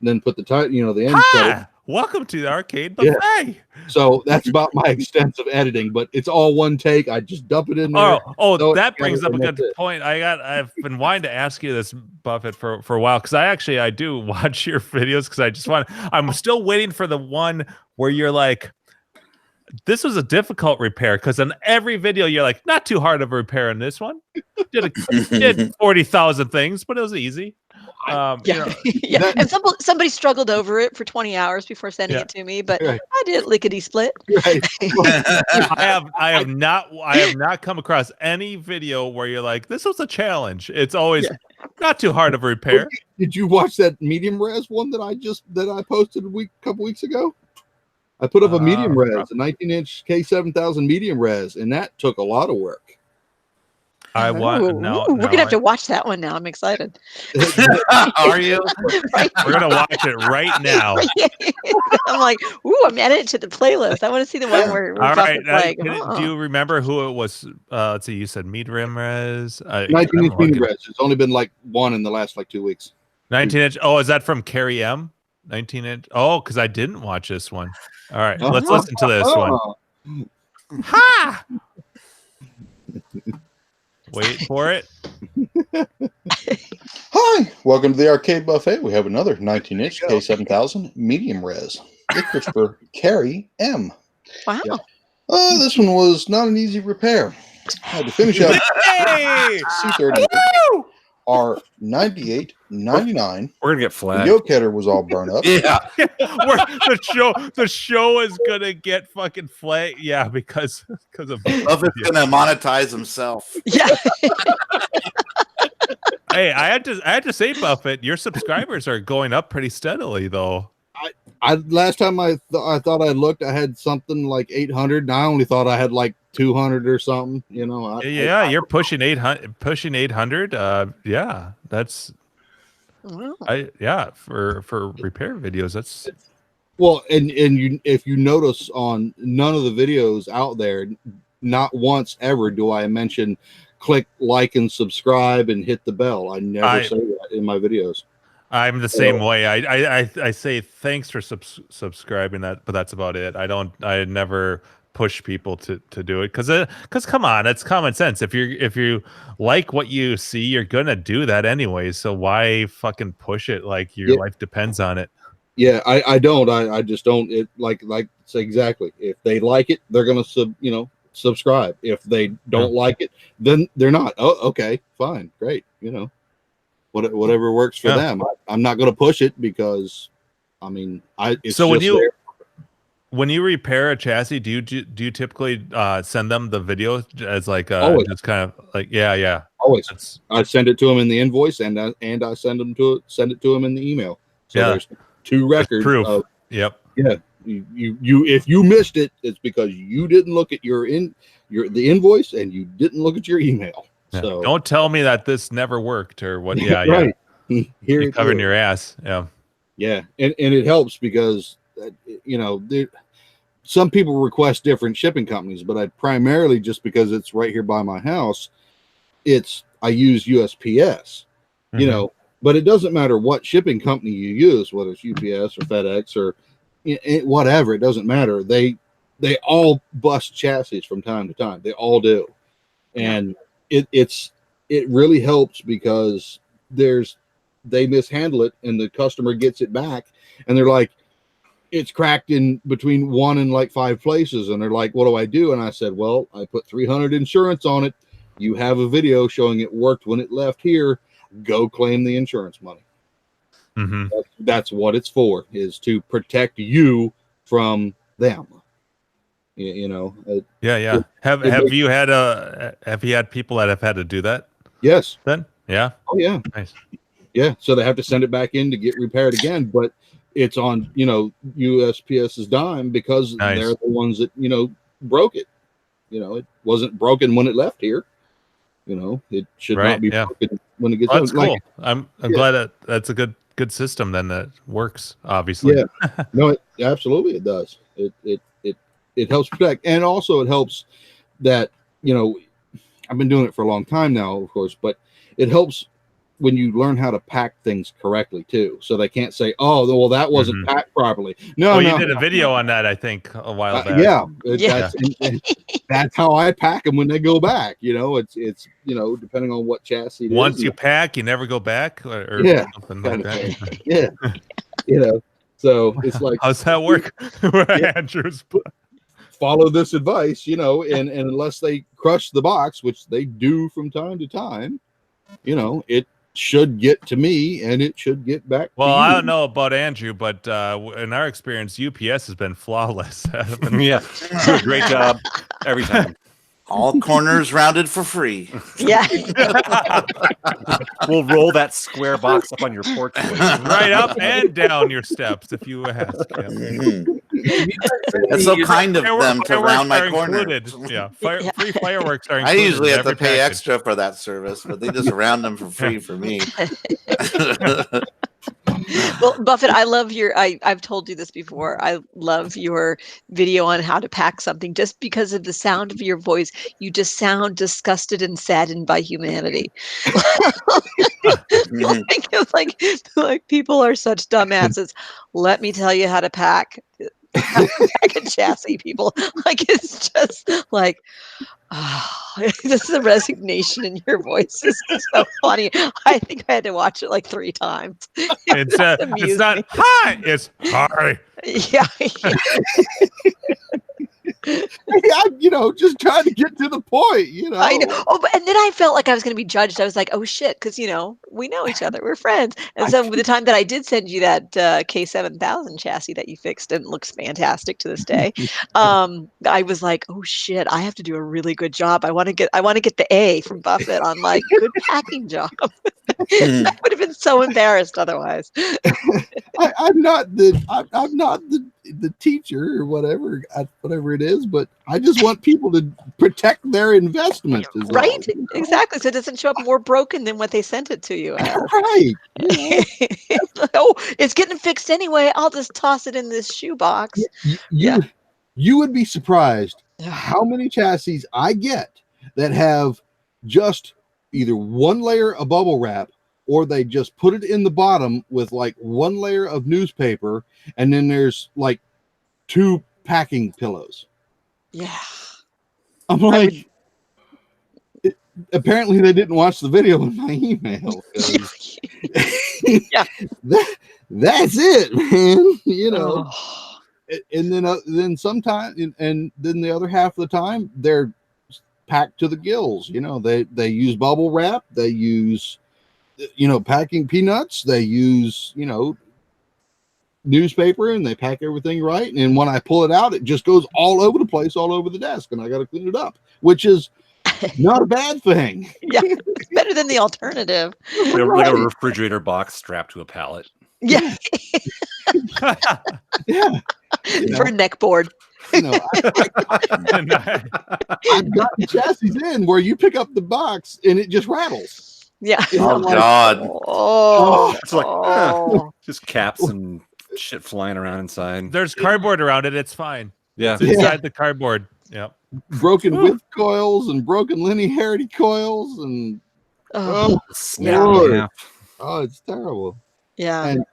then put the title, the end credit. Welcome to the Arcade Buffet. Yeah. So that's about my extensive editing, but it's all one take. I just dump it in there. That brings up a good point. I've been wanting to ask you this, Buffett, for a while, because I do watch your videos, because I'm still waiting for the one where you're like, this was a difficult repair, because in every video you're like, not too hard of a repair in this one. Did 40,000 things, but it was easy. Yeah. And somebody struggled over it for 20 hours before sending it to me, but I did lickety split. Right. I have not come across any video where you're like, this was a challenge. It's always not too hard of a repair. Did you watch that medium res one that I posted a couple weeks ago? I put up a medium res, a 19-inch K7000 medium res, and that took a lot of work. We're gonna have to watch that one now. I'm excited. Are you? We're gonna watch it right now. I'm like, I'm adding it to the playlist. I want to see the one where all right. Do you remember who it was? Let's see. You said medium res. 19-inch medium res. It's only been one in the last 2 weeks. 19-inch. Oh, is that from Carrie M? 19-inch. Oh, because I didn't watch this one. All right, let's listen to this one. Ha! Wait for it. Hi, welcome to the Arcade Buffet. We have another 19-inch K7000 medium res. It's for Carrie M. Wow. This one was not an easy repair. I had to finish up C30 R98.99. We're gonna get flagged. The yoke header was all burned up. The show is gonna get fucking flagged. Yeah, because of Buffett's gonna monetize himself. Yeah. Hey, I had to say, Buffett, your subscribers are going up pretty steadily, though. Last time I thought I looked, I had something like 800, and I only thought I had 200 or something. You're pushing 800. Pushing 800. Yeah, that's. Wow. For repair videos, that's. Well, and if you notice on none of the videos out there, not once ever do I mention click like and subscribe and hit the bell. I never say that in my videos. I'm the same way. I say thanks for subscribing, but that's about it. I never push people to do it because come on, it's common sense. If you like what you see, you're gonna do that anyway. So why fucking push it like your life depends on it? Yeah, I don't. I just don't. It like exactly. If they like it, they're gonna subscribe. If they don't like it, then they're not. Oh, okay, fine, great. Whatever works for them. I'm not going to push it because, it's so just when you repair a chassis, do you typically send them the video as always. just kind of like yeah always. I send it to them in the invoice and I send it to them in the email. So there's two records. Proof. Yeah. You if you missed it, it's because you didn't look at the invoice and you didn't look at your email. So don't tell me that this never worked or what. Yeah, right. You're covering your ass. Yeah, and it helps because some people request different shipping companies, but I primarily just because it's right here by my house, I use USPS. But it doesn't matter what shipping company you use, whether it's UPS or FedEx or whatever. It doesn't matter. They all bust chassis from time to time. They all do, and it really helps because they mishandle it and the customer gets it back and they're like, it's cracked in between 1 and 5 places, and they're like, what do I do? And I said, well, I put $300 insurance on it. You have a video showing it worked when it left here. Go claim the insurance money. Mm-hmm. That's what it's for, is to protect you from them. Yeah. Have you had people that have had to do that? Yes. Then? Yeah. Oh yeah. Nice. Yeah, so they have to send it back in to get repaired again, but it's on, USPS's dime because they're the ones that, broke it. It wasn't broken when it left here. It should not be broken when it gets That's cool. like, I'm glad that's a good system then that works, obviously. Yeah. No, absolutely it does. It helps protect, and also it helps that, I've been doing it for a long time now, of course, but it helps when you learn how to pack things correctly too. So they can't say, "Oh, well, that wasn't packed properly." No, you did a video on that, I think, a while back. That's how I pack them when they go back. It's depending on what chassis. Once you pack, you never go back, or something like that. Yeah, so it's like, how's that work? Andrew's follow this advice, and unless they crush the box, which they do from time to time, it should get to me and it should get back to you. I don't know about Andrew, but in our experience, UPS has been flawless. Yeah, do a great job every time. All corners rounded for free. Yeah. We'll roll that square box up on your porch. Right up and down your steps, if you ask. That's so kind of them to round my corner. Yeah, free fireworks are included. I usually have to pay extra for that service, but they just round them for free for me. Well, Buffett, I love I've told you this before. I love your video on how to pack something just because of the sound of your voice. You just sound disgusted and saddened by humanity. like people are such dumbasses. Let me tell you how to pack a chassis, people. Like, it's just like, this is a resignation in your voice. Is so funny. I think I had to watch it like 3 times. It's not hi, it's hi. Yeah. I'm, just trying to get to the point, I know. Oh, and then I felt like I was going to be judged. I was like, oh shit, because we know each other, we're friends. And so the time that I did send you that K7000 chassis that you fixed and looks fantastic to this day, I was like, oh shit, I have to do a really good job. I want to get the A from Buffett on like good packing job. I would have been so embarrassed otherwise. I'm not the teacher or whatever it is, but I just want people to protect their investment. Right? Exactly. So it doesn't show up more broken than what they sent it to you as. Right. Oh, it's getting fixed anyway. I'll just toss it in this shoebox. You would be surprised how many chassis I get that have just either one layer of bubble wrap, or they just put it in the bottom with like one layer of newspaper, and then there's like 2 packing pillows. Yeah. I'm like, apparently they didn't watch the video in my email. Yeah. That's it, man. And then sometimes, and then the other half of the time, they're packed to the gills. They use bubble wrap, they use packing peanuts, they use newspaper, and they pack everything right, and when I pull it out, it just goes all over the place, all over the desk, and I got to clean it up, which is not a bad thing. Yeah, it's better than the alternative. Like a refrigerator box strapped to a pallet. Yeah. Yeah. For a neck board. I've gotten chassis in where you pick up the box and it just rattles. Yeah. Oh, God. Oh. It's like just caps and shit flying around inside. There's cardboard around it. It's fine. Yeah. It's inside the cardboard. Yeah. Broken width coils and broken linearity coils and it's terrible. Yeah. And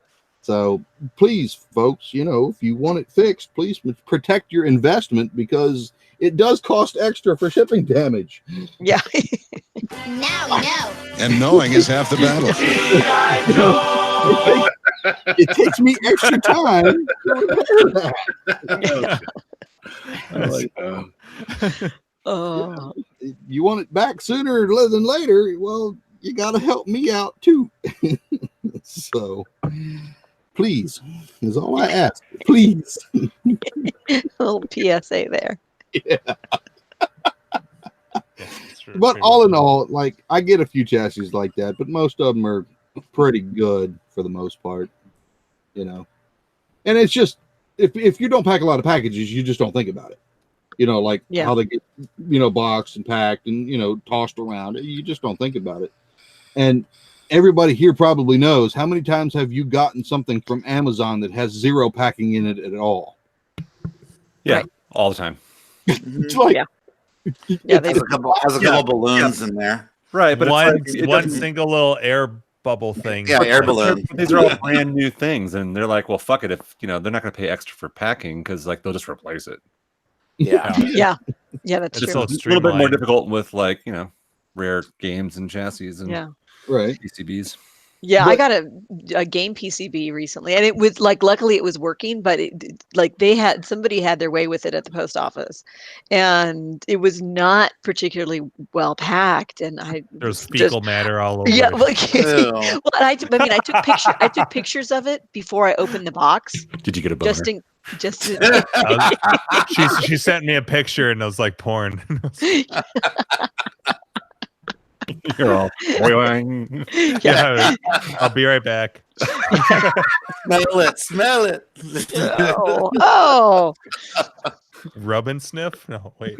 so please, folks, if you want it fixed, please protect your investment, because it does cost extra for shipping damage. Yeah. Now we know. And knowing is half the battle. It takes me extra time to repair that. You want it back sooner than later? Well, you got to help me out too. So please, is all I ask. Please. A little PSA there. Yeah. But all in all, like, I get a few chassis like that, but most of them are pretty good for the most part, you know. And it's just if you don't pack a lot of packages, you just don't think about it. You know, like how they get, you know, boxed and packed and, you know, tossed around. You just don't think about it. And everybody here probably knows, how many times have you gotten something from Amazon that has zero packing in it at all? Yeah, all the time. It's like, has a couple balloons in there. Right, but one single little air bubble thing. Yeah, air balloon. These are all brand new things, and they're like, well, fuck it. If, you know, they're not going to pay extra for packing because, like, they'll just replace it. Yeah, that's it's true. a little bit more difficult with, like, you know, rare games and chassis and PCBs. Yeah, I got a game PCB recently, and it was like, luckily it was working, but somebody had their way with it at the post office, and it was not particularly well packed, and there's fecal matter all over. Yeah, it. well, I took pictures of it before I opened the box. Did you get a boner? She sent me a picture, and it was like porn. You're all yeah, I'll be right back. Smell it. Oh. Rub and sniff? No, wait.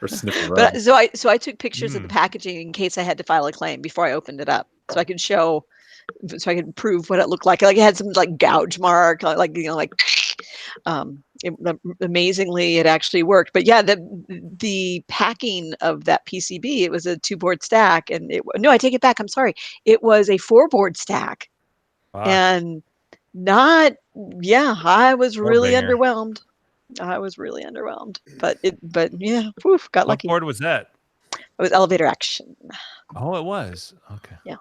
Or sniff. But so I took pictures of the packaging in case I had to file a claim before I opened it up, so I could prove what it looked like. Like, it had some like gouge mark, amazingly it actually worked. But yeah, the packing of that PCB, it was a 2-board stack, and I take it back, I'm sorry, it was a 4-board stack. Wow. And I was really underwhelmed. But yeah, got lucky. What board was that? It was Elevator Action. Oh, it was. Okay. Yeah.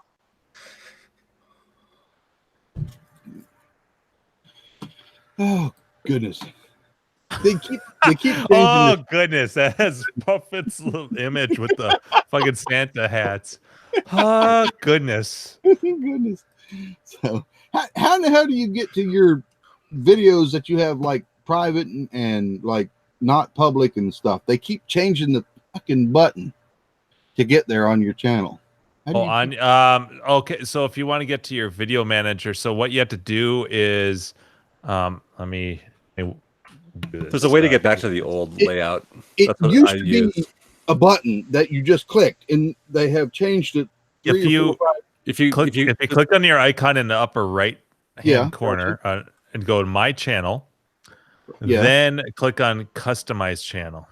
Oh goodness. They keep changing. Oh goodness, that has Buffett's little image with the fucking Santa hats. Oh goodness. Goodness. So how the hell do you get to your videos that you have like private and like not public and stuff? They keep changing the fucking button to get there on your channel. Okay, so if you want to get to your video manager, so what you have to do is there's a way to get back to the old layout. It used to be a button that you just clicked, and they have changed it. If you click on your icon in the upper right hand corner and go to my channel, then click on customize channel.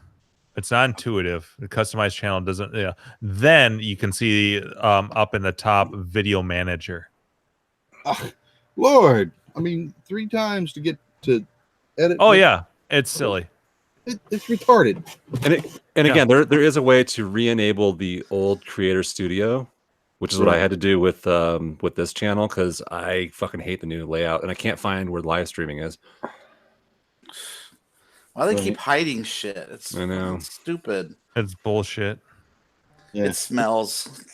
It's not intuitive. The customized channel doesn't. Yeah. Then you can see up in the top video manager. Lord, I mean, 3 times to get to edit. Oh yeah, it's silly. It's retarded. And again, there is a way to re-enable the old Creator Studio, which is what I had to do with this channel, because I fucking hate the new layout and I can't find where live streaming is. Why they keep hiding shit? I know. It's stupid. It's bullshit. Yeah. It smells.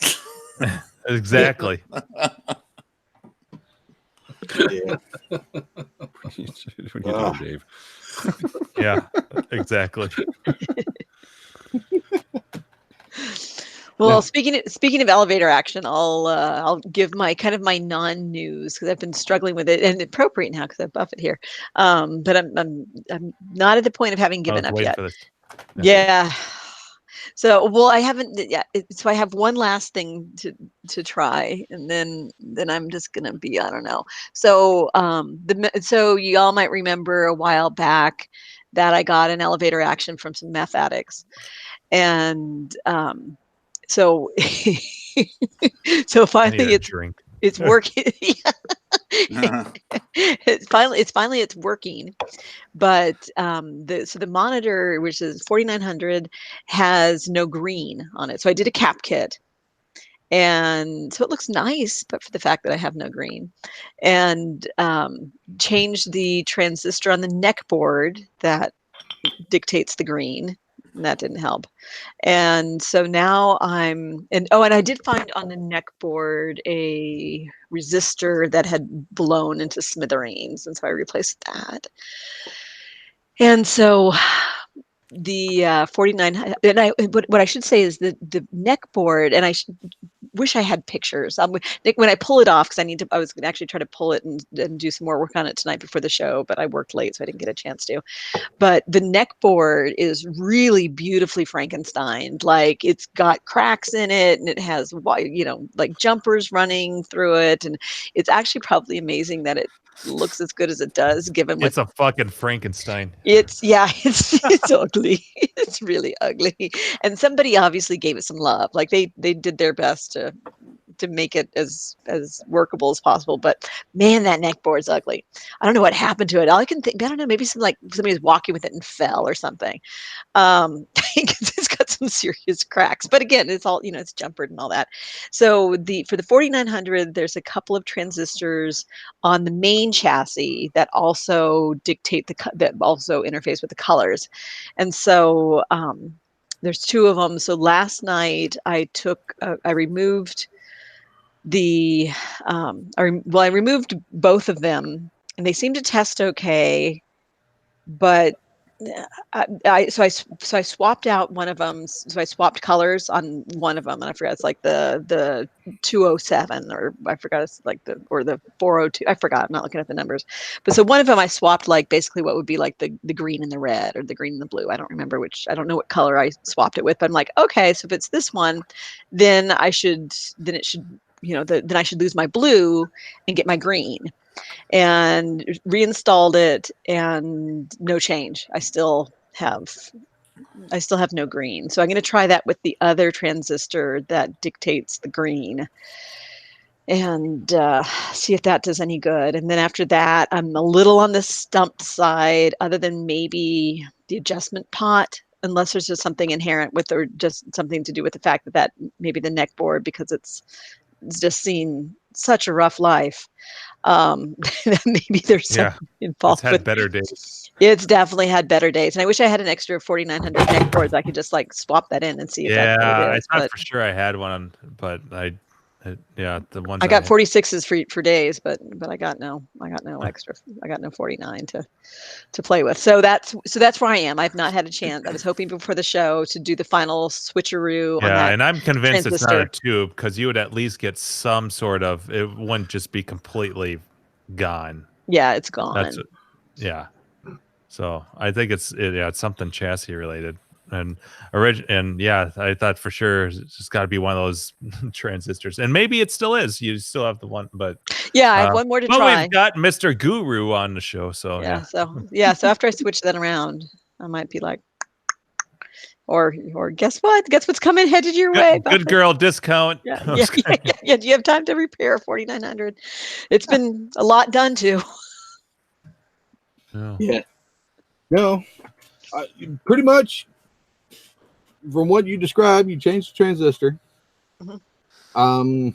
Exactly. Yeah. What are you doing, Dave? Yeah, exactly. Well, speaking of Elevator Action, I'll give my non-news, because I've been struggling with it, and it's appropriate now because I have Buffett here. But I'm not at the point of having given up yet. Yeah. So I haven't. Yeah. So I have one last thing to try, and then I'm just gonna be, I don't know. So so you all might remember a while back that I got an Elevator Action from some meth addicts, and so finally it's working. It's working, but the monitor, which is 4900, has no green on it. So I did a cap kit, and so it looks nice, but for the fact that I have no green, and changed the transistor on the neck board that dictates the green. And that didn't help. And so now and I did find on the neck board a resistor that had blown into smithereens, and so I replaced that. And so the 49, and what I should say is the neck board, and wish I had pictures. When I pull it off, because I was going to actually try to pull it and do some more work on it tonight before the show, but I worked late, so I didn't get a chance to. But the neck board is really beautifully Frankenstein. Like it's got cracks in it, and it has, like jumpers running through it, and it's actually probably amazing that it looks as good as it does, given it's a fucking Frankenstein. It's ugly. It's really ugly, and somebody obviously gave it some love. Like they did their best to make it as workable as possible. But man, that neck board's ugly. I don't know what happened to it. All I can think, I don't know, maybe somebody was walking with it and fell or something. It's got some serious cracks, but again, it's all, it's jumpered and all that. So for the 4900, there's a couple of transistors on the main chassis that also dictate that also interface with the colors. And so there's two of them. So last night I removed I removed both of them, and they seem to test okay, but I swapped out one of them. So I swapped colors on one of them, and I forgot it's like the 207, or I forgot it's like the 402. I forgot. I'm not looking at the numbers, but so one of them I swapped like basically what would be like the green and the red, or the green and the blue. I don't remember which. I don't know what color I swapped it with, but I'm like, okay, so if it's this one, then it should then I should lose my blue and get my green. And reinstalled it, and no change. I still have no green. So I'm going to try that with the other transistor that dictates the green, and see if that does any good. And then after that, I'm a little on the stumped side, other than maybe the adjustment pot, unless there's just something inherent with, or just something to do with the fact that maybe the neck board, because it's just seen such a rough life. Maybe there's something involved. It's had better days. It's definitely had better days, and I wish I had an extra 4900 neck boards. I could just like swap that in and see if that's what it is. I thought for sure I had one, but the ones I got 46s for days, but I got no extra. I got no 49 to play with. So that's where I am. I've not had a chance. I was hoping before the show to do the final switcheroo. Yeah, on that and I'm convinced transistor. It's not a tube, because you would at least get some sort of. It wouldn't just be completely gone. Yeah, it's gone. So I think it's something chassis related. And I thought for sure it's just got to be one of those transistors, and maybe it still is. You still have the one, but I have one more to try. We've got Mr. Guru on the show, so so after I switch that around, I might be like, or guess what? Guess what's coming headed your way? Good girl discount. Yeah. Do you have time to repair 4900? It's been a lot done too. Yeah. No, pretty much. From what you described, you changed the transistor. Mm-hmm.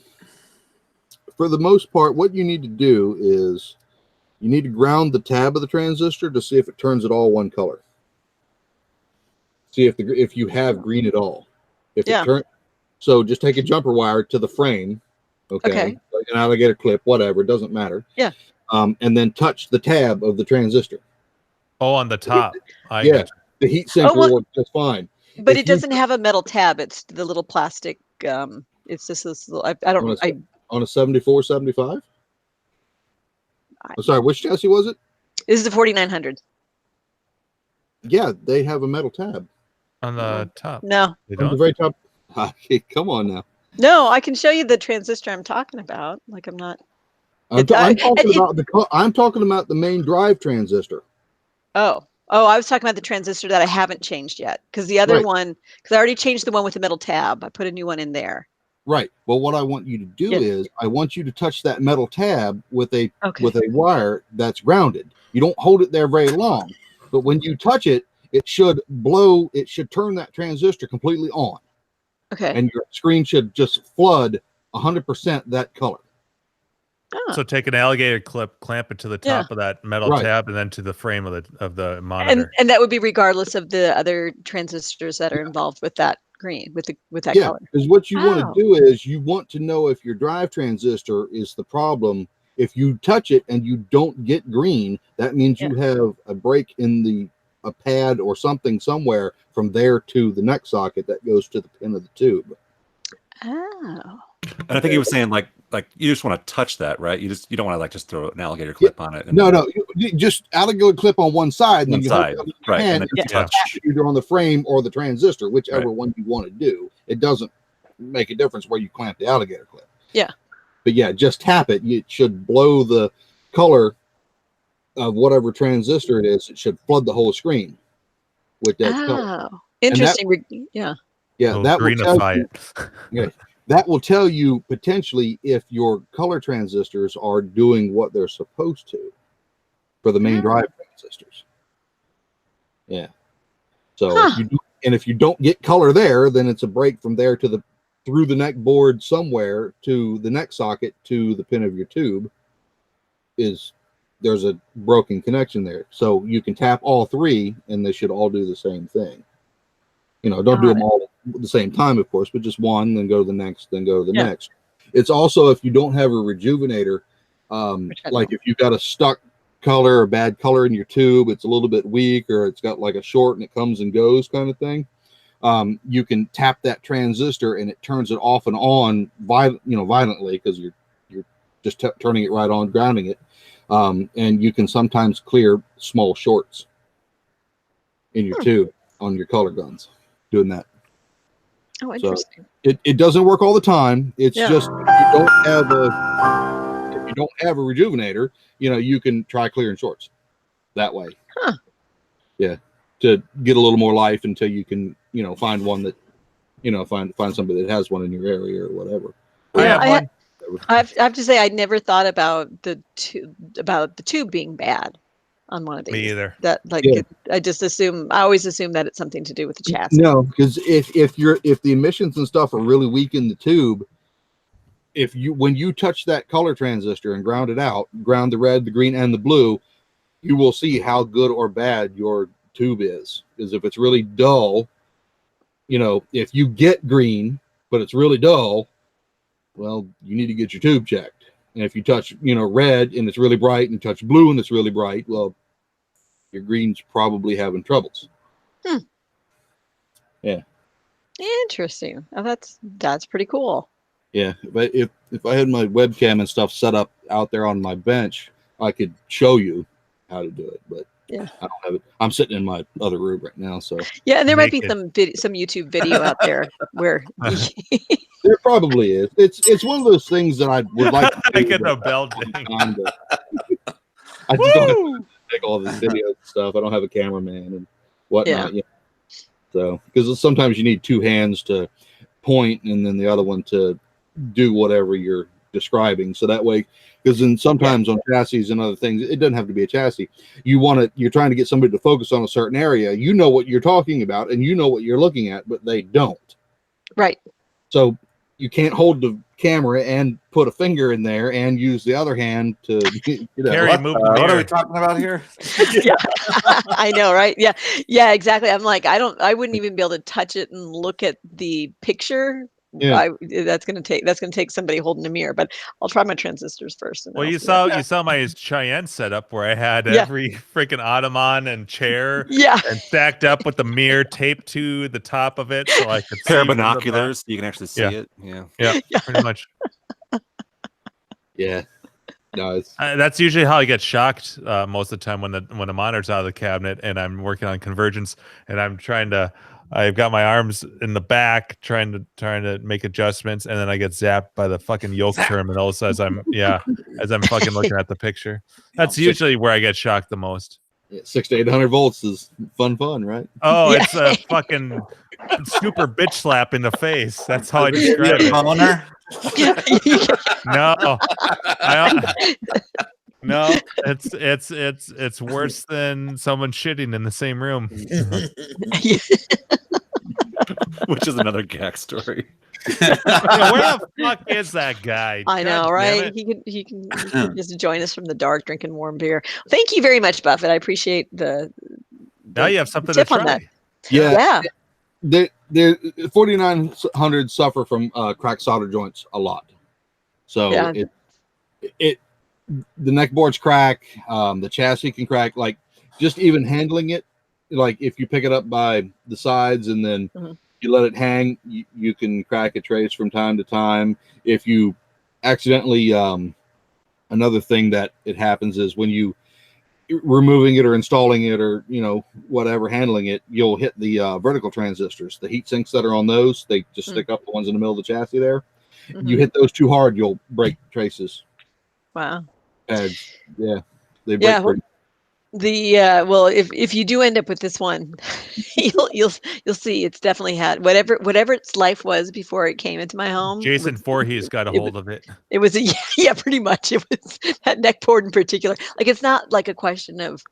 For the most part, what you need to do is you need to ground the tab of the transistor to see if it turns it all one color. See if you have green at all. So just take a jumper wire to the frame, okay. Like an alligator clip, whatever, it doesn't matter. Yeah. And then touch the tab of the transistor. Oh, on the top. The heat sink will work just fine. But it doesn't have a metal tab. It's the little plastic. It's just this little. On a 74, 75. I'm sorry, which chassis was it? This is the 4900. Yeah, they have a metal tab on the top. No, on the very top. Okay, come on now. No, I can show you the transistor I'm talking about. Like I'm not. I'm talking about the main drive transistor. Oh, I was talking about the transistor that I haven't changed yet, because the other one, because I already changed the one with the metal tab. I put a new one in there. Right. Well, what I want you to do is I want you to touch that metal tab with a wire that's grounded. You don't hold it there very long, but when you touch it, it should blow. It should turn that transistor completely on. Okay. And your screen should just flood 100% that color. Oh. So take an alligator clip, clamp it to the top of that metal tab, and then to the frame of the monitor. And that would be regardless of the other transistors that are involved with that green, with that color. Because what you want to do is you want to know if your drive transistor is the problem. If you touch it and you don't get green, that means you have a break in a pad or something somewhere from there to the neck socket that goes to the pin of the tube. Oh. And I think he was saying like you just want to touch that, right? You don't want to like just throw an alligator clip on it. And No, you just alligator clip on one side, and one then you side, hold it with your right? hand And then and touch. either on the frame or the transistor, whichever Right. one you want to do. It doesn't make a difference where you clamp the alligator clip. Yeah. But yeah, just tap it. It should blow the color of whatever transistor it is. It should flood the whole screen with that color. Oh, interesting. Yeah. Yeah, It'll that will tell greenify you. Yeah, that will tell you potentially if your color transistors are doing what they're supposed to for the main drive transistors. Yeah. So if you don't get color there, then it's a break from there to through the neck board somewhere to the neck socket to the pin of your tube. There's a broken connection there. So you can tap all three and they should all do the same thing. Don't do them all at the same time, of course, but just one, then go to the next, then go to the next. It's also, if you don't have a rejuvenator, like if you've got a stuck color or bad color in your tube, it's a little bit weak, or it's got like a short and it comes and goes kind of thing. You can tap that transistor and it turns it off and on violently, because you're just turning it right on, grounding it. And you can sometimes clear small shorts in your tube on your color guns doing that. Oh, interesting. So it doesn't work all the time. It's just if you don't have a rejuvenator, you can try clearing shorts that way. Yeah, to get a little more life until you can find one that find somebody that has one in your area or whatever. I have to say I never thought about the tube being bad on one of these. Me either. That I always assume that it's something to do with the chassis. No, because if the emissions and stuff are really weak in the tube, when you touch that color transistor and ground it out, ground the red, the green, and the blue, you will see how good or bad your tube is. Because if it's really dull, if you get green but it's really dull, well, you need to get your tube checked. And if you touch red and it's really bright, and you touch blue and it's really bright, well, your green's probably having troubles. Yeah. Interesting. Oh, that's pretty cool. Yeah, but if I had my webcam and stuff set up out there on my bench, I could show you how to do it. But I don't have it. I'm sitting in my other room right now, so and there might be some YouTube video out there where there probably is. It's one of those things that I would like to I get a bell ding. I just don't have to take all this video and stuff. I don't have a cameraman and whatnot. Yeah. So because sometimes you need two hands to point and then the other one to do whatever you're describing. So that way, because then sometimes on chassis and other things, it doesn't have to be a chassis. You're trying to get somebody to focus on a certain area. You know what you're talking about and you know what you're looking at, but they don't. Right. So you can't hold the camera and put a finger in there and use the other hand to Carrie, what are we talking about here? I know, right? Yeah, exactly. I'm like, I wouldn't even be able to touch it and look at the picture. That's gonna take somebody holding a mirror, but I'll try my transistors first. Well, you saw my Cheyenne setup where I had every freaking ottoman and chair and stacked up with the mirror taped to the top of it, so I could pair of binoculars so you can actually see it. Yeah, pretty much. Yeah. No, that's usually how I get shocked most of the time when the monitor's out of the cabinet and I'm working on convergence and I've got my arms in the back trying to make adjustments, and then I get zapped by the fucking yoke terminals as I'm fucking looking at the picture. That's usually where I get shocked the most. 600 to 800 volts is fun, right? Oh, it's a fucking super bitch slap in the face. That's how I describe it. No, it's worse than someone shitting in the same room. Which is another gag story. Where the fuck is that guy? I know, right? He can just join us from the dark, drinking warm beer. Thank you very much, Buffett. I appreciate the now you have something to try. On that. Yeah. The 4900 suffer from cracked solder joints a lot. So the neck boards crack, the chassis can crack, like just even handling it. Like if you pick it up by the sides and then you let it hang, you can crack a trace from time to time. If you accidentally, another thing that it happens is when you removing it or installing it or whatever, handling it, you'll hit the vertical transistors, the heat sinks that are on those. They just stick up the ones in the middle of the chassis there. You hit those too hard, you'll break traces. Wow. Pads. Yeah, they break pretty. Well, if you do end up with this one, you'll see it's definitely had whatever its life was before it came into my home. Jason Voorhees got a hold of it. It was pretty much. It was that neck board in particular. Like, it's not like a question of,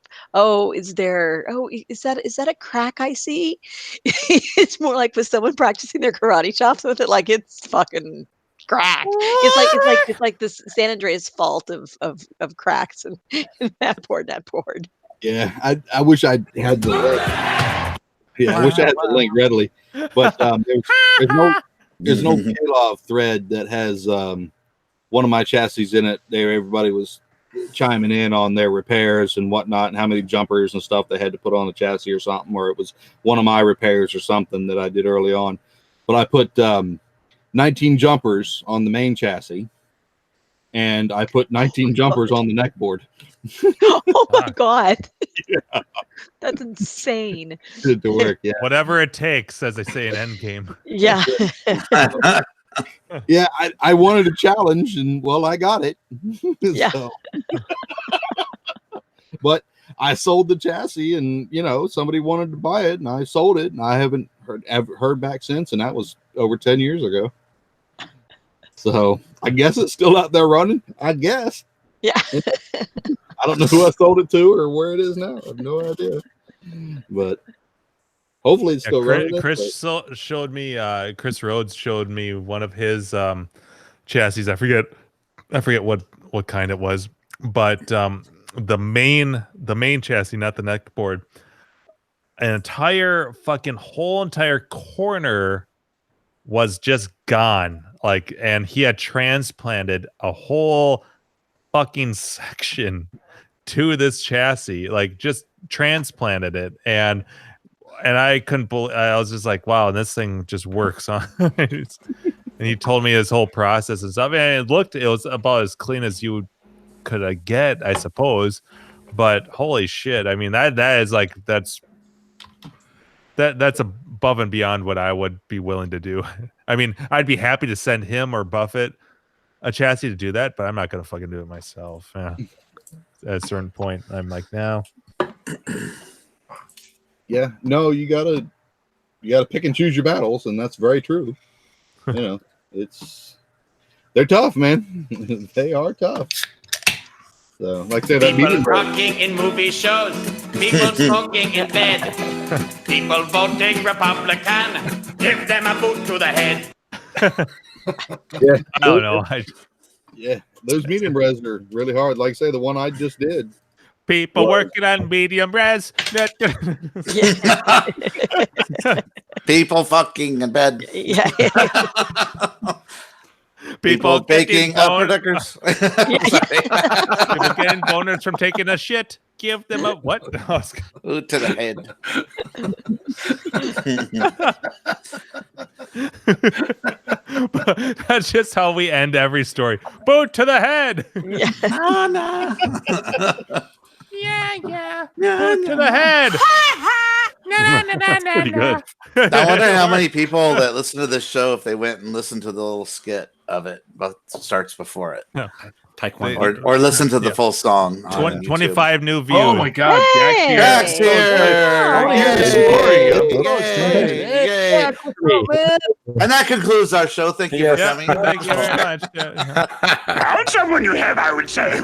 is that a crack I see? It's more like, was someone practicing their karate chops with it? Like, it's fucking cracked. It's like this San Andreas fault of cracks and that board. Yeah, I wish I had the link. Yeah, I wish I had the link readily. But there's no K-Love thread that has one of my chassis in it. There, everybody was chiming in on their repairs and whatnot, and how many jumpers and stuff they had to put on the chassis or something, or it was one of my repairs or something that I did early on. But I put 19 jumpers on the main chassis, and I put 19 jumpers on the neck board. Oh my God. Yeah. That's insane. Good to work, yeah. Whatever it takes, as they say in Endgame. Yeah. Yeah, I wanted a challenge, and well, I got it. Yeah. But I sold the chassis, and somebody wanted to buy it, and I sold it, and I haven't heard back since, and that was over 10 years ago. So I guess it's still out there running. I guess. Yeah. I don't know who I sold it to or where it is now. I have no idea. But hopefully it's still running. Chris showed me. Chris Rhodes showed me one of his chassis. I forget what kind it was, but the main chassis, not the neck board. An entire entire corner was just gone. And he had transplanted a whole fucking section to this chassis, just transplanted it, and I couldn't believe. I was just like, wow, this thing just works, huh? And he told me his whole process and stuff, and it was about as clean as you could get, I suppose. But holy shit, I mean, that's above and beyond what I would be willing to do. I mean, I'd be happy to send him or Buffett a chassis to do that, but I'm not gonna fucking do it myself. Yeah. At a certain point, I'm like, no. Yeah, no, you gotta pick and choose your battles, and that's very true. They're tough, man. They are tough. So, like I said, people rocking in movie shows, people smoking in bed, people voting Republican. Give them a boot to the head. Yeah, I don't know. Yeah, those medium res are really hard. Like I say, the one I just did. People working on medium res. People fucking in bed. Yeah. People baking upper deckers. People getting boners from taking a shit. Give them a what? Boot to the head. That's just how we end every story. Boot to the head. Yeah. Yeah. Boot to the head. That's pretty good. I wonder how many people that listen to this show, if they went and listened to the little skit of it, but starts before it. No. Taekwondo. Or listen to the full song. 25 new views. Oh my God! Hey! Jack's here. And that concludes our show. Thank you for coming. Thank you very much. Found someone you have, I would say.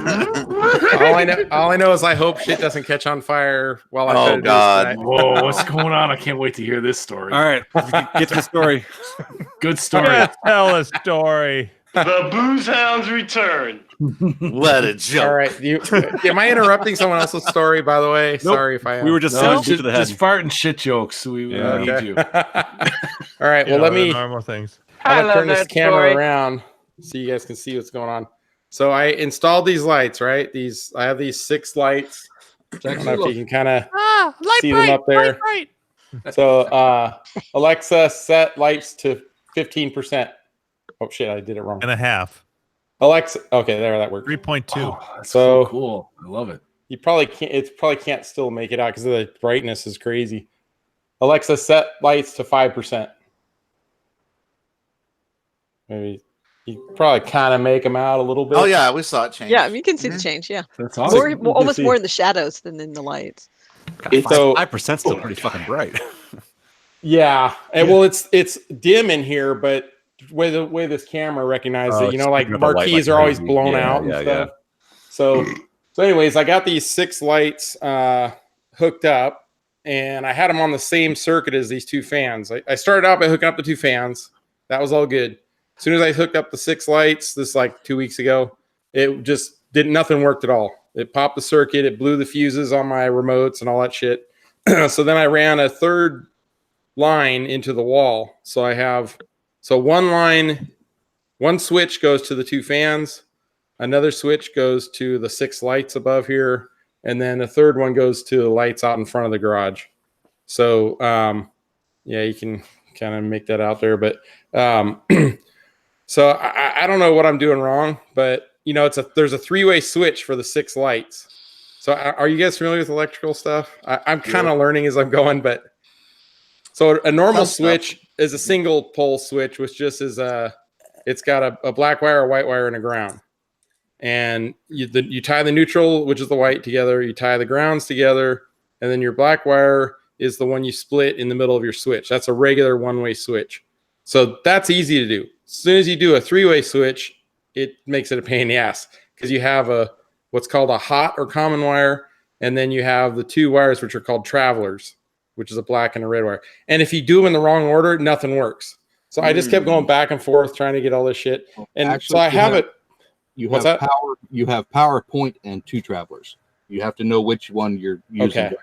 All I know is I hope shit doesn't catch on fire while I. Oh God! Whoa, what's going on? I can't wait to hear this story. All right, get to the story. Good story. Let's tell a story. The Booze Hounds return. What a joke! All right, am I interrupting someone else's story? By the way, sorry if I am. We were just to the head. Just fart and shit jokes. We need you. All right, well, let me normal things. I'm gonna turn this camera around so you guys can see what's going on. So I installed these lights, right? I have these 6 lights. I don't know if you can kind of see them up there. So Alexa, set lights to 15%. Oh shit, I did it wrong. And a half. Alexa, okay, there, that worked. 3.2. Oh, that's so cool. I love it. You probably can't. It probably can't still make it out because the brightness is crazy. Alexa, set lights to 5%. Maybe you probably kind of make them out a little bit. Oh yeah, we saw it change. Yeah, you can see the change. Yeah, that's awesome. Almost more in the shadows than in the lights. So 5% still pretty fucking bright. Yeah, and well, it's dim in here, but the way this camera recognizes it, like marquees are always blown out and stuff. So anyways, I got these 6 lights hooked up, and I had them on the same circuit as these 2 fans. I started out by hooking up the 2 fans. That was all good. As soon as I hooked up the 6 lights, this like 2 weeks ago, it just nothing worked at all. It popped the circuit, it blew the fuses on my remotes and all that shit. So then I ran a third line into the wall. So I have one switch goes to the 2 fans, another switch goes to the 6 lights above here, and then a third one goes to the lights out in front of the garage. So yeah, you can kind of make that out there, but so I don't know what I'm doing wrong, but there's a 3-way switch for the 6 lights. So are you guys familiar with electrical stuff? I'm kind of learning as I'm going, but so a normal switch is a single pole switch, which just is it's got a black wire, a white wire, and a ground. And you tie the neutral, which is the white, together. You tie the grounds together, and then your black wire is the one you split in the middle of your switch. That's a regular 1-way switch. So that's easy to do. As soon as you do a 3-way switch, it makes it a pain in the ass because you have what's called a hot or common wire, and then you have the 2 wires which are called travelers, which is a black and a red wire. And if you do them in the wrong order, nothing works. So I just kept going back and forth trying to get all this shit. And actually, so I have it. You have power. You have power point and 2 travelers. You have to know which one you're using. Okay.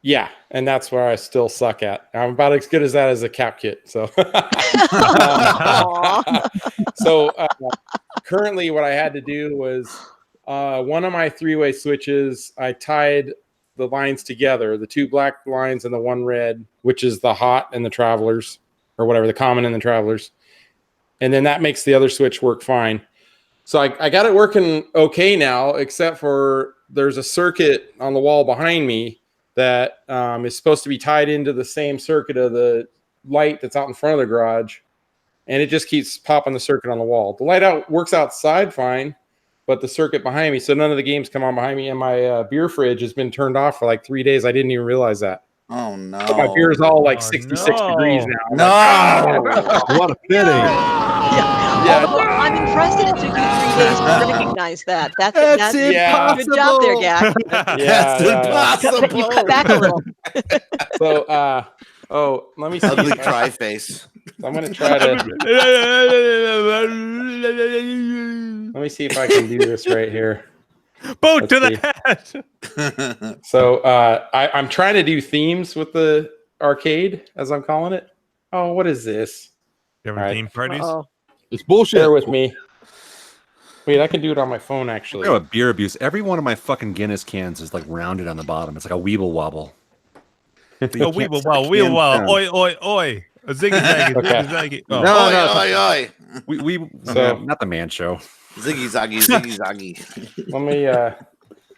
Yeah, and that's where I still suck at. I'm about as good as that as a cap kit. So, currently, what I had to do was one of my 3-way switches. I tied the lines together, the 2 black lines and the 1 red, which is the hot and the travelers, or whatever, the common and the travelers, and then that makes the other switch work fine. So I got it working okay now, except for there's a circuit on the wall behind me that is supposed to be tied into the same circuit of the light that's out in front of the garage, and it just keeps popping the circuit on the wall. The light works outside fine, but the circuit behind me, so none of the games come on behind me, and my beer fridge has been turned off for like 3 days. I didn't even realize that. Oh no! So my beer is all like 66 degrees now. No! What a pity! Yeah. I'm impressed that it took you 3 days to recognize that. That's impossible. Good job there, Gak. That's impossible. You cut back a little. So, let me see. Ugly cry face. I'm gonna try to. Let me see if I can do this right here. Boot to the head. So I'm trying to do themes with the arcade, as I'm calling it. Oh, what is this? You having theme parties? It's bullshit. Bear with me. Wait, I can do it on my phone actually. You know, beer abuse. Every one of my fucking Guinness cans is like rounded on the bottom. It's like a weeble wobble. A weeble wobble. Oi, oi, oi. A ziggy zaggy. Okay. Ziggy, zaggy. Oh. No, oi, oi. We So- not the man show. Ziggy zaggy, ziggy zaggy. Let me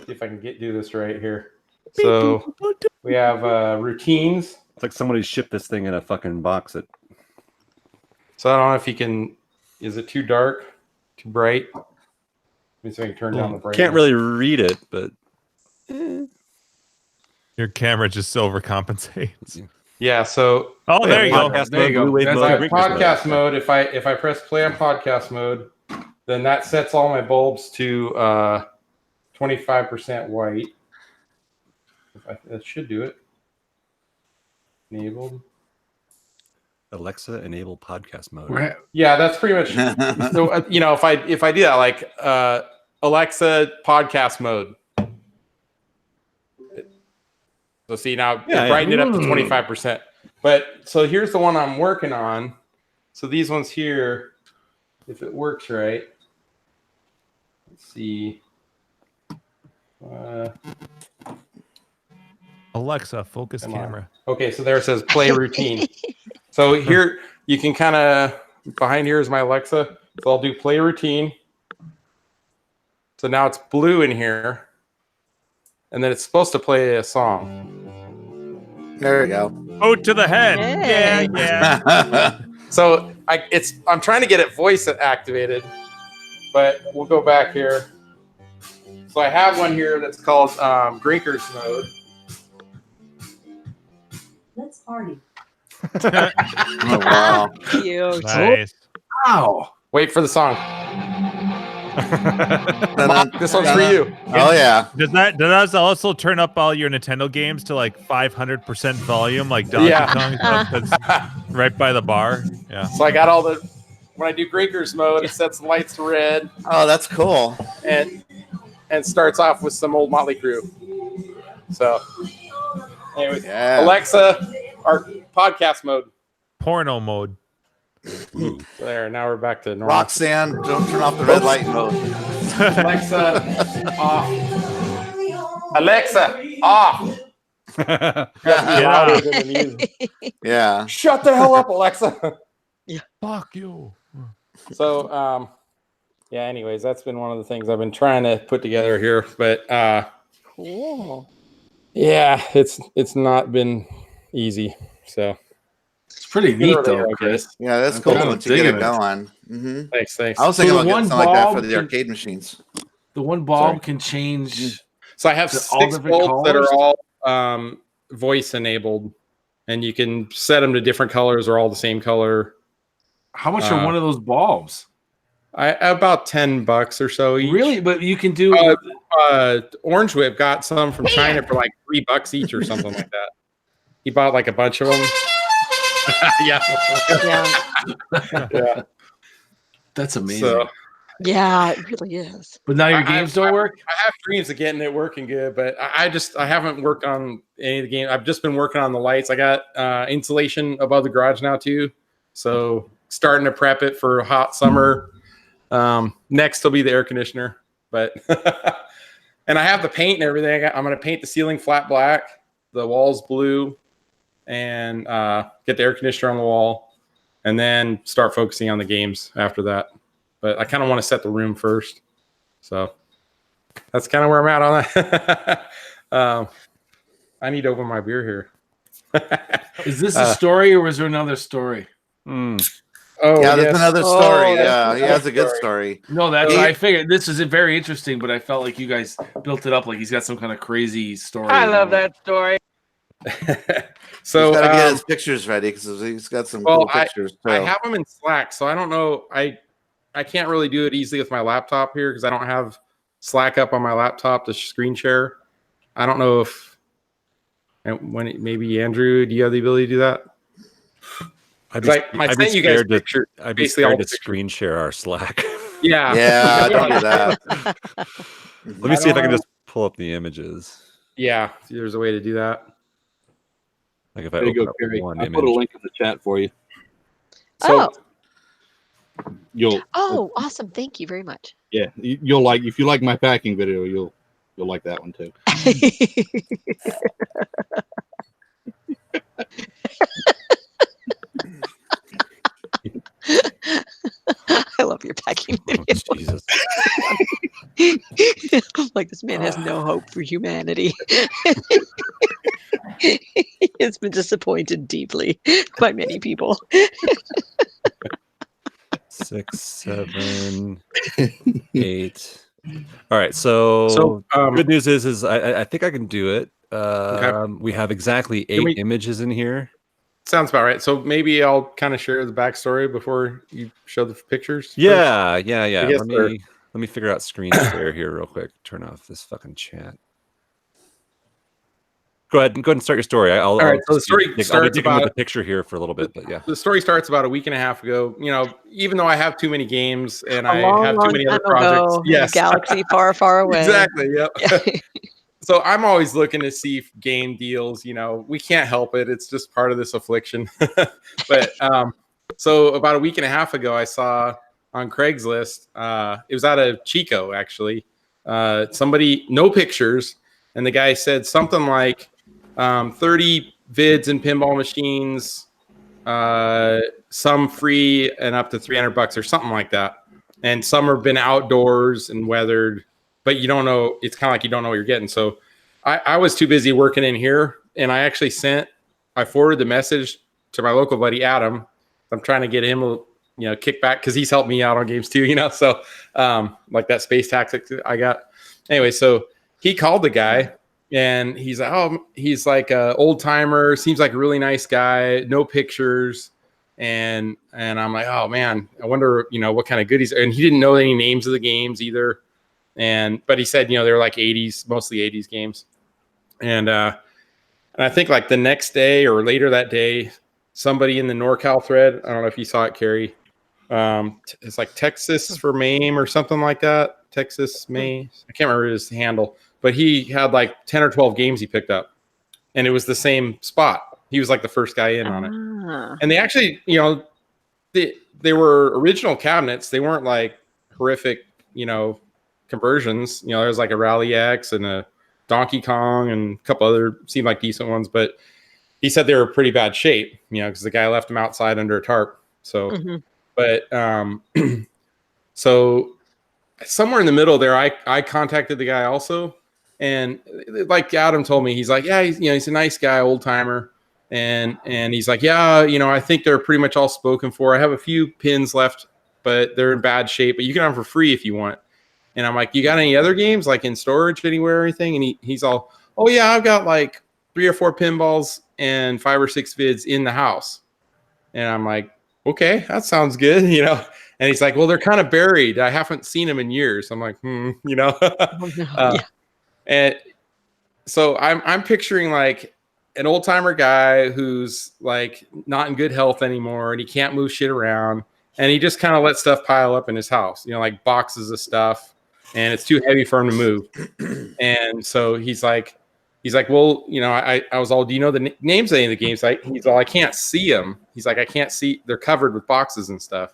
see if I can do this right here. So we have routines. It's like somebody shipped this thing in a fucking box. So I don't know if you can. Is it too dark? Too bright? Let me see if I can turn down the brightness. Can't really read it, but Your camera just overcompensates. Yeah. So there you go. There you go. That's like podcast mode. If I press play on podcast mode, then that sets all my bulbs to 25% white. That should do it. Enabled. Alexa, enable podcast mode. Yeah, that's pretty much. So, if I do that, like Alexa, podcast mode. So see now, it brightened it up to 25%. But so here's the one I'm working on. So these ones here, if it works right. Let's see. Alexa, focus camera. Okay, so there it says play routine. So here you can kind of behind here is my Alexa. So I'll do play routine. So now it's blue in here, and then it's supposed to play a song. There we go. Oh, to the head. Yay. Yeah. So I'm trying to get it voice activated, but we'll go back here. So I have one here that's called Drinkers mode. Let's party. Oh, wow. Cute. Nice. Wow. Wait for the song. This one's for you. Oh yeah. Does that also turn up all your Nintendo games to like 500% volume, like Donkey Kong stuff that's right by the bar? Yeah. So I got all the. When I do Drinkers mode, it sets the lights to red. Oh, that's cool. And starts off with some old Motley Crue. So, anyways, Alexa, our podcast mode. Porno mode. There, now we're back to normal. Roxanne, don't turn off the red light mode. Alexa, off. Alexa, off. Yeah. Shut the hell up, Alexa. Yeah. Fuck you. So, yeah, anyways, that's been one of the things I've been trying to put together here, but Cool. yeah, it's not been easy. So it's pretty neat though, Chris. Yeah, that's cool once you get it going. Mm-hmm. Thanks. I was thinking about getting something like that for the arcade machines. The one bulb can change. So I have all 6 different bulbs that colors? are all voice enabled, and you can set them to different colors or all the same color. How much are one of those bulbs? About $10 or so each. Really? But you can do. Orange Whip got some from China for like $3 each or something like that. He bought like a bunch of them. Yeah. That's amazing. So, Yeah, it really is. but now your games don't work? I have dreams of getting it working good, but I haven't worked on any of the games. I've just been working on the lights. I got insulation above the garage now too. So starting to prep it for a hot summer. Next will be the air conditioner, but and I have the paint and everything. I'm going to paint the ceiling flat black, the walls blue, and get the air conditioner on the wall, and then start focusing on the games after that. But I kind of want to set the room first, so that's kind of where I'm at on that. I need to open my beer here. Is this a story or was there another story? Oh, yeah, there's another story. Yeah, he has a story. good story. No, that's I figured this is very interesting, but I felt like you guys built it up like he's got some kind of crazy story. I love that story. So he's got to get his pictures ready because he's got some cool pictures. I have them in Slack, so I don't know. I can't really do it easily with my laptop here because I don't have Slack up on my laptop to screen share. I don't know if maybe Andrew, do you have the ability to do that? I'd be scared to screen share our Slack. Yeah. Don't do that. Let me see if I can just pull up the images. Yeah, there's a way to do that. Like if I open up one I image. put a link in the chat for you. So, you'll. Oh, awesome! Thank you very much. Yeah, you'll like if you like my packing video, you'll like that one too. I love your packing video. Oh, Jesus. Like this man has no hope for humanity. He's been disappointed deeply by many people. 6, 7, 8. All right. So good news is I think I can do it. We have exactly 8 images in here. Sounds about right. So maybe I'll kind of share the backstory before you show the pictures. Yeah. Let me figure out screen share here real quick. Turn off this fucking chat. Go ahead and start your story. So the story starts about with the picture here for a little bit, but yeah. The story starts about a week and a half ago. You know, even though I have too many games and I have too many other projects. Yes. Galaxy far, far away. Exactly. Yep. Yeah. So I'm always looking to see game deals. You know, we can't help it. It's just part of this affliction. But so about a week and a half ago, I saw on Craigslist, it was out of Chico, actually. Somebody, no pictures. And the guy said something like, 30 vids and pinball machines, some free and up to $300 or something like that. And some have been outdoors and weathered, but you don't know. It's kind of like you don't know what you're getting. So I was too busy working in here, and I actually I forwarded the message to my local buddy Adam. I'm trying to get him kickback because he's helped me out on games too, so like that space tactics I got. Anyway, so he called the guy, and he's like, oh, he's like a old timer, seems like a really nice guy, no pictures. And I'm like, oh man, I wonder, what kind of goodies. And he didn't know any names of the games either. But he said, they were like 80s, mostly 80s games. And I think like the next day or later that day, somebody in the NorCal thread, I don't know if you saw it, Carrie. It's like Texas for MAME or something like that. Texas MAME. I can't remember his handle, but he had like 10 or 12 games he picked up, and it was the same spot. He was like the first guy in on it. And they actually, they were original cabinets. They weren't like horrific, conversions. There was like a Rally X and a Donkey Kong and a couple other seemed like decent ones, but he said they were pretty bad shape, because the guy left them outside under a tarp. So, but so somewhere in the middle there, I contacted the guy also, and like Adam told me, he's like, yeah, he's a nice guy, old timer, and he's like, yeah, I think they're pretty much all spoken for. I have a few pins left, but they're in bad shape, but you can have them for free if you want. And I'm like, you got any other games like in storage anywhere or anything? And he's all, oh yeah, I've got like 3 or 4 pinballs and 5 or 6 vids in the house. And I'm like, okay, that sounds good, And he's like, well, they're kind of buried. I haven't seen them in years. I'm like, And so I'm picturing like an old timer guy who's like not in good health anymore, and he can't move shit around, and he just kind of lets stuff pile up in his house, like boxes of stuff, and it's too heavy for him to move. And so he's like, well, I was all, do you know the names of any of the games? He's all, I can't see them. He's like, I can't see. They're covered with boxes and stuff.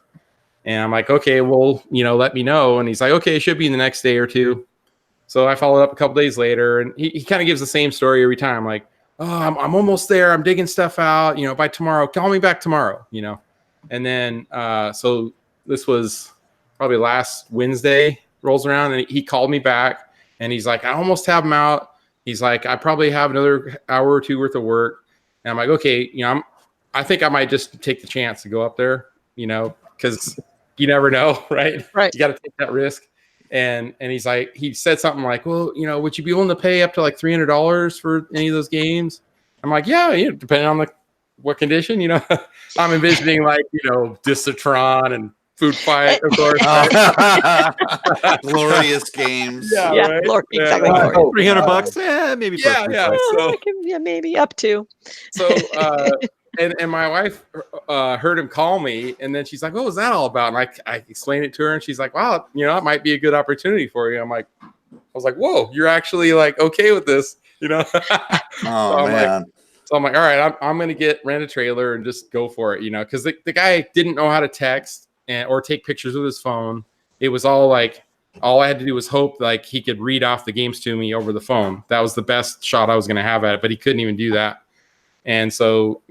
And I'm like, okay, well, let me know. And he's like, okay, it should be in the next day or two. So I followed up a couple days later, and he kind of gives the same story every time. Like, oh, I'm almost there. I'm digging stuff out. By tomorrow, call me back tomorrow. And then so this was probably last Wednesday rolls around, and he called me back, and he's like, I almost have them out. He's like, I probably have another hour or two worth of work. And I'm like, okay, I think I might just take the chance to go up there, because you never know, right? Right. You got to take that risk. And he's like, he said something like, well, would you be willing to pay up to like $300 for any of those games? I'm like, yeah, depending on what condition, I'm envisioning like, Discitron and Food Fight, of course. Glorious games. Yeah, right? Exactly. $300, maybe. Yeah. So, maybe up to. So, and my wife heard him call me, and then she's like, what was that all about? And I explained it to her, and she's like, wow, it might be a good opportunity for you. I was like, whoa, you're actually like okay with this, Oh, so man. I'm like, all right, I'm going to rent a trailer and just go for it, because the guy didn't know how to text or take pictures with his phone. It was all like, all I had to do was hope like he could read off the games to me over the phone. That was the best shot I was going to have at it, but he couldn't even do that. And so,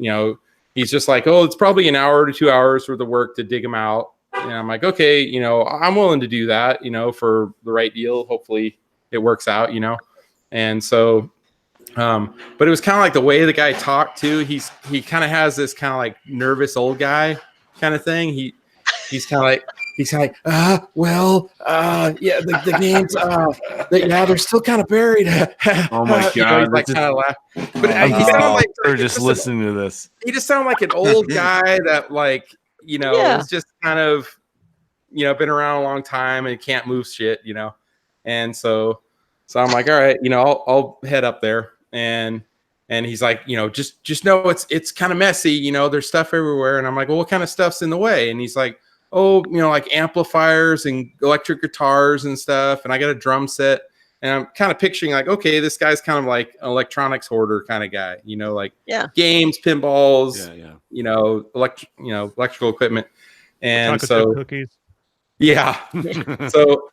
he's just like, oh, it's probably an hour to 2 hours worth of work to dig them out. And I'm like, okay, I'm willing to do that, for the right deal. Hopefully it works out, And so, but it was kind of like the way the guy talked too. He kind of has this kind of like nervous old guy kind of thing. He's kind of like, yeah, the games, they're still kind of buried. Oh my God. He's like kind of laughing. But he sounded like they're just listening to this. He just sounded like an old guy that like, is just kind of, been around a long time and can't move shit, And so I'm like, all right, I'll head up there. And he's like, just know it's kind of messy, there's stuff everywhere. And I'm like, well, what kind of stuff's in the way? And he's like, oh, like amplifiers and electric guitars and stuff. And I got a drum set, and I'm kind of picturing like, okay, this guy's kind of like an electronics hoarder kind of guy, like games, pinballs, electrical equipment. And so cookies. Yeah. So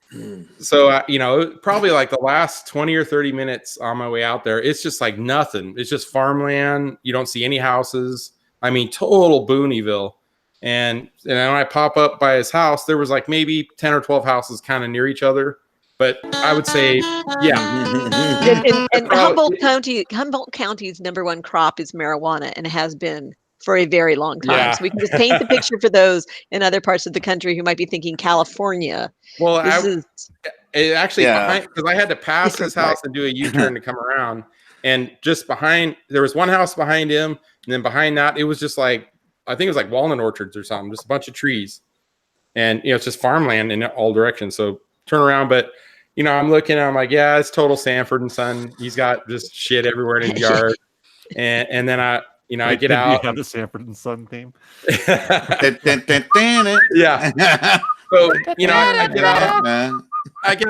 you know, probably like the last 20 or 30 minutes on my way out there, it's just like nothing. It's just farmland. You don't see any houses. I mean, total Booneyville. And when I pop up by his house, there was like maybe 10 or 12 houses kind of near each other. But I would say, yeah. And Humboldt County's #1 crop is marijuana, and has been for a very long time. Yeah. So we can just paint the picture for those in other parts of the country who might be thinking California. Well, it actually, Yeah. because I had to pass his house and do a U-turn to come around. And just behind, there was one house behind him. And then behind that, it was just like, I think it was like walnut orchards or something, just a bunch of trees. And, you know, it's just farmland in all directions. So turn around. But, you know, I'm looking and I'm like, yeah, it's total Sanford and Son. He's got just shit everywhere in his yard. And then I get out. You have the Sanford and Son theme. Yeah. So, you know, I get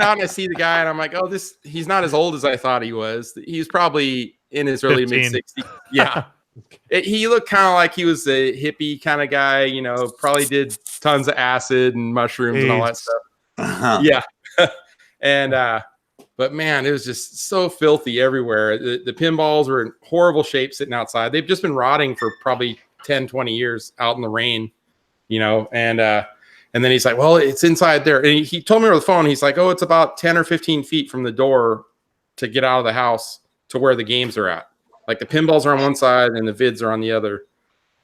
out and I see the guy and I'm like, oh, he's not as old as I thought he was. He's probably in his early mid 60s. Yeah. He looked kind of like he was a hippie kind of guy, you know, probably did tons of acid and mushrooms and all that stuff. Yeah. And, but man, it was just so filthy everywhere. The pinballs were in horrible shape sitting outside. They've just been rotting for probably 10, 20 years out in the rain, you know, and then he's like, well, it's inside there. And he told me over the phone, he's like, oh, it's about 10 or 15 feet from the door to get out of the house to where the games are at. Like the pinballs are on one side and the vids are on the other.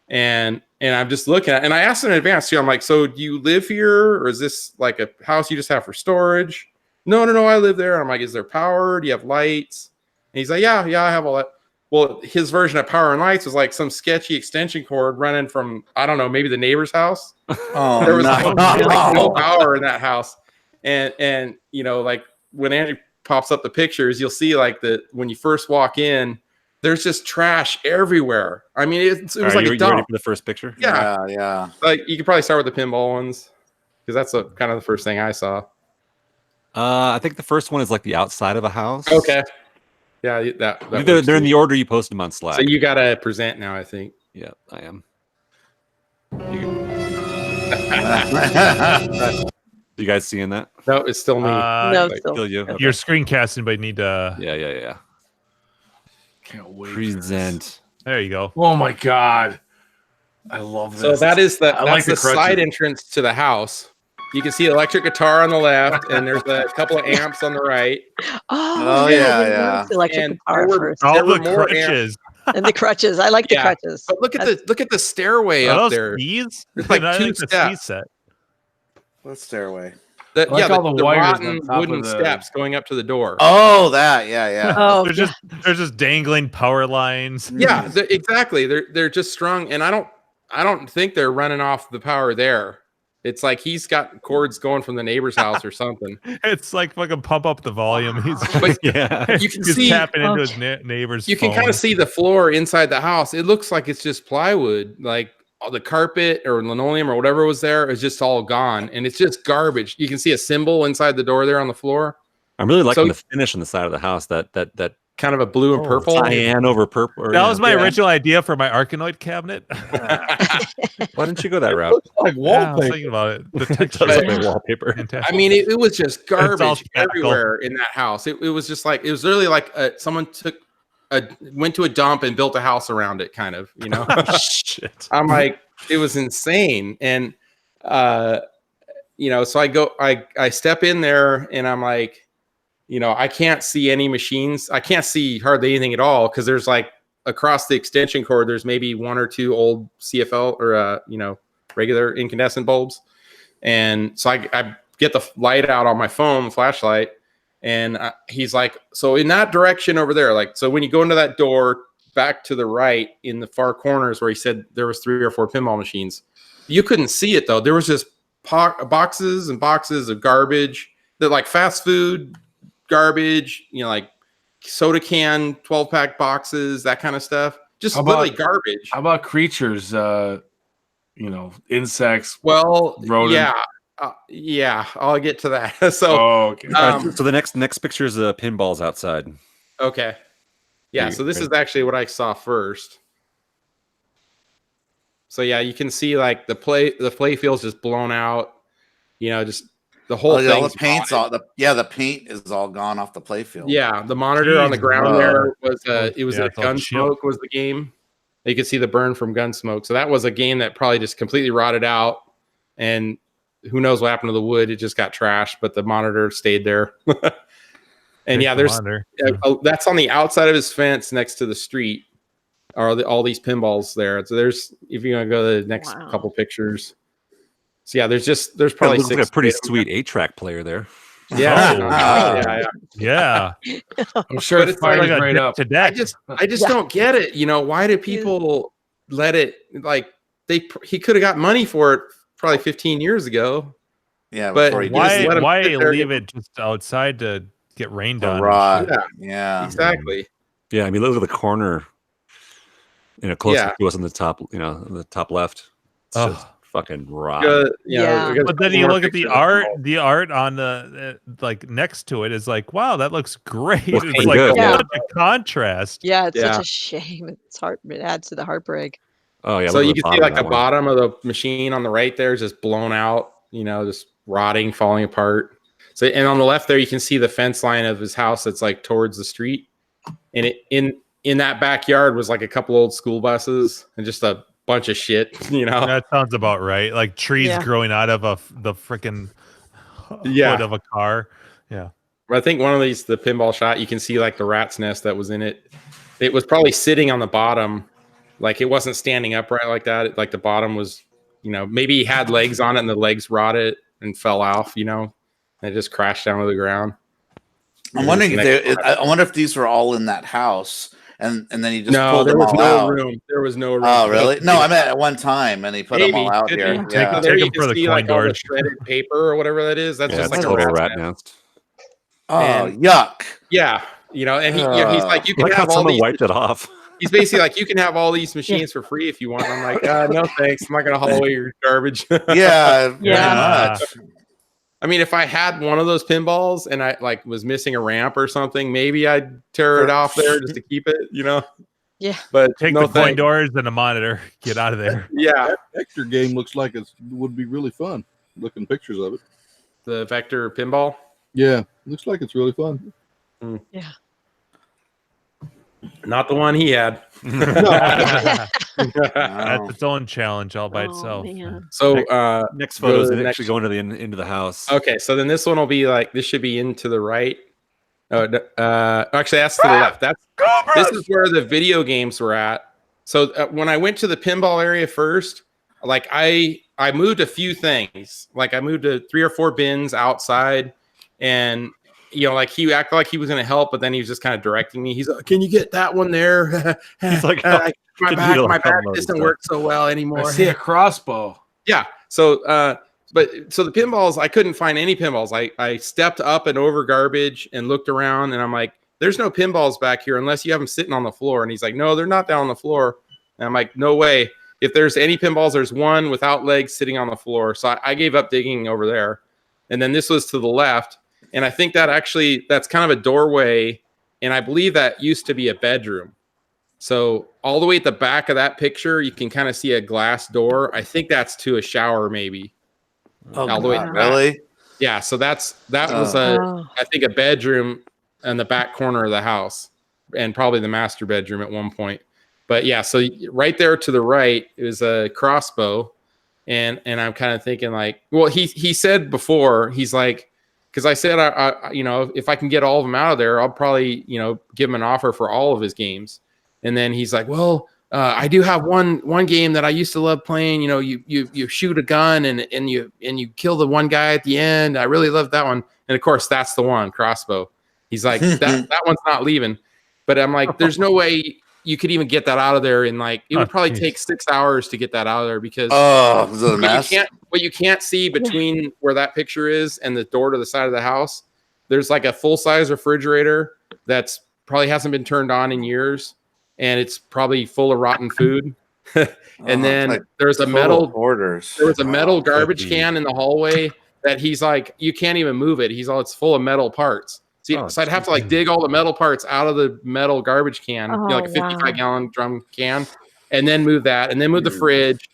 And I'm just looking at, and I asked him in advance too. I'm like, so do you live here, or is this like a house you just have for storage? No, I live there. I'm like, is there power? Do you have lights? And he's like, yeah, I have all that. Well, his version of power and lights was like some sketchy extension cord running from, I don't know, maybe the neighbor's house. Oh, there was no power in that house. And you know, like when Andy pops up the pictures, you'll see like when you first walk in, there's just trash everywhere. I mean, it was like a dump. You ready for the first picture? Yeah. Like you could probably start with the pinball ones, because that's kind of the first thing I saw. I think the first one is like the outside of a house. Okay. Yeah, they're in the order you posted them on Slack. So you got to present now, I think. Yeah, I am. You guys seeing that? No, it's still me. No, still you. Okay. You're screencasting, but you need to. Yeah. Can't wait. Present. There you go. Oh my god, I love this. So that's like the side entrance to the house. You can see electric guitar on the left, and there's a couple of amps on the right. Oh yeah. Electric guitar first. All the crutches. And the crutches. I like the crutches. But look at the stairway up there. Skis? It's like two the steps. set. What stairway? The all the wires rotten on top wooden of the... steps going up to the door. Oh, that. Yeah. Oh, There's just dangling power lines. Yeah, exactly. They're just strung, and I don't think they're running off the power there. It's like he's got cords going from the neighbor's house or something. It's like fucking pump up the volume. He's you can see tapping into his neighbor's. You can kind of see the floor inside the house. It looks like it's just plywood, like all the carpet or linoleum or whatever was there is just all gone, and it's just garbage. You can see a symbol inside the door there on the floor. I'm really liking the finish on the side of the house. That kind of a blue and purple. Cyan over purple. That was my original idea for my Arkanoid cabinet. Why didn't you go that route? Like Yeah, I was wallpaper. thinking about it. The texture Like wallpaper. I mean, it was just garbage all everywhere in that house. It was just like, it was literally like someone went to a dump and built a house around it, kind of, you know. Shit. I'm like, it was insane. And you know, so I step in there and I'm like, you know, I can't see any machines. I can't see hardly anything at all, because there's like across the extension cord, there's maybe one or two old CFL or you know, regular incandescent bulbs. And so I get the light out on my phone, flashlight, and he's like, so in that direction over there, like, so when you go into that door back to the right in the far corners where he said there was 3 or 4 pinball machines, you couldn't see it though. There was just boxes and boxes of garbage that, like, fast food garbage, you know, like soda can 12-pack boxes, that kind of stuff. Just literally garbage. How about creatures? You know, insects. Well, rodents. yeah, I'll get to that. So, okay. So the next picture is pinballs outside. Okay. Yeah, so this is actually what I saw first. So yeah, you can see like the play field's just blown out. just the whole thing. All the paint's all the paint is all gone off the playfield. Yeah, the monitor on the ground there was Gunsmoke was the game. You could see the burn from Gunsmoke. So that was a game that probably just completely rotted out, and who knows what happened to the wood? It just got trashed, but the monitor stayed there. And that's on the outside of his fence next to the street. Are all these pinballs there? So there's, if you're gonna go to the next couple pictures. So yeah, there's probably looks like a pretty sweet 8-track player there. Yeah, yeah. I'm sure it's firing right up. I just don't get it. Why do people let it he could have got money for it probably 15 years ago. Yeah, but why leave it just outside to get rained on? Yeah, exactly. Yeah, I mean, look at the corner. Close to us on the top. The top left. It's just fucking rot. But then you look at the art. The art on the next to it is like, wow, that looks great. It's like such a contrast. Yeah, it's such a shame. It adds to the heartbreak. Oh yeah. So you can see the bottom of the machine on the right there is just blown out. Just rotting, falling apart. So, and on the left there, you can see the fence line of his house that's towards the street. And in that backyard was a couple old school buses and just a bunch of shit. That sounds about right. Like trees growing out of the freaking hood of a car. Yeah. I think one of these, the pinball shot, you can see the rat's nest that was in it. It was probably sitting on the bottom. It wasn't standing upright like that. The bottom was, maybe he had legs on it and the legs rotted and fell off, and it just crashed down to the ground. I'm wondering I wonder if these were all in that house and then he just pulled them all out. There was no room. Oh, really? No, I meant at one time and he put them all out here. Yeah. Take them for the coin doors. Shredded paper or whatever that is. That's just a total rat nest. Oh, yuck. Yeah. And he's like, you can have all someone these. Wiped it off. He's basically like, you can have all these machines for free if you want. I'm like, no thanks. I'm not gonna haul away your garbage. Yeah. Much. I mean, if I had one of those pinballs and I was missing a ramp or something, maybe I'd tear it off there just to keep it, Yeah. But take the coin doors and a monitor. Get out of there. Yeah. That Vector game looks like it would be really fun. Looking pictures of it. The Vector pinball? Yeah. Looks like it's really fun. Yeah. Not the one he had. That's its own challenge all by itself. Man. So next photo is actually going into the house. Okay, so then this one will be this should be into the right. Actually, that's to the left. This is where the video games were at. So when I went to the pinball area first, I moved a few things. I moved to 3 or 4 bins outside, and he acted like he was going to help, but then he was just kind of directing me. He's like, "Can you get that one there?" He's like, my back doesn't work so well anymore. I see a crossbow. Yeah. So, so the pinballs, I couldn't find any pinballs. I stepped up and over garbage and looked around, and I'm like, "There's no pinballs back here unless you have them sitting on the floor." And he's like, "No, they're not down on the floor." And I'm like, "No way. If there's any pinballs, there's one without legs sitting on the floor." So I gave up digging over there, and then this was to the left. And I think that's kind of a doorway. And I believe that used to be a bedroom. So all the way at the back of that picture, you can kind of see a glass door. I think that's to a shower, maybe. Oh, all the way back. Really? Yeah. So that was I think a bedroom in the back corner of the house, and probably the master bedroom at one point. But yeah, so right there to the right is a crossbow. And I'm kind of thinking he said before, he's like, because I said, if I can get all of them out of there, I'll probably, give him an offer for all of his games. And then he's like, well, I do have one game that I used to love playing. You shoot a gun and you kill the one guy at the end. I really love that one. And of course, that's the one, crossbow. He's like, that one's not leaving. But I'm like, there's no way you could even get that out of there. And it would probably take 6 hours to get that out of there because what you can't see between where that picture is and the door to the side of the house, there's a full-size refrigerator that's probably hasn't been turned on in years, and it's probably full of rotten food. And then there's a metal garbage can in the hallway that he's like, you can't even move it. It's full of metal parts. So I'd have to dig all the metal parts out of the metal garbage can, a 55-gallon drum can, and then move that, and then move the fridge.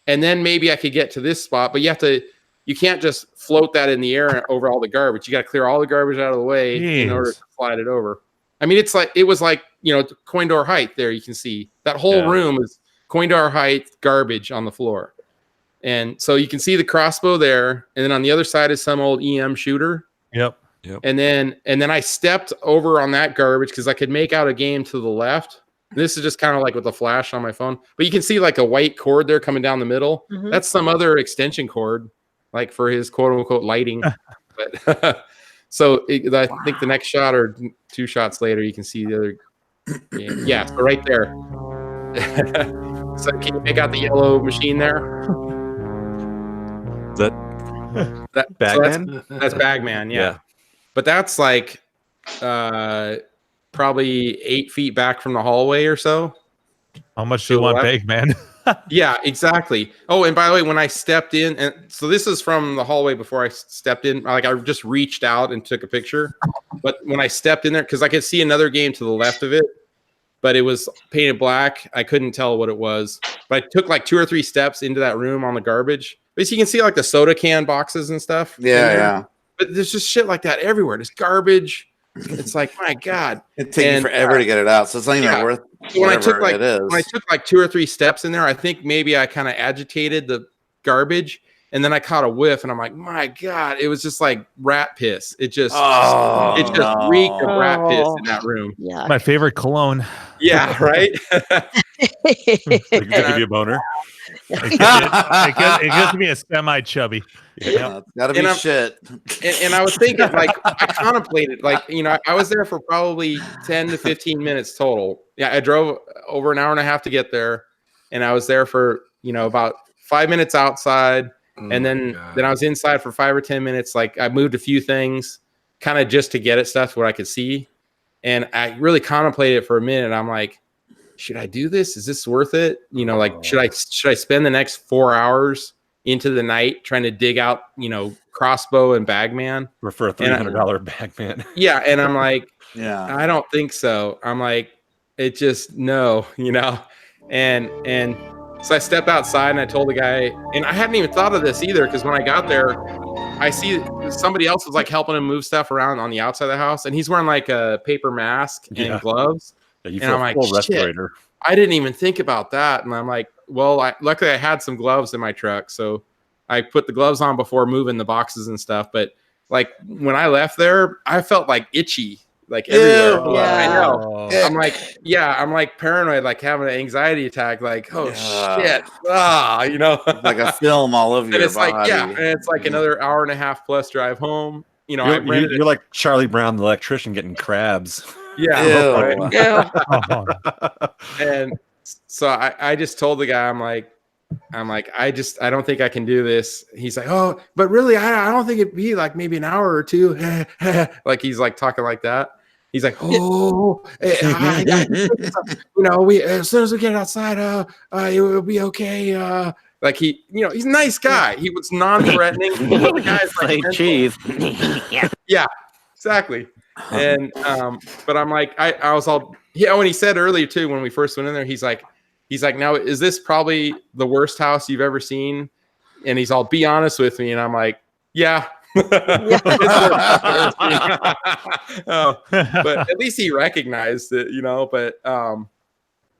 And then maybe I could get to this spot, but you have to you can't just float that in the air over all the garbage. You got to clear all the garbage out of the way in order to slide it over. I mean, it was like, coin door height there. You can see that whole room is coin door height garbage on the floor. And so you can see the crossbow there. And then on the other side is some old EM shooter. Yep. And then I stepped over on that garbage because I could make out a game to the left. This is just kind of like with a flash on my phone, but you can see like a white cord there coming down the middle. Mm-hmm. That's some other extension cord, like for his quote unquote lighting. But so I think the next shot or 2 shots later, you can see the other. Yeah, so right there. So can you make out the yellow machine there? That Bagman? So that's Bagman, yeah. But that's like probably 8 feet back from the hallway or so. How much do you want Bagman? Yeah, exactly. Oh, and by the way, when I stepped in, and so this is from the hallway before I stepped in, like I just reached out and took a picture. But when I stepped in there, because I could see another game to the left of it, but it was painted black. I couldn't tell what it was. But I took like 2 or 3 steps into that room on the garbage. But you can see like the soda can boxes and stuff. Yeah. But there's just shit like that everywhere. There's garbage. It's like, my God. It takes you forever to get it out. So it's not even worth whatever it is. When I took like 2 or 3 steps in there, I think maybe I kind of agitated the garbage. And then I caught a whiff and I'm like, my God, it was just like rat piss. It just reeked of rat piss in that room. Yeah. My favorite cologne. Yeah, right? Give you a boner. It gives me a semi-chubby. Yeah, gotta be shit. And I was thinking, like, I contemplated, like, I was there for probably 10 to 15 minutes total. Yeah, I drove over an hour and a half to get there. And I was there for, about 5 minutes outside. And then I was inside for 5 or 10 minutes. Like, I moved a few things kind of just to get at stuff what I could see. And I really contemplated it for a minute. I'm like, should I do this? Is this worth it? Like, should I spend the next 4 hours into the night trying to dig out, crossbow and Bagman? For a $300 Bagman. Yeah. And I'm like, yeah, I don't think so. I'm like, it just, no, and so I stepped outside and I told the guy, and I hadn't even thought of this either. Cause when I got there, I see somebody else was like helping him move stuff around on the outside of the house. And he's wearing like a paper mask and gloves. Yeah, and I'm like, respirator. I didn't even think about that. And I'm like, well, luckily I had some gloves in my truck. So I put the gloves on before moving the boxes and stuff. But like when I left there, I felt like itchy, like everywhere. Yeah. I know. I'm like paranoid, like having an anxiety attack, like, oh shit. Like a film all over your body. Like, and it's like another hour and a half plus drive home. You're like Charlie Brown, the electrician, getting crabs. Yeah. And so I just told the guy, I'm like, I don't think I can do this. He's like, oh, but really, I don't think it'd be like maybe an hour or 2. Like he's like talking like that. He's like, oh, we as soon as we get outside, it will be okay. Like he's a nice guy. He was non-threatening. The guy's like cheese. Yeah, exactly. And but I'm like, I was all when he said earlier too, when we first went in there, he's like, now is this probably the worst house you've ever seen? And he's all, be honest with me. And I'm like, yeah. But at least he recognized it, but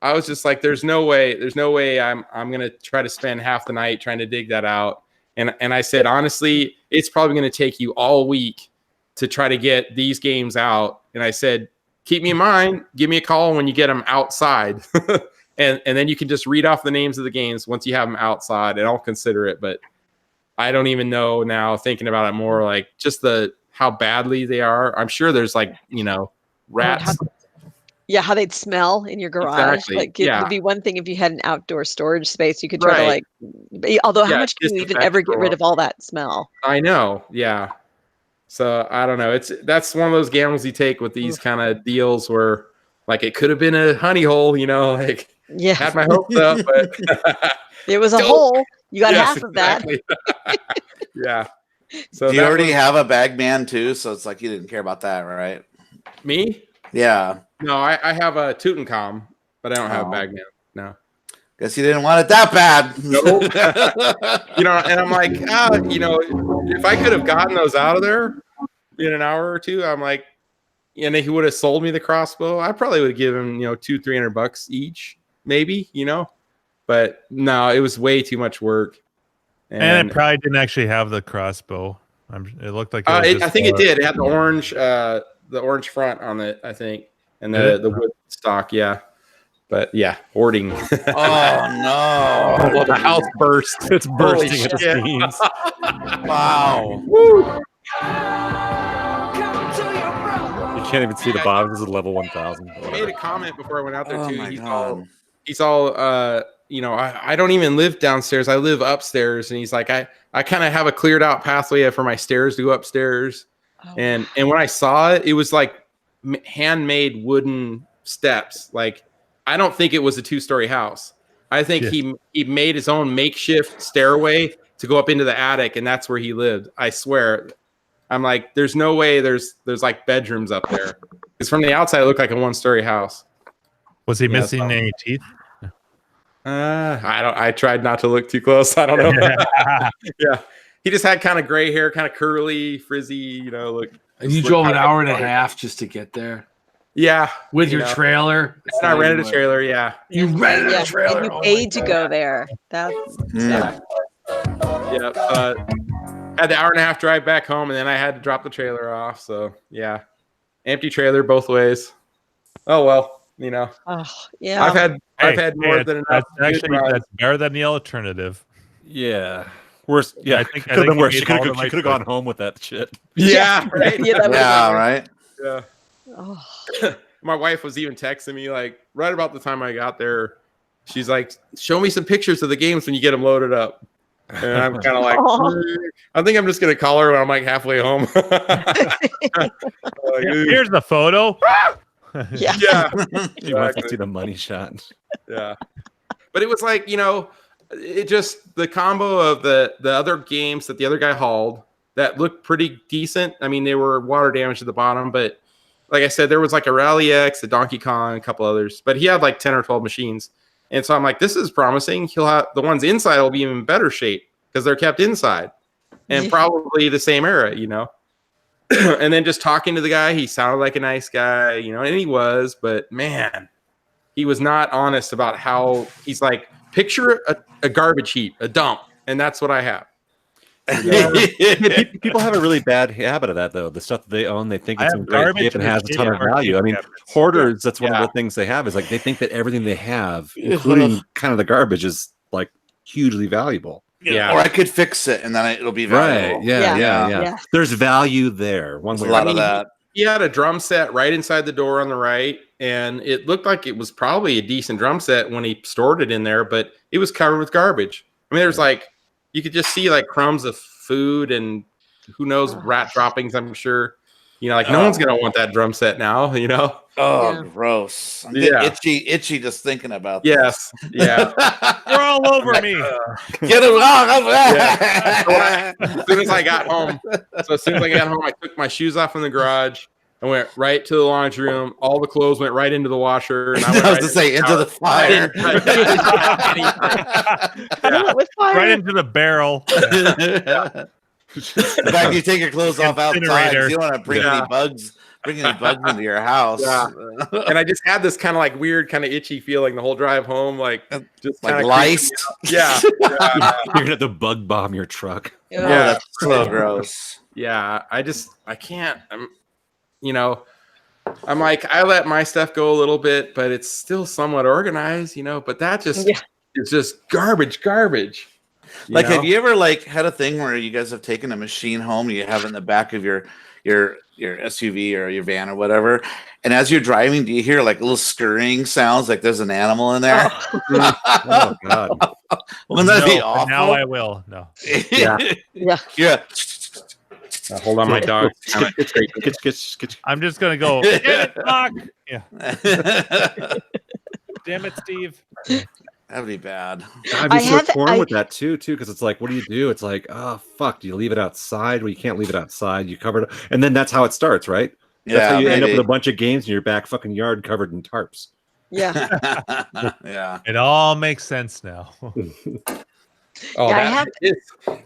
I was just like, there's no way I'm gonna try to spend half the night trying to dig that out. And I said, honestly, it's probably gonna take you all week to try to get these games out. And I said, keep me in mind, give me a call when you get them outside. and then you can just read off the names of the games once you have them outside, and I'll consider it. But I don't even know now, thinking about it more, like just how badly they are. I'm sure there's like, rats. How they'd smell in your garage. Exactly. Like it would be one thing if you had an outdoor storage space, you could try to like, although how much can you even ever get rid of all that smell? I know. Yeah. So I don't know. That's one of those gambles you take with these kind of deals where like it could have been a honey hole, like had my hopes up, but it was a hole. You got half of that. Yeah. So do you already have a Bagman too? So it's like you didn't care about that, right? Me? Yeah. No, I have a Tutankhamun, but I don't have a Bagman. No. Guess you didn't want it that bad. Nope. And I'm like, if I could have gotten those out of there in an hour or two, I'm like, and he would have sold me the crossbow, I probably would have given him, $200-300 each, maybe, but no, it was way too much work. And it probably didn't actually have the crossbow. It looked like I think it did. It had the orange front on it, I think, and the wood stock, yeah. But yeah, hoarding. Oh no! Well, the house burst. It's bursting at the seams. Wow. Woo. You can't even see the bottom. This is level 1000. He made a comment before I went out there too. God. He's all I don't even live downstairs. I live upstairs, and he's like, I kind of have a cleared out pathway for my stairs to go upstairs. And when I saw it, it was like handmade wooden steps. Like, I don't think it was a 2-story house. I think he made his own makeshift stairway to go up into the attic, and that's where he lived. I swear. I'm like, there's no way there's like bedrooms up there. Because from the outside, it looked like a 1-story house. Was he missing any teeth? I tried not to look too close. I don't know. Yeah. He just had kind of gray hair, kind of curly, frizzy, look. And you drove an hour and a half just to get there? Yeah. With your trailer? And I rented a trailer, yeah. You rented a trailer? And you paid to go there. That's yeah. Had the hour and a half drive back home, and then I had to drop the trailer off. So yeah. Empty trailer both ways. Oh well, Oh, yeah. I've had more than enough. That's better than the alternative. Yeah. Worse. Yeah, I think could have been worse. She could have gone home with that shit. Yeah. Right. Right. Yeah. Oh. My wife was even texting me like right about the time I got there. She's like, "Show me some pictures of the games when you get them loaded up." And I'm kind of like, I think I'm just gonna call her when I'm like halfway home. Here's the photo. Yeah. You want to see the money shot. Yeah. But it was like, it just the combo of the other games that the other guy hauled that looked pretty decent. I mean, they were water damage at the bottom, but like I said, there was like a Rally X, a Donkey Kong, a couple others, but he had like 10 or 12 machines. And so I'm like, this is promising. He'll have the ones inside will be in better shape because they're kept inside and probably the same era, And then just talking to the guy, he sounded like a nice guy, and he was, but man, he was not honest about how he's like, picture a garbage heap, a dump. And that's what I have. People have a really bad habit of that, though. The stuff that they own, they think it's in great shape and has a ton of value. I mean, hoarders, that's one of the things they have is like they think that everything they have, including kind of the garbage, is like hugely valuable. Yeah. Or I could fix it and then it'll be valuable. Right. Yeah. There's value there. One way. A lot of that. He had a drum set right inside the door on the right, and it looked like it was probably a decent drum set when he stored it in there, but it was covered with garbage. I mean, there's like, you could just see like crumbs of food and who knows, rat droppings, I'm sure. No one's going to want that drum set now, Oh, gross. I'm getting itchy just thinking about this. Yes. Yeah. You're all over me. Get it wrong. As soon as I got home, I took my shoes off in the garage. I went right to the laundry room. All the clothes went right into the washer. And I went into the fire. Right into the barrel. In fact, you take your clothes off outside. You don't want to bring any bugs into your house. Yeah. And I just had this kind of like weird, kind of itchy feeling the whole drive home, like just like lice. Yeah. You're gonna have to bug bomb your truck. Yeah, that's so gross. Yeah, I can't. I'm like, I let my stuff go a little bit, but it's still somewhat organized, But that just it's just garbage. Like, have you ever like had a thing where you guys have taken a machine home, you have it in the back of your SUV or your van or whatever, and as you're driving, do you hear like little scurrying sounds, like there's an animal in there? Oh God! Wouldn't that be awful? Now I will. No. Yeah. Hold on, my dog. I'm just gonna go. Damn it, Doc. Yeah. Damn it, Steve. That'd be bad. I'd be so torn with that too, because it's like, what do? It's like, oh fuck, do you leave it outside? Well, you can't leave it outside. You cover it, and then that's how it starts, right? That's how you end up with a bunch of games in your back fucking yard covered in tarps. Yeah. Yeah. It all makes sense now. Oh, Yeah, is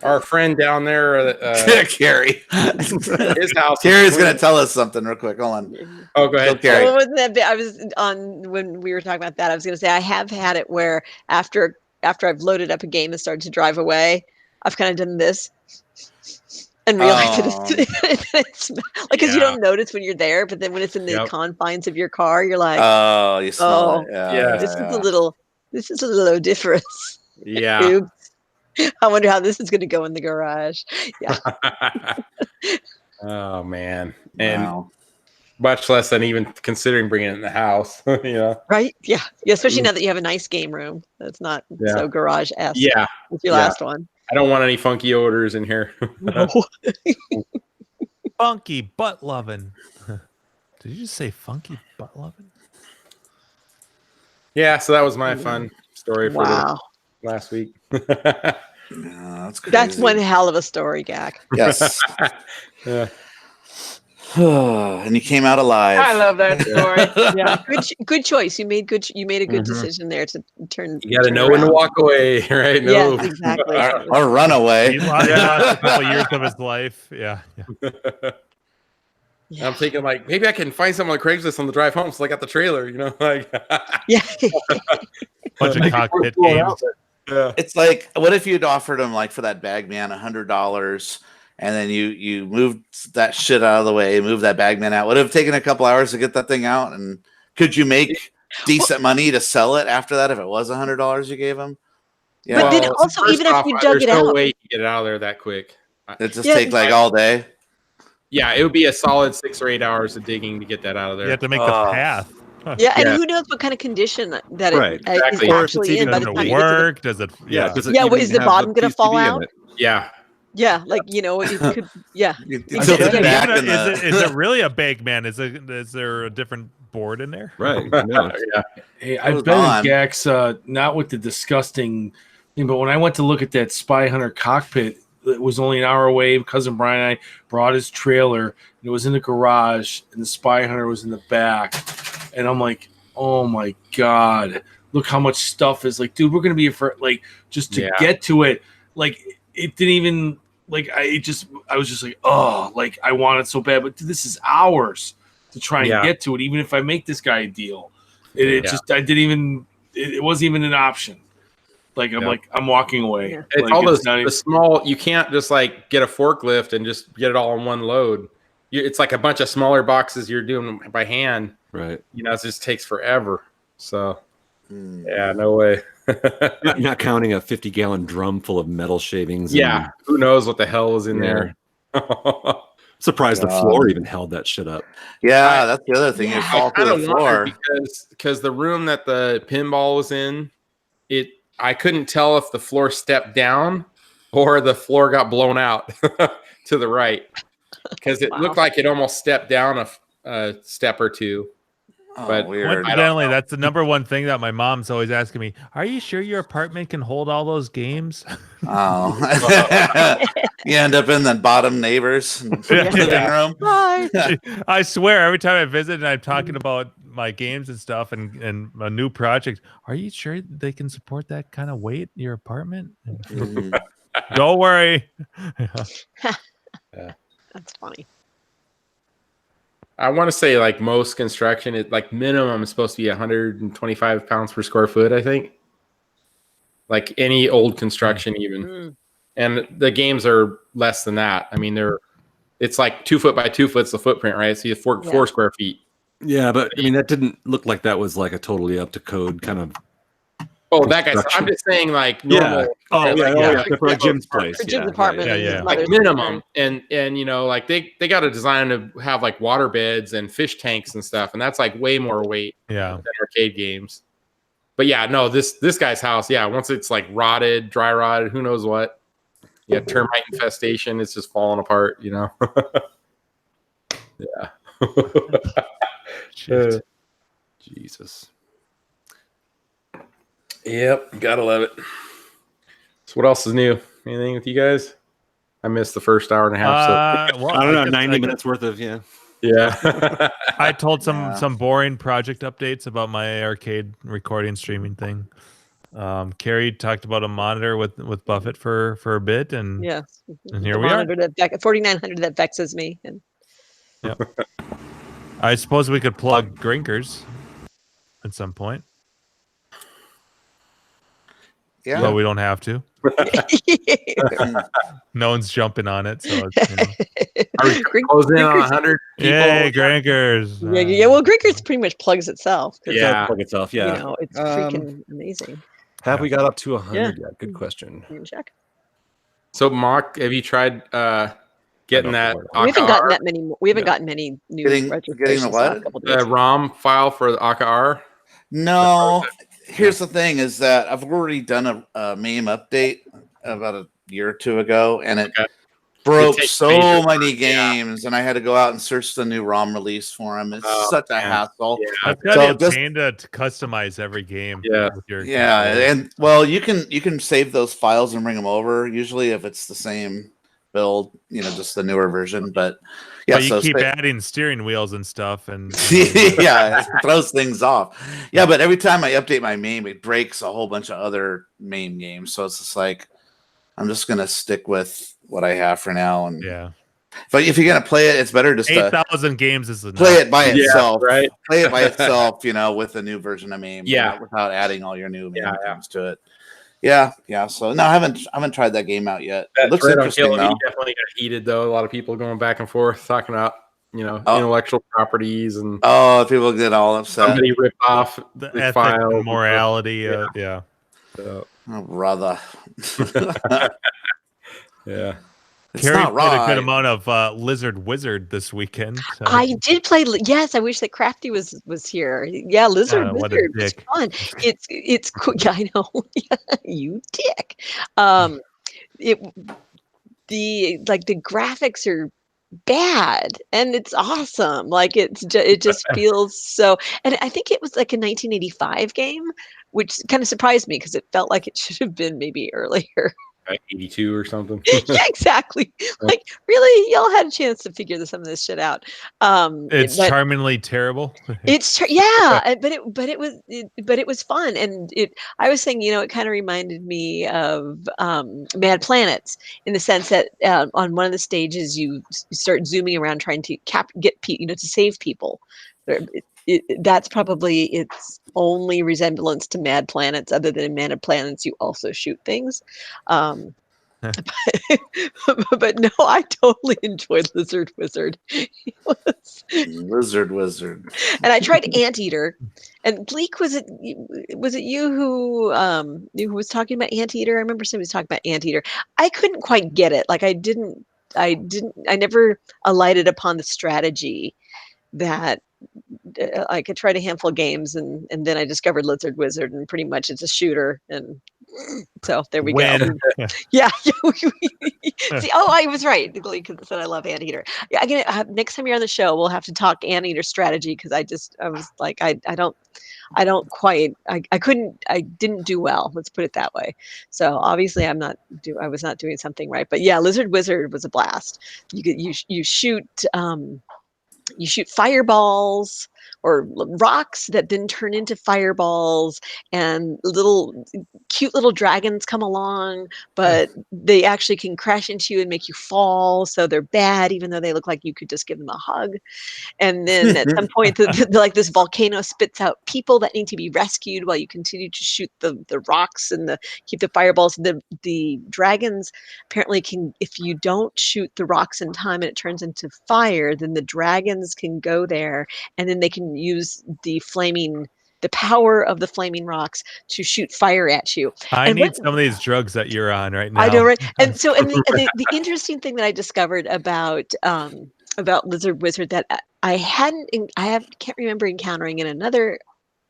our friend down there, Carrie. his house. Carrie's gonna tell us something real quick. Hold on. Oh, go ahead. Carrie. Well, wasn't that I was on when we were talking about that. I was going to say I have had it where after I've loaded up a game and started to drive away, I've kind of done this and realized that it's like because you don't notice when you're there, but then when it's in the confines of your car, you're like, oh, you smell it. Yeah, this is a little difference. Yeah. Oops. I wonder how this is going to go in the garage. Yeah. Oh man, and much less than even considering bringing it in the house. Right? Yeah. Especially now that you have a nice game room. That's not so garage-esque. Yeah. With your last one. I don't want any funky odors in here. No. Funky butt loving. Did you just say funky butt loving? Yeah, so that was my fun story for Wow. last week. That's crazy. That's one hell of a story, Gak. Yes. Yeah. And you came out alive. I love that story. Yeah, good choice. You made a good decision there to turn. You got to know when to walk away, right? No. Yes, exactly. or run away. He lost a couple years of his life. Yeah. I'm thinking like maybe I can find someone on Craigslist on the drive home, so I got the trailer. Like yeah, bunch of cockpit games. Yeah. It's like, what if you'd offered him like for that bag man $100, and then you moved that shit out of the way, moved that bag man out? Would it have taken a couple hours to get that thing out? And could you make decent money to sell it after that if it was $100 you gave him? Yeah. But then also, even after you dug it out, there's no way you can get it out of there that quick. It just take like all day. Yeah, it would be a solid 6 or 8 hours of digging to get that out of there. You have to make the path. Yeah, and who knows what kind of condition that it is actually in by the time you work? get to Does it? Yeah. Is the bottom going to fall out? Yeah. Yeah, like it could. Yeah. Is it really a bag man? Is there a different board in there? Right. No. Yeah. Hey, I've been in Gax, not with the disgusting thing, but when I went to look at that Spy Hunter cockpit, it was only an hour away. Cousin Brian and I brought his trailer, and it was in the garage, and the Spy Hunter was in the back. And I'm like, oh my God, look how much stuff is like, dude, we're going to be like, just to get to it. Like, it didn't even, like, I was just like, oh, like, I want it so bad, but dude, this is hours to try and get to it. Even if I make this guy a deal, it wasn't even an option. Like, I'm walking away. Yeah. It's all the small, you can't just like get a forklift and just get it all in one load. It's like a bunch of smaller boxes you're doing by hand. Right. It just takes forever. So, yeah, no way. not counting a 50-gallon drum full of metal shavings. Yeah. Who knows what the hell was in there? Surprised the floor even held that shit up. Yeah, that's the other thing. You fall to the floor. Because the room that the pinball was in, I couldn't tell if the floor stepped down or the floor got blown out to the right. Because it looked like it almost stepped down a step or two. Oh, but weird. Coincidentally, that's the number one thing that my mom's always asking me. Are you sure your apartment can hold all those games? Oh. You end up in the bottom neighbors living room. I swear, every time I visit and I'm talking about my games and stuff and a new project, are you sure they can support that kind of weight in your apartment? Don't worry. That's funny. I want to say like most construction, it like minimum is supposed to be 125 pounds per square foot, I think. Like any old construction even. And the games are less than that. I mean, it's like 2 foot by 2 foot's the footprint, right? So you have 4 square feet. Yeah, but I mean, that didn't look like that was like a totally up to code kind of. Oh, that guy's. I'm just saying, like normal. Yeah. Oh, for Jim's place. For Jim's apartment. Yeah. Like minimum, and like they got a design to have like water beds and fish tanks and stuff, and that's like way more weight. Yeah. Than arcade games. But yeah, no, this guy's house. Yeah, once it's like rotted, dry rotted, who knows what. Yeah, termite infestation. It's just falling apart. Yeah. Jesus. Yep, gotta love it. So what else is new? Anything with you guys? I missed the first hour and a half. Well, I don't know, 90 minutes worth of Yeah. I told some boring project updates about my arcade recording streaming thing. Carrie talked about a monitor with Buffett for a bit, and yes, and here we are. That 4900 that vexes me. And yep. I suppose we could plug Grinkers at some point. Yeah, but we don't have to. No one's jumping on it, so it's, Are we closing in on 100 people? Yay, Grinkers! Yeah. Well, Grinkers pretty much plugs itself. Yeah, plug itself. Yeah, you know, it's freaking amazing. Have we got up to 100 yet? Good question. Check. So, Mock, have you tried getting that? We haven't gotten that many. We haven't gotten many new getting the what? The ROM file for the AKR. No. Here's the thing: is that I've already done a meme update about a year or two ago, and it broke so many games, and I had to go out and search the new ROM release for them. It's such a hassle. Yeah, it's got to pain to customize every game. Yeah, with your and well, you can save those files and bring them over. Usually, if it's the same build, just the newer version. But yeah, but you keep adding steering wheels and stuff, and yeah, it throws things off. Yeah, but every time I update my MAME, it breaks a whole bunch of other MAME games. So it's just like I'm just gonna stick with what I have for now. And yeah, but if you're gonna play it, it's better just 8,000 games is enough. Play it by itself, right? Play it by itself, with the new version of MAME, without adding all your new MAME games to it. Yeah. So no, I haven't tried that game out yet. It looks interesting though. Definitely got heated though. A lot of people going back and forth talking about intellectual properties and people get all upset. Somebody rip off the ethic and morality. Yeah. So. Oh, brother. Yeah. It's Carrie not played right. a good amount of Lizard Wizard this weekend. So. I did play. Yes, I wish that Crafty was here. Yeah, Lizard Wizard was fun. It's cool. Yeah, I know. You dick. The graphics are bad and it's awesome. Like it just feels so. And I think it was like a 1985 game, which kind of surprised me because it felt like it should have been maybe earlier. 82 or something. Yeah, exactly. Like, really, y'all had a chance to figure some of this shit out. It's charmingly terrible. It's but it was fun, and I was saying, it kind of reminded me of Mad Planets in the sense that on one of the stages you start zooming around trying to get to save people. That's probably its only resemblance to Mad Planets, other than in Mad Planets you also shoot things. But no, I totally enjoyed Lizard Wizard. Lizard Wizard. And I tried Anteater. And Bleak, was it you who was talking about Anteater? I remember somebody was talking about Anteater. I couldn't quite get it. Like I never alighted upon the strategy that I could try a handful of games and then I discovered Lizard Wizard, and pretty much it's a shooter, and so there we go. Yeah. See, I was right because I said I love Anteater. Yeah, again, next time you're on the show, we'll have to talk Anteater strategy because I was like I didn't do well. Let's put it that way. So obviously I was not doing something right. But yeah, Lizard Wizard was a blast. You shoot fireballs or rocks that then turn into fireballs, and cute little dragons come along, but they actually can crash into you and make you fall. So they're bad, even though they look like you could just give them a hug. And then at some point, like this volcano spits out people that need to be rescued while you continue to shoot the rocks and keep the fireballs. The dragons apparently can, if you don't shoot the rocks in time and it turns into fire, then the dragons can go there and then they can use the power of the flaming rocks to shoot fire at you. I need some of these drugs that you're on right now. I know, right? And so, the interesting thing that I discovered about Lizard Wizard that I can't remember encountering in another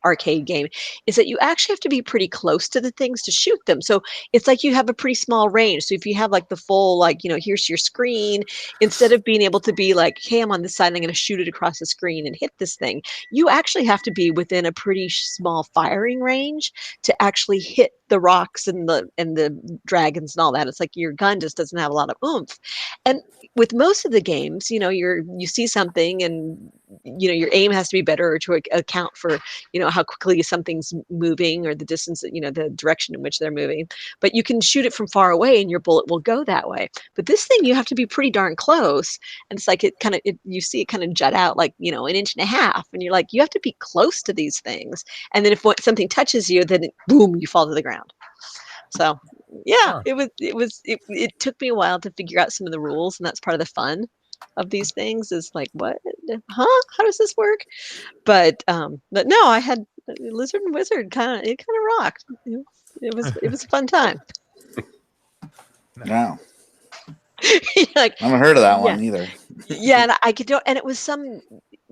arcade game is that you actually have to be pretty close to the things to shoot them. So it's like you have a pretty small range. So if you have like the full, like, here's your screen, instead of being able to be like, hey, I'm on this side, and I'm going to shoot it across the screen and hit this thing, you actually have to be within a pretty small firing range to actually hit the rocks and the dragons and all that. It's like your gun just doesn't have a lot of oomph. And with most of the games, you see something and your aim has to be better, or to account for how quickly something's moving, or the distance, the direction in which they're moving. But you can shoot it from far away and your bullet will go that way. But this thing, you have to be pretty darn close, and it's like you see it kind of jut out like an inch and a half, and you're like, you have to be close to these things, and then if something touches you, then boom, you fall to the ground. So yeah, it took me a while to figure out some of the rules, and that's part of the fun of these things, is like, what, how does this work? But no, I had Lizard and Wizard, kind of rocked. It was a fun time. Wow. Like, I haven't heard of that one either. Yeah, and and it was some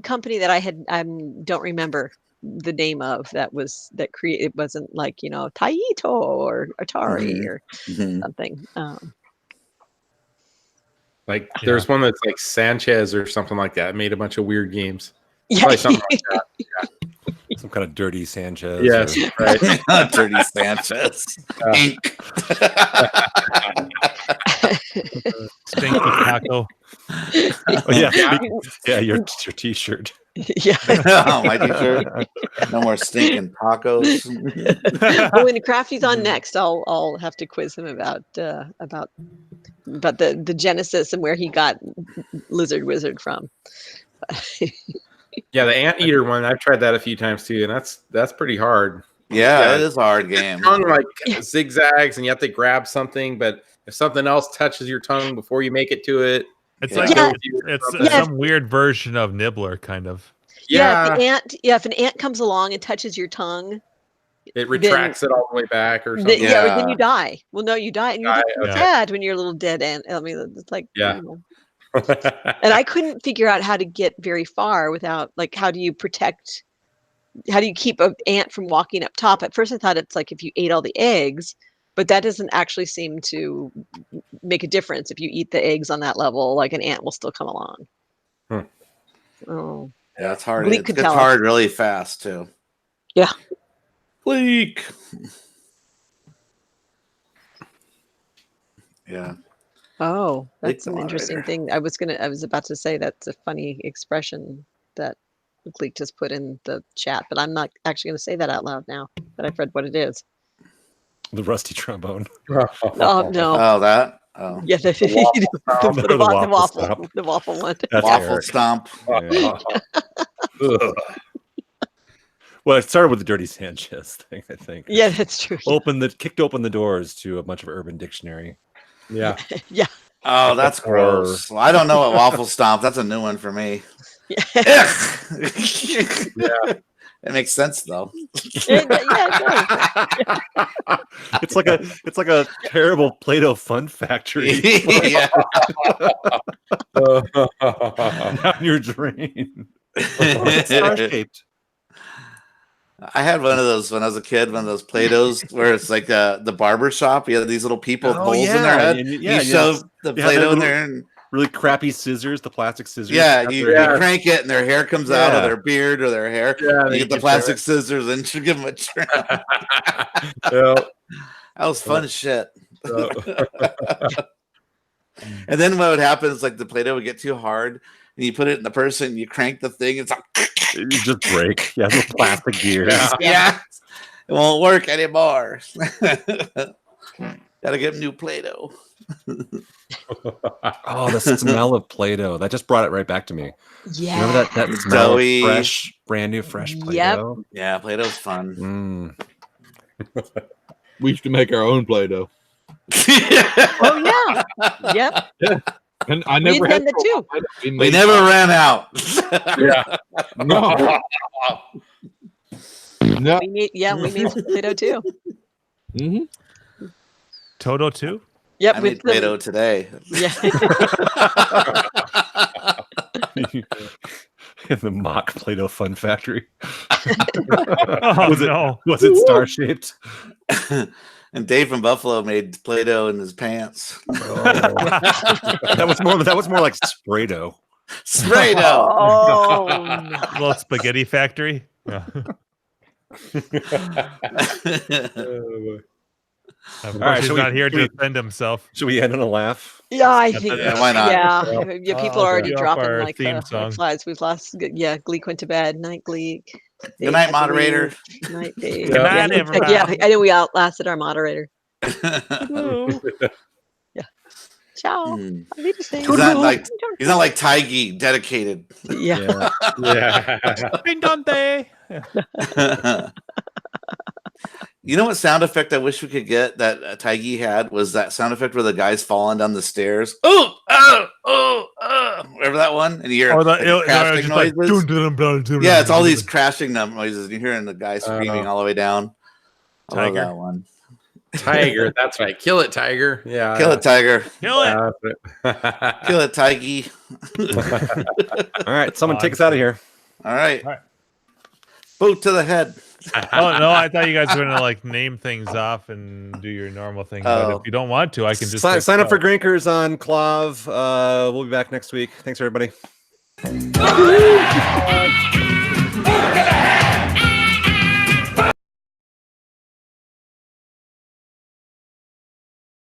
company that I don't remember the name of, that created. It wasn't like Taito or Atari or something. Like there's one that's like Sanchez or something like that. It made a bunch of weird games. Yeah. Probably something like that. Yeah. Some kind of dirty Sanchez. Yes, right. Dirty Sanchez. Ink. Stinky taco. Oh, yeah, your t-shirt. Yeah. Oh, my t-shirt. No more stinking tacos. When Crafty's on next, I'll have to quiz him about the genesis and where he got Lizard Wizard from. Yeah, the Anteater one, I've tried that a few times too, and that's pretty hard. Yeah, it is a hard game. Tongue like zigzags, and you have to grab something, but if something else touches your tongue before you make it to it, it's like it's some weird version of Nibbler, kind of. Yeah, if an ant comes along and touches your tongue, it retracts it all the way back, or something. Or then you die. Well, no, you die, and you're sad when you're a little dead ant. I mean, it's like and I couldn't figure out how to get very far without, like, how do you keep an ant from walking up top? At first I thought it's like if you ate all the eggs, but that doesn't actually seem to make a difference. If you eat the eggs on that level, like, an ant will still come along. Oh. Yeah, it's hard. Bleak It gets hard really fast too. Yeah. Bleak. Yeah. Oh, that's an interesting thing. I was about to say that's a funny expression that Gleek just put in the chat, but I'm not actually going to say that out loud now that I've read what it is. The rusty trombone. Oh no! Oh, that. Oh. Yeah, the waffle one. That's waffle stomp. Yeah. Well, it started with the Dirty Sanchez thing, I think. Yeah, that's true. Kicked open the doors to a bunch of Urban Dictionary. Yeah. Yeah. Oh, that's gross. Well, I don't know what waffle stomp. That's a new one for me. Yeah. Yeah. It makes sense though. It's like a terrible Play-Doh fun factory. Yeah. Down your drain. It's star-shaped. I had one of those when I was a kid, one of those Play-Dohs where it's like the barber shop. You have these little people with holes in their head. You shove the Play-Doh in there and really crappy scissors, the plastic scissors. Yeah, you crank it and their hair comes out of their beard or their hair. Yeah, you get the plastic scissors and you give them a trim. That was fun as shit. And then what would happen is, like, the Play-Doh would get too hard and you put it in the person, you crank the thing, it's like you just break. Yeah, the plastic gears. Yeah. It won't work anymore. Gotta get new Play-Doh. Oh, the smell of Play-Doh. That just brought it right back to me. Yeah. Remember that smell of fresh, brand new fresh Play-Doh? Yep. Yeah, Play-Doh's fun. We used to make our own Play-Doh. Oh yeah. Yep. Yeah. And I never had that too. We never ran out. Yeah. No. No. We made some Play-Doh too. Mm-hmm. Toto too? Yep. I made Play-Doh today. Yeah. In the mock Play-Doh Fun Factory. Oh, was it star shaped? And Dave from Buffalo made Play-Doh in his pants. That was more like Spray-Doh. Spray-Doh. Oh, nice. Little spaghetti factory. Yeah. Of course, he's not here to defend himself. Should we end on a laugh? Yeah, I think. why not? Yeah, people are already cue up dropping our like theme song. flies. We've lost. Yeah, Gleek went to bed. Night, Gleek. Good night, moderator. Night, Dave. Good night, everybody. Yeah, I know we outlasted our moderator. Yeah. Ciao. He's not like Taigi, dedicated. Yeah. Pindante. You know what sound effect I wish we could get that Taigi had was that sound effect where the guy's falling down the stairs. Whatever that one, and you hear crashing noises. Yeah, it's all these crashing noises, and you're hearing the guy screaming all the way down. I love that one. Tiger, that's right. Kill it, Tiger. Yeah. Kill it, Tiger. Kill it. Kill it, Taigi. All right, someone take us out of here. All right. Boot to the head. Oh no, I thought you guys were gonna like name things off and do your normal thing. But if you don't want to, I can just sign up for Grinkers on Clav. We'll be back next week. Thanks, everybody.